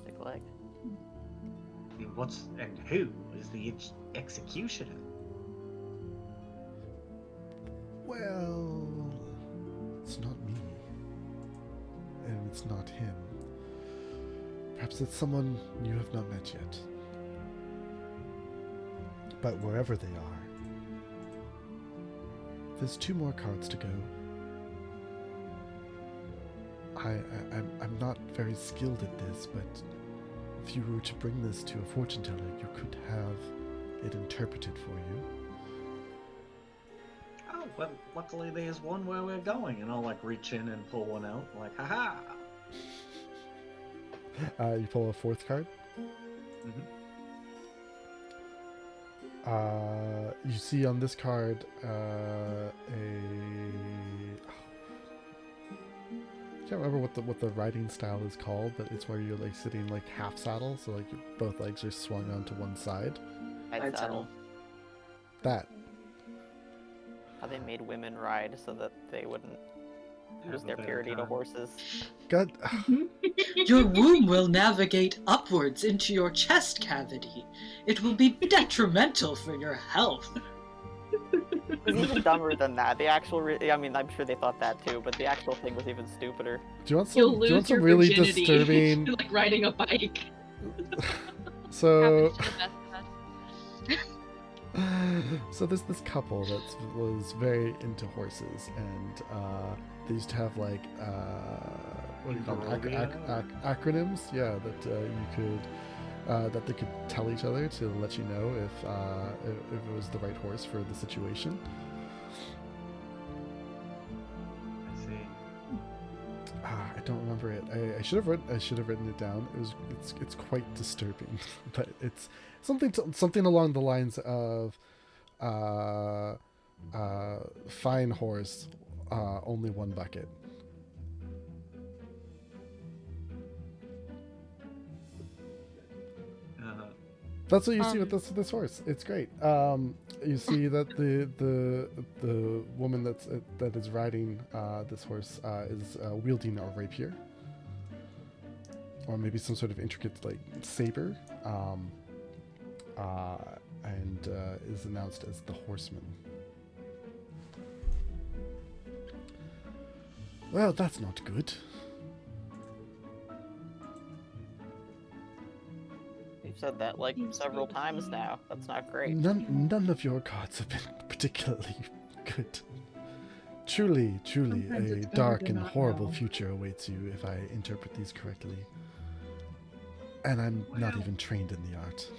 Sick leg. And who is the executioner? Well, it's not me. And it's not him. Perhaps it's someone you have not met yet. But wherever they are, there's 2 more cards to go. I'm not very skilled at this, but if you were to bring this to a fortune teller, you could have it interpreted for you. Oh, well, luckily there's one where we're going, and I'll like reach in and pull one out, like, haha! You pull a 4th card. Mm-hmm. You see on this card I can't remember what the riding style is called, but it's where you're like sitting like half saddle, so like both legs are swung onto one side. I'd saddle. That. How they made women ride so that they wouldn't lose Have a their better purity to time. horses. God. Your womb will navigate upwards into your chest cavity. It will be detrimental for your health. It was even dumber than that. The actual, I mean, I'm sure they thought that too, but the actual thing was even stupider. Do you want You'll some? Do you want lose some your really virginity. disturbing? You're like riding a bike. So. Happens to the best of us. So there's this couple that was very into horses, and they used to have like what do you call them? Barovia? Acronyms, yeah, that you could that they could tell each other to let you know if it was the right horse for the situation. I see. I don't remember it. I should have written it down. It's quite disturbing, but it's something along the lines of fine horse, only one bucket. That's what you see with this horse. It's great. You see that the woman that is riding this horse is wielding a rapier, or maybe some sort of intricate like saber, and is announced as the horseman. Well, that's not good. You've said that like several times now. That's not great. None of your cards have been particularly good. Truly, Sometimes a it's better dark to and not horrible know. future awaits you if I interpret these correctly. And I'm not Well. even trained in the art.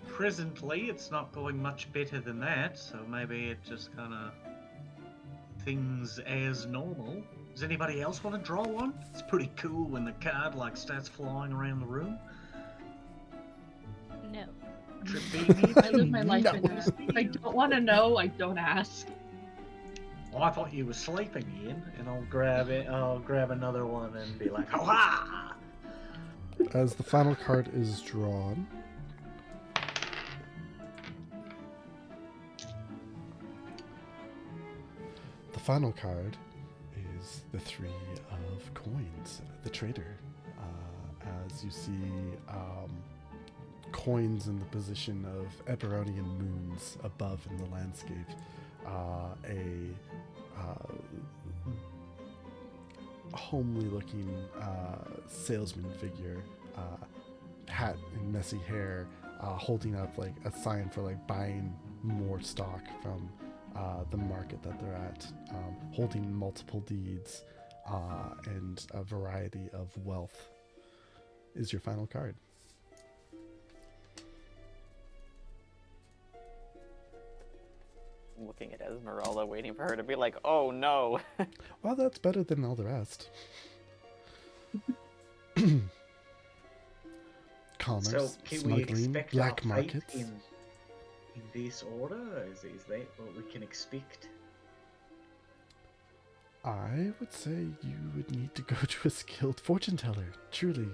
Presently, it's not going much better than that, so maybe it just kind of things as normal. Does anybody else want to draw one? It's pretty cool when the card like starts flying around the room. No. I live my life No. in this. If I don't want to know, I don't ask. Oh, I thought you were sleeping, Ian, and I'll grab it. I'll grab another one and be like, "Ha!" As the final card is drawn, the final card is the 3 of coins, the trader. As you see coins in the position of Eberonian moons above in the landscape, a homely-looking salesman figure, hat and messy hair, holding up like a sign for like buying more stock from the market that they're at, holding multiple deeds and a variety of wealth, is your final card. I'm looking at Esmeralda, waiting for her to be like, "Oh no." Well, that's better than all the rest. Commerce, So can we smuggling, expect black our fate markets. in this order? Is that what we can expect? I would say you would need to go to a skilled fortune teller. Truly.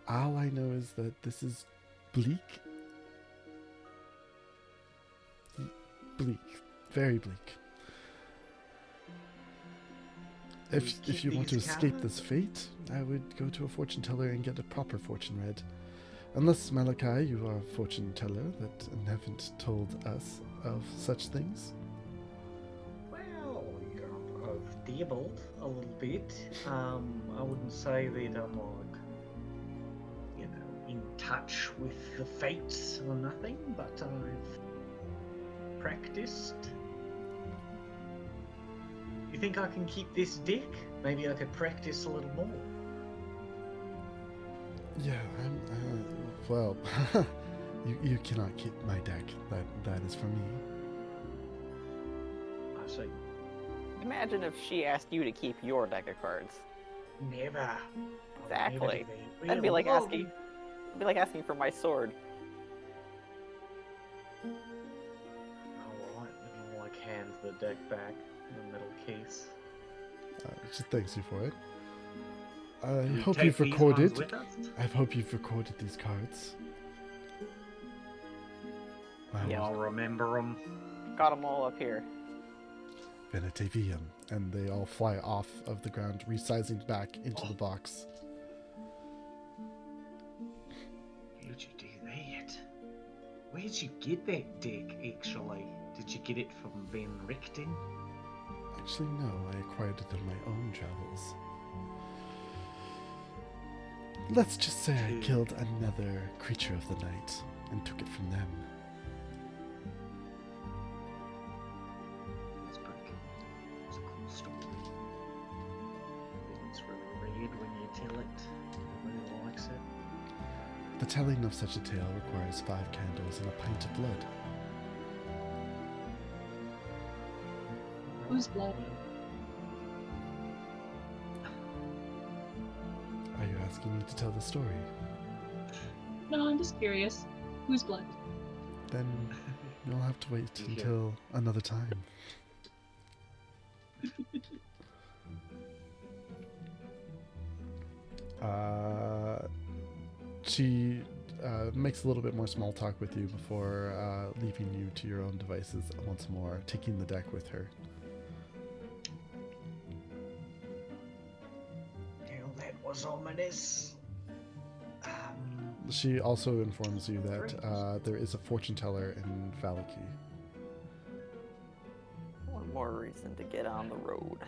All I know is that this is bleak. Bleak. Very bleak. If you want to escape this fate, I would go to a fortune teller and get a proper fortune read. Unless, Malakai, you are a fortune teller that haven't told us of such things. Well, I've dabbled a little bit. I wouldn't say that I'm like, in touch with the fates or nothing, but I've practiced. You think I can keep this deck? Maybe I could practice a little more. Yeah, well, you cannot keep my deck. That is for me. I see. Imagine if she asked you to keep your deck of cards. Never. I'll Exactly. never do that. That'd be like Well, asking. It'd be like asking for my sword. Alright, and I'll hand the deck back in the metal case. She thanks you for it. I Do we hope take you've these recorded. ones with us? I hope you've recorded these cards. Yeah. I'll remember them. Got them all up here. Venite viam. And they all fly off of the ground, resizing back into the box. How'd you do that? Where'd you get that deck, actually? Did you get it from Van Richten? Actually, no, I acquired it on my own travels. Let's just say I killed another creature of the night and took it from them. It's pretty cool. It's a cool story. It's really weird when you tell it. Everybody likes it. The telling of such a tale requires 5 candles and a pint of blood. Whose blood? Are you asking me to tell the story? No, I'm just curious. Whose blood? Then you'll have to wait Yeah. until another time. She makes a little bit more small talk with you before leaving you to your own devices once more, taking the deck with her. Well, that was ominous. She also informs you that there is a fortune teller in Valaki. One more reason to get on the road.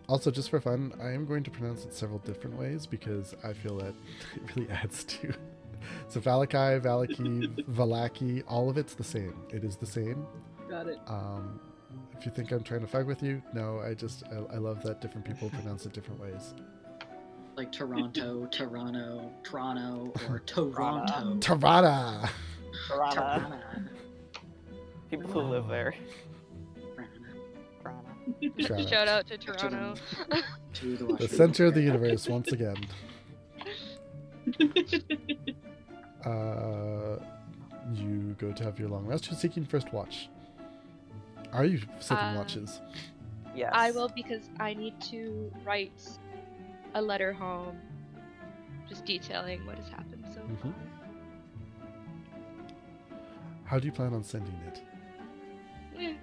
Also, just for fun, I am going to pronounce it several different ways because I feel that it really adds to. So Valakai, Valaki, Valaki, all of it's the same. It is the same. Got it. If you think I'm trying to fuck with you, no, I love that different people pronounce it different ways. Like Toronto, Toronto, Toronto, or Toronto. Tarada! Toronto. Toronto. People who live there. Shout Shout out. out to Toronto. To the The Washington center of the area. universe once again. You go to have your long rest. You're seeking first watch. Are you setting watches? Yes. I will, because I need to write a letter home, just detailing what has happened so Mhm. far. How do you plan on sending it? Eh.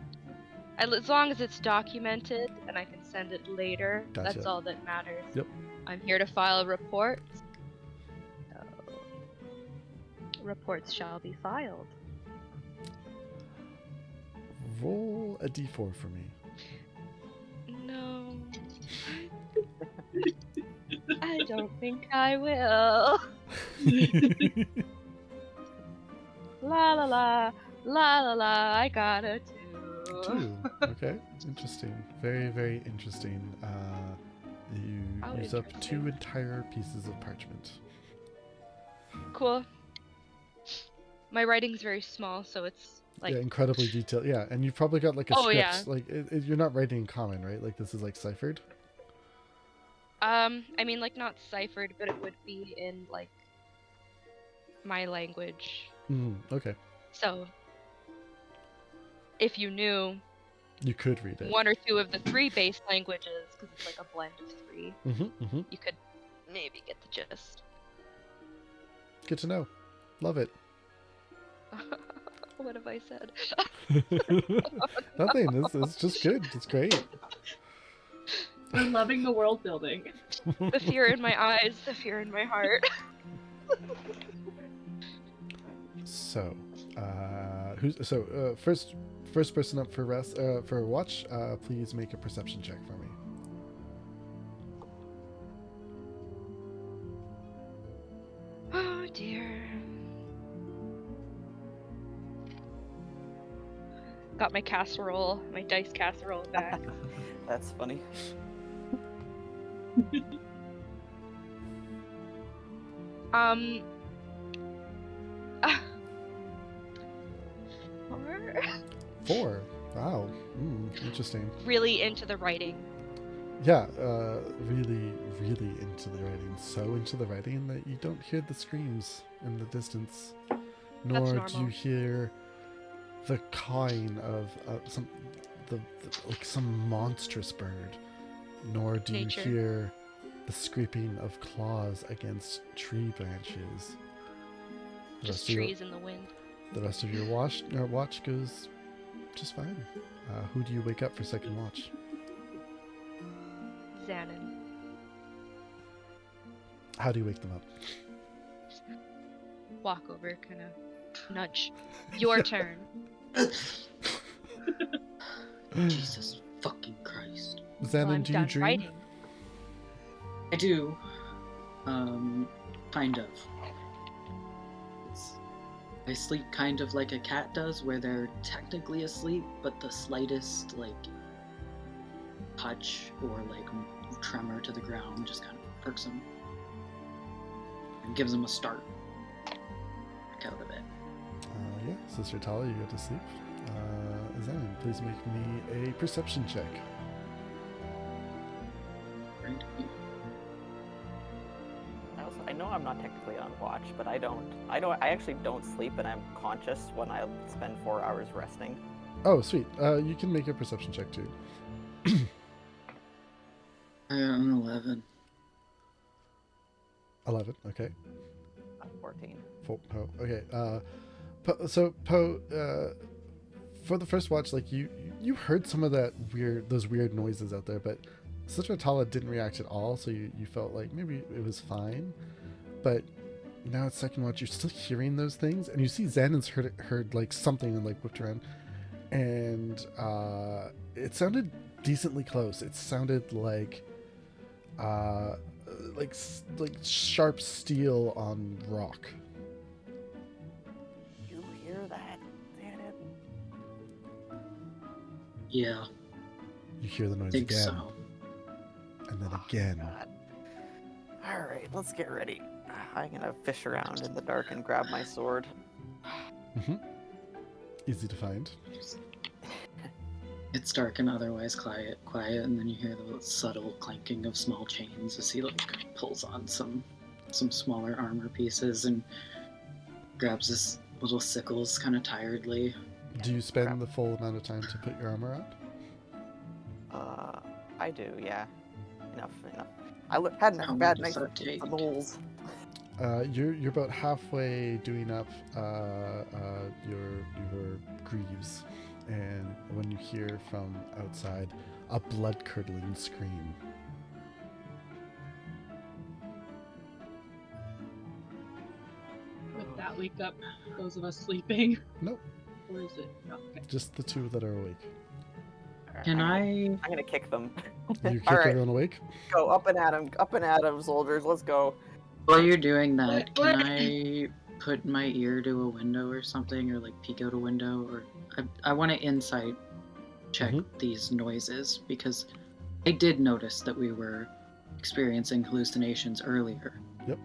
As long as it's documented and I can send it later, Gotcha. that's all that matters. Yep. I'm here to file reports. So, reports shall be filed. Roll a d4 for me. No. I don't think I will. La la la. La la la, I got it too. 2. Okay, interesting. Very, very interesting. You How use up 2 interesting. entire pieces of parchment. Cool. My writing's very small, so it's like. Yeah, incredibly detailed. Yeah, and you've probably got like a Oh, script. yeah. Like you're not writing in common, right? Like this is like ciphered. I mean, like not ciphered, but it would be in like my language. Okay. So if you knew You could read it. 1 or 2 of the 3 base languages, because it's like a blend of 3, you could maybe get the gist. Good to know. Love it. What have I said? Nothing. It's just good. It's great. We're loving the world building. The fear in my eyes, the fear in my heart. So, first person up for watch. Please make a perception check for me. Oh dear. Got my casserole, my dice casserole back. That's funny. Um. 4? 4. Wow. Interesting. Really into the writing. Yeah, really, really into the writing. So into the writing that you don't hear the screams in the distance, nor do you normal. hear the cawing of some monstrous bird, nor do Nature. you hear the scraping of claws against tree branches. The Just rest of your- trees in the wind. The rest of your watch goes just fine. Who do you wake up for second watch? Zhannan. How do you wake them up? Walk over, kind of nudge. Your turn. Jesus fucking Christ. Well, Zhannan, I'm do you done dream? writing. I do. Kind of. I sleep kind of like a cat does, where they're technically asleep, but the slightest, like, touch or, like, tremor to the ground just kind of perks them. And gives them a start. Back out of it. Yeah, Sister Attala, you go to sleep. Zhannan, please make me a perception check. Right? I know I'm not technically on watch, but I actually don't sleep, and I'm conscious when I spend 4 hours resting. Oh, sweet. You can make a perception check too. I'm 11. 11. Okay. I'm 14. Poe. Okay. So Poe, for the first watch, like you heard some of those weird noises out there, but Sister Attala didn't react at all, so you felt like maybe it was fine. But now it's second watch, you're still hearing those things, and you see Zhannan's heard like something and like whipped around, and it sounded decently close. It sounded like sharp steel on rock. You hear that, Zhannan? Yeah, You hear the noise think again, so. and then again. God. All right, let's get ready. I'm gonna fish around in the dark and grab my sword. Easy to find. It's dark and otherwise quiet, and then you hear the subtle clanking of small chains as he like pulls on some smaller armor pieces and grabs his little sickles kind of tiredly. Do you spend the full amount of time to put your armor on? I do, yeah. Enough. Hadn't How a long bad does night that take? for the holes. You're about halfway doing up your greaves, and when you hear from outside a blood-curdling scream. Would that wake up those of us sleeping? Nope, Or is it? No, okay. just the 2 that are awake. Can I? I'm gonna kick them. You kick All right, everyone awake? go up and at him, soldiers. Let's go. While you're doing that, What? can I put my ear to a window or something, or like peek out a window, or I want to insight check these noises, because I did notice that we were experiencing hallucinations earlier. Yep.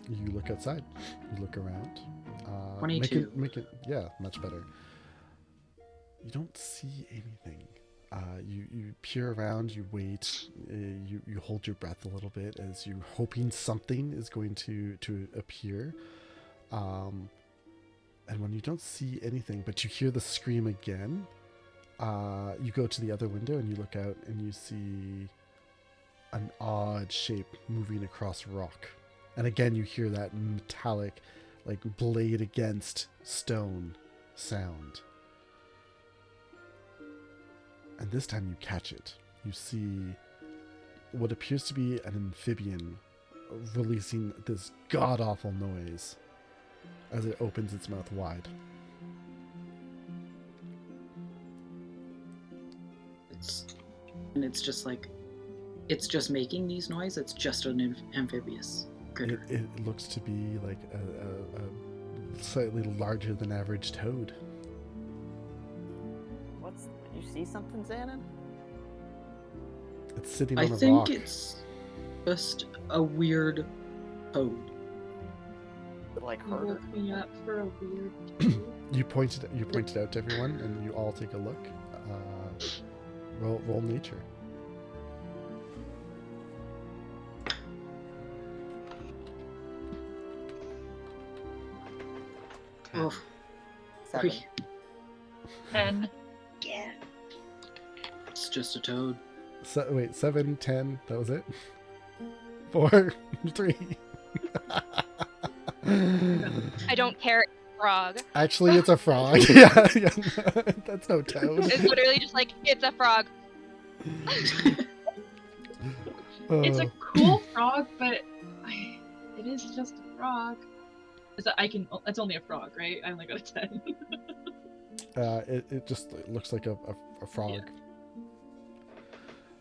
You look outside. You look around. 22. Make it, yeah, much better. You don't see anything. You peer around, you wait, you hold your breath a little bit as you're hoping something is going to appear. And when you don't see anything, but you hear the scream again, you go to the other window and you look out and you see an odd shape moving across rock. And again, you hear that metallic, like blade against stone sound. And this time you catch it. You see what appears to be an amphibian releasing this god-awful noise as it opens its mouth wide. It's just like, it's just making these noises. It's just an amphibious critter. It looks to be like a slightly larger than average toad. You see something, Zhannan? It's sitting on a rock. I think it's just a weird toad. Like You harder. woke me up for a weird You pointed out to everyone, and you all take a look. Roll nature. Oh, 7. 10. Yeah. it's just a toad. Wait, 7, 10, that was it? 4, 3. I don't care. It's a frog. Actually, it's a frog. yeah, that's no toad. It's literally just like, it's a frog. It's a cool frog, but it is just a frog. It's only a frog, right? I only got a 10. It just looks like a frog.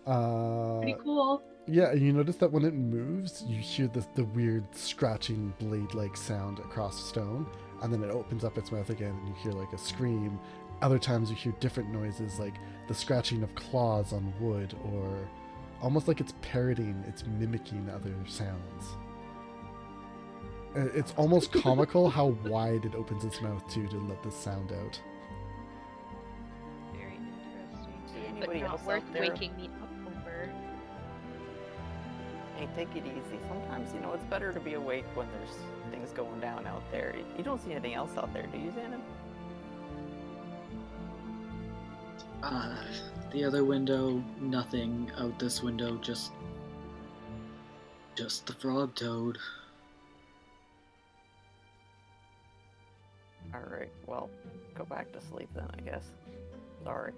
Pretty cool. Yeah, and you notice that when it moves, you hear the weird scratching blade-like sound across stone, and then it opens up its mouth again, and you hear like a scream. Other times you hear different noises, like the scratching of claws on wood, or almost like it's parroting, it's mimicking other sounds. It's almost comical how wide it opens its mouth too to let this sound out. Very interesting. See But anybody else not worth out there? waking me up over. Hey, take it easy. Sometimes, it's better to be awake when there's things going down out there. You don't see anything else out there, do you, Zhannan? The other window, nothing. Out this window, just the frog toad. Alright, well, go back to sleep then, I guess. Sorry.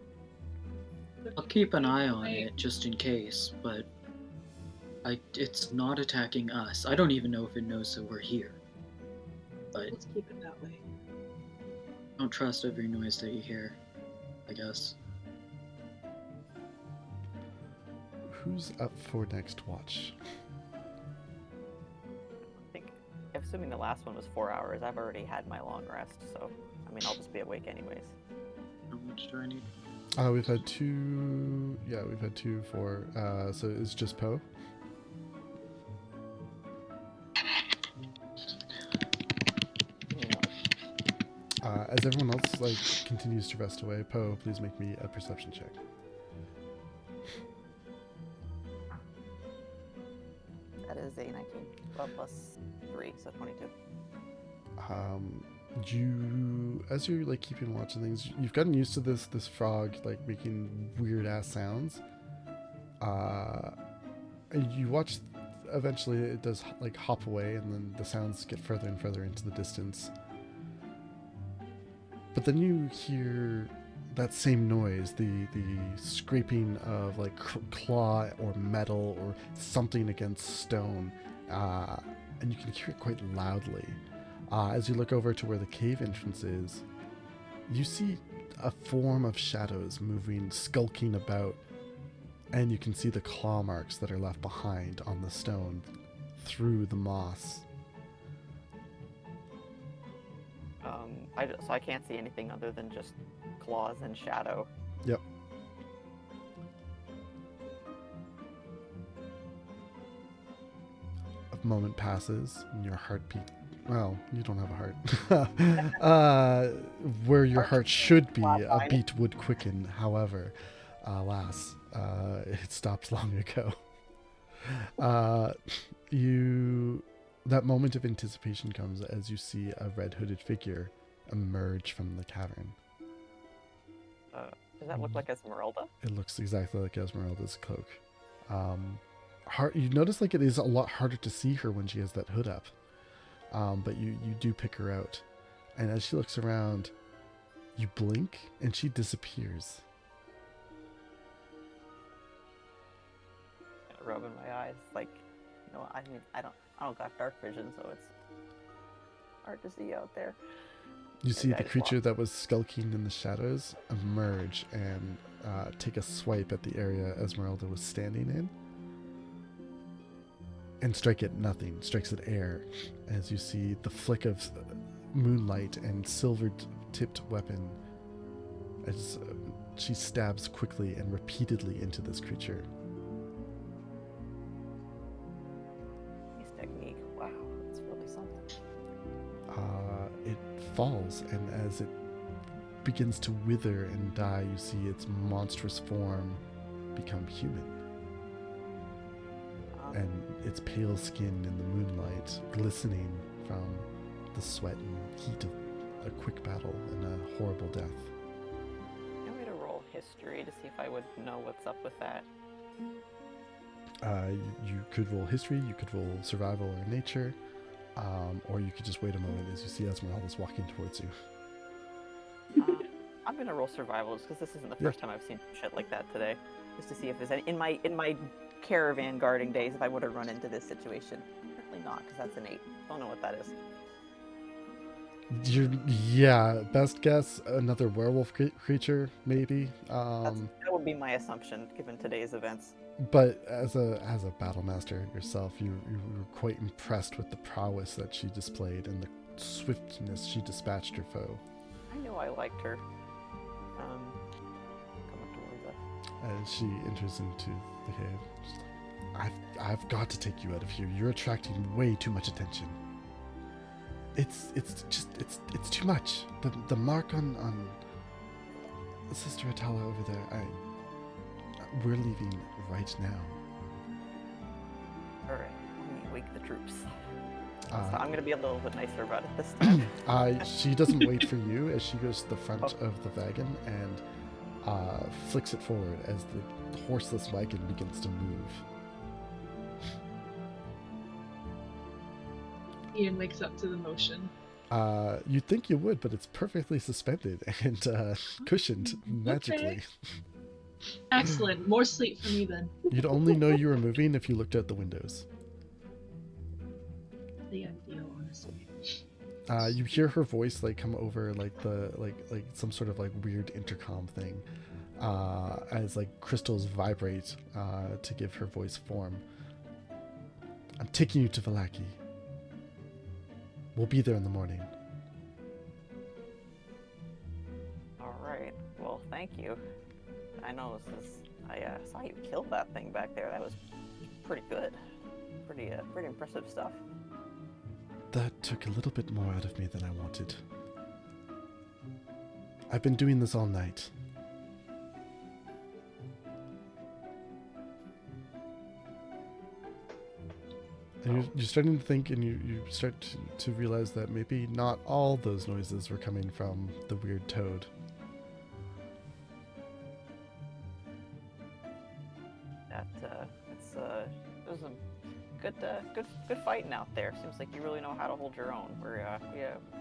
I'll keep an eye on it just in case, but it's not attacking us. I don't even know if it knows that we're here. But Let's keep it that way. don't trust every noise that you hear, I guess. Who's up for next watch? Assuming the last one was 4 hours, I've already had my long rest, so, I'll just be awake anyways. How much do I need? We've had 2. Yeah, we've had 2 for. So it's just Poe. As everyone else continues to rest away, Poe, please make me a perception check. That is a 19. Well, plus 3, so 22. As you're keeping watch of things, you've gotten used to this frog making weird ass sounds. And you watch. Eventually, it does hop away, and then the sounds get further and further into the distance. But then you hear that same noise, the scraping of claw or metal or something against stone, and you can hear it quite loudly. As you look over to where the cave entrance is, you see a form of shadows moving, skulking about, and you can see the claw marks that are left behind on the stone through the moss. So I can't see anything other than just claws and shadow. Yep. A moment passes and your heartbeat. Well, you don't have a heart. Where your heart should be, a beat would quicken. However, alas, it stopped long ago. That moment of anticipation comes as you see a red hooded figure emerge from the cavern. Does that look like Esmeralda? It looks exactly like Esmeralda's cloak. You notice like it is a lot harder to see her when she has that hood up. But you do pick her out. And as she looks around, you blink and she disappears. Rubbing my eyes, like, you know, I mean, I don't got dark vision, so it's hard to see out there. You see the creature that was skulking in the shadows emerge and take a swipe at the area Esmeralda was standing in. And strike at nothing, strikes at air, as you see the flick of moonlight and silver-tipped weapon as she stabs quickly and repeatedly into this creature. Nice technique. Wow, that's really something. It falls, and as it begins to wither and die, you see its monstrous form become human. And its pale skin in the moonlight glistening from the sweat and heat of a quick battle and a horrible death. You want me to roll history to see if I would know what's up with that? You could roll history, you could roll survival or nature, or you could just wait a moment as you see Esmeralda's walking towards you. I'm gonna roll survival just because this isn't the first time I've seen shit like that today. Just to see if there's any in my caravan guarding days if I would have run into this situation. Apparently not, because that's an 8. Don't know what that is. Best guess another werewolf creature, maybe. That would be my assumption given today's events. But as a battle master yourself, you were quite impressed with the prowess that she displayed and the swiftness she dispatched her foe. I knew I liked her. Come up to Louisa. As she enters into the cave, she's like, I've got to take you out of here. You're attracting way too much attention. It's too much. The mark on Sister Attala over there. We're leaving right now. All right, let me wake the troops. So I'm gonna be a little bit nicer about it this time. She doesn't wait for you as she goes to the front of the wagon and flicks it forward as the horseless wagon begins to move. Iain wakes up to the motion. You'd think you would, but it's perfectly suspended and cushioned magically. Okay. Excellent. More sleep for me then. You'd only know you were moving if you looked out the windows. The ideal, honestly. You hear her voice like come over like some sort of like weird intercom thing, as like crystals vibrate to give her voice form. I'm taking you to Vallaki. We'll be there in the morning. All right. Well, thank you. I know this is. I saw you kill that thing back there. That was pretty good. Pretty impressive stuff. That took a little bit more out of me than I wanted. I've been doing this all night. And you're starting to think, and you start to realize that maybe not all those noises were coming from the weird toad. It was a good fighting out there. Seems like you really know how to hold your own.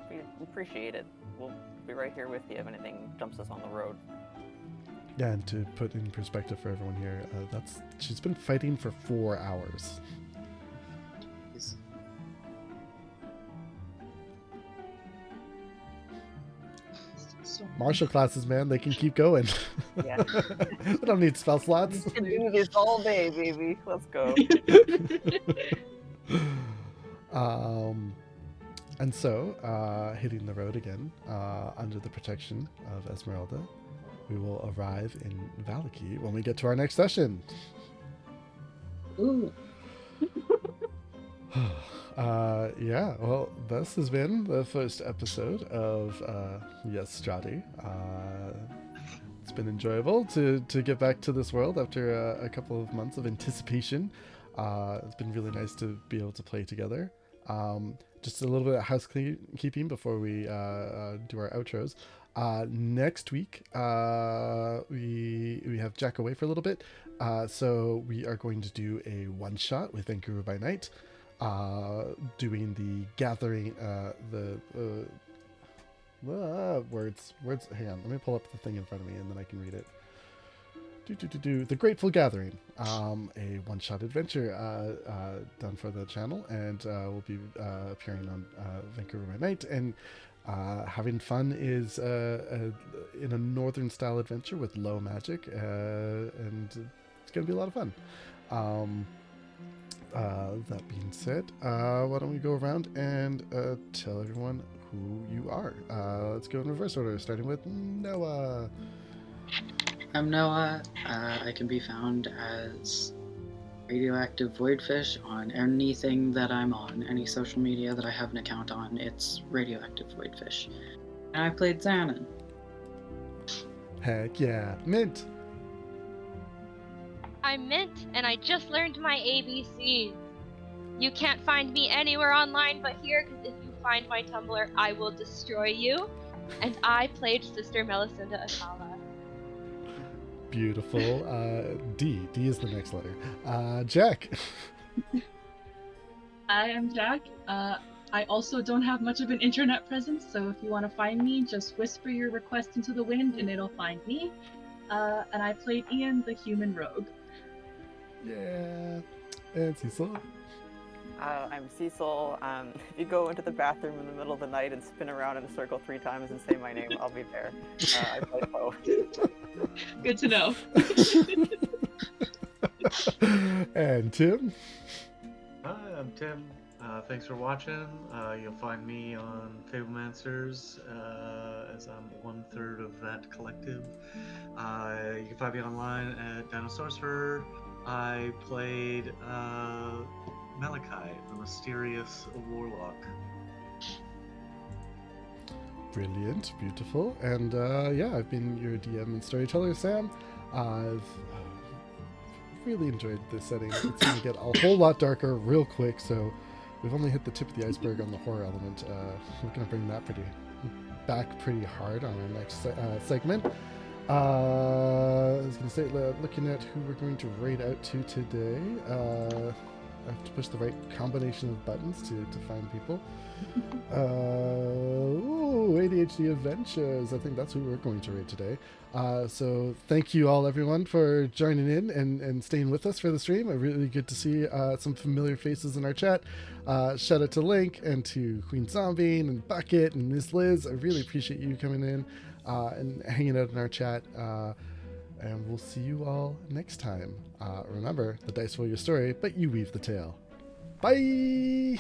We appreciate it. We'll be right here with you if anything jumps us on the road. Yeah, and to put in perspective for everyone here, she's been fighting for 4 hours. Martial classes, man, they can keep going. Yeah. They don't need spell slots. We can do this all day, baby. Let's go. And so, hitting the road again, under the protection of Esmeralda, we will arrive in Valaki when we get to our next session. Ooh. Yeah, well, this has been the first episode of Yes, Strahddy. It's been enjoyable to get back to this world after a couple of months of anticipation. It's been really nice to be able to play together. Just a little bit of housekeeping before we do our outros. Next week, we have Jack away for a little bit, so we are going to do a one-shot with Vancouver by Night, doing the gathering, words. Hang on, let me pull up the thing in front of me and then I can read it. The Grateful Gathering, a one-shot adventure done for the channel, and we'll be appearing on Vancouver by Night, and having fun is in a northern style adventure with low magic, and it's gonna be a lot of fun. That being said, why don't we go around and tell everyone who you are. Let's go in reverse order, starting with Noah. I'm Noah. I can be found as Radioactive Voidfish on anything that I'm on, any social media that I have an account on, it's Radioactive Voidfish. And I played Zhannan. Heck yeah. Mint. I'm Mint, and I just learned my ABCs. You can't find me anywhere online but here, because if you find my Tumblr, I will destroy you. And I played Sister Melisenda Attala. Beautiful. D. D is the next letter. Jack. I am Jack. I also don't have much of an internet presence, so if you want to find me, just whisper your request into the wind and it'll find me. And I played Iain, the human rogue. Yeah. And Cecil. I'm Cecil. If you go into the bathroom in the middle of the night and spin around in a circle 3 times and say my name, I'll be there. I play Poe. Good to know. And Tim. Hi, I'm Tim. Thanks for watching. You'll find me on Fablemancers, as I'm 1/3 of that collective. You can find me online at Dino Sorcerer. I played Malakai, the mysterious warlock. Brilliant, beautiful, and yeah, I've been your DM and storyteller, Sam. I've really enjoyed this setting. It's going to get a whole lot darker real quick, so we've only hit the tip of the iceberg on the horror element. We're going to bring that back pretty hard on our next segment. I was going to say, looking at who we're going to raid out to today, I have to push the right combination of buttons to find people. ADHD Adventures. I think that's who we're going to raid today. So thank you all, everyone, for joining in and staying with us for the stream. Really good to see some familiar faces in our chat. Shout out to Link and to Queen Zombie and Bucket and Miss Liz. I really appreciate you coming in and hanging out in our chat. And we'll see you all next time. Remember, the dice roll your story, but you weave the tale. Bye!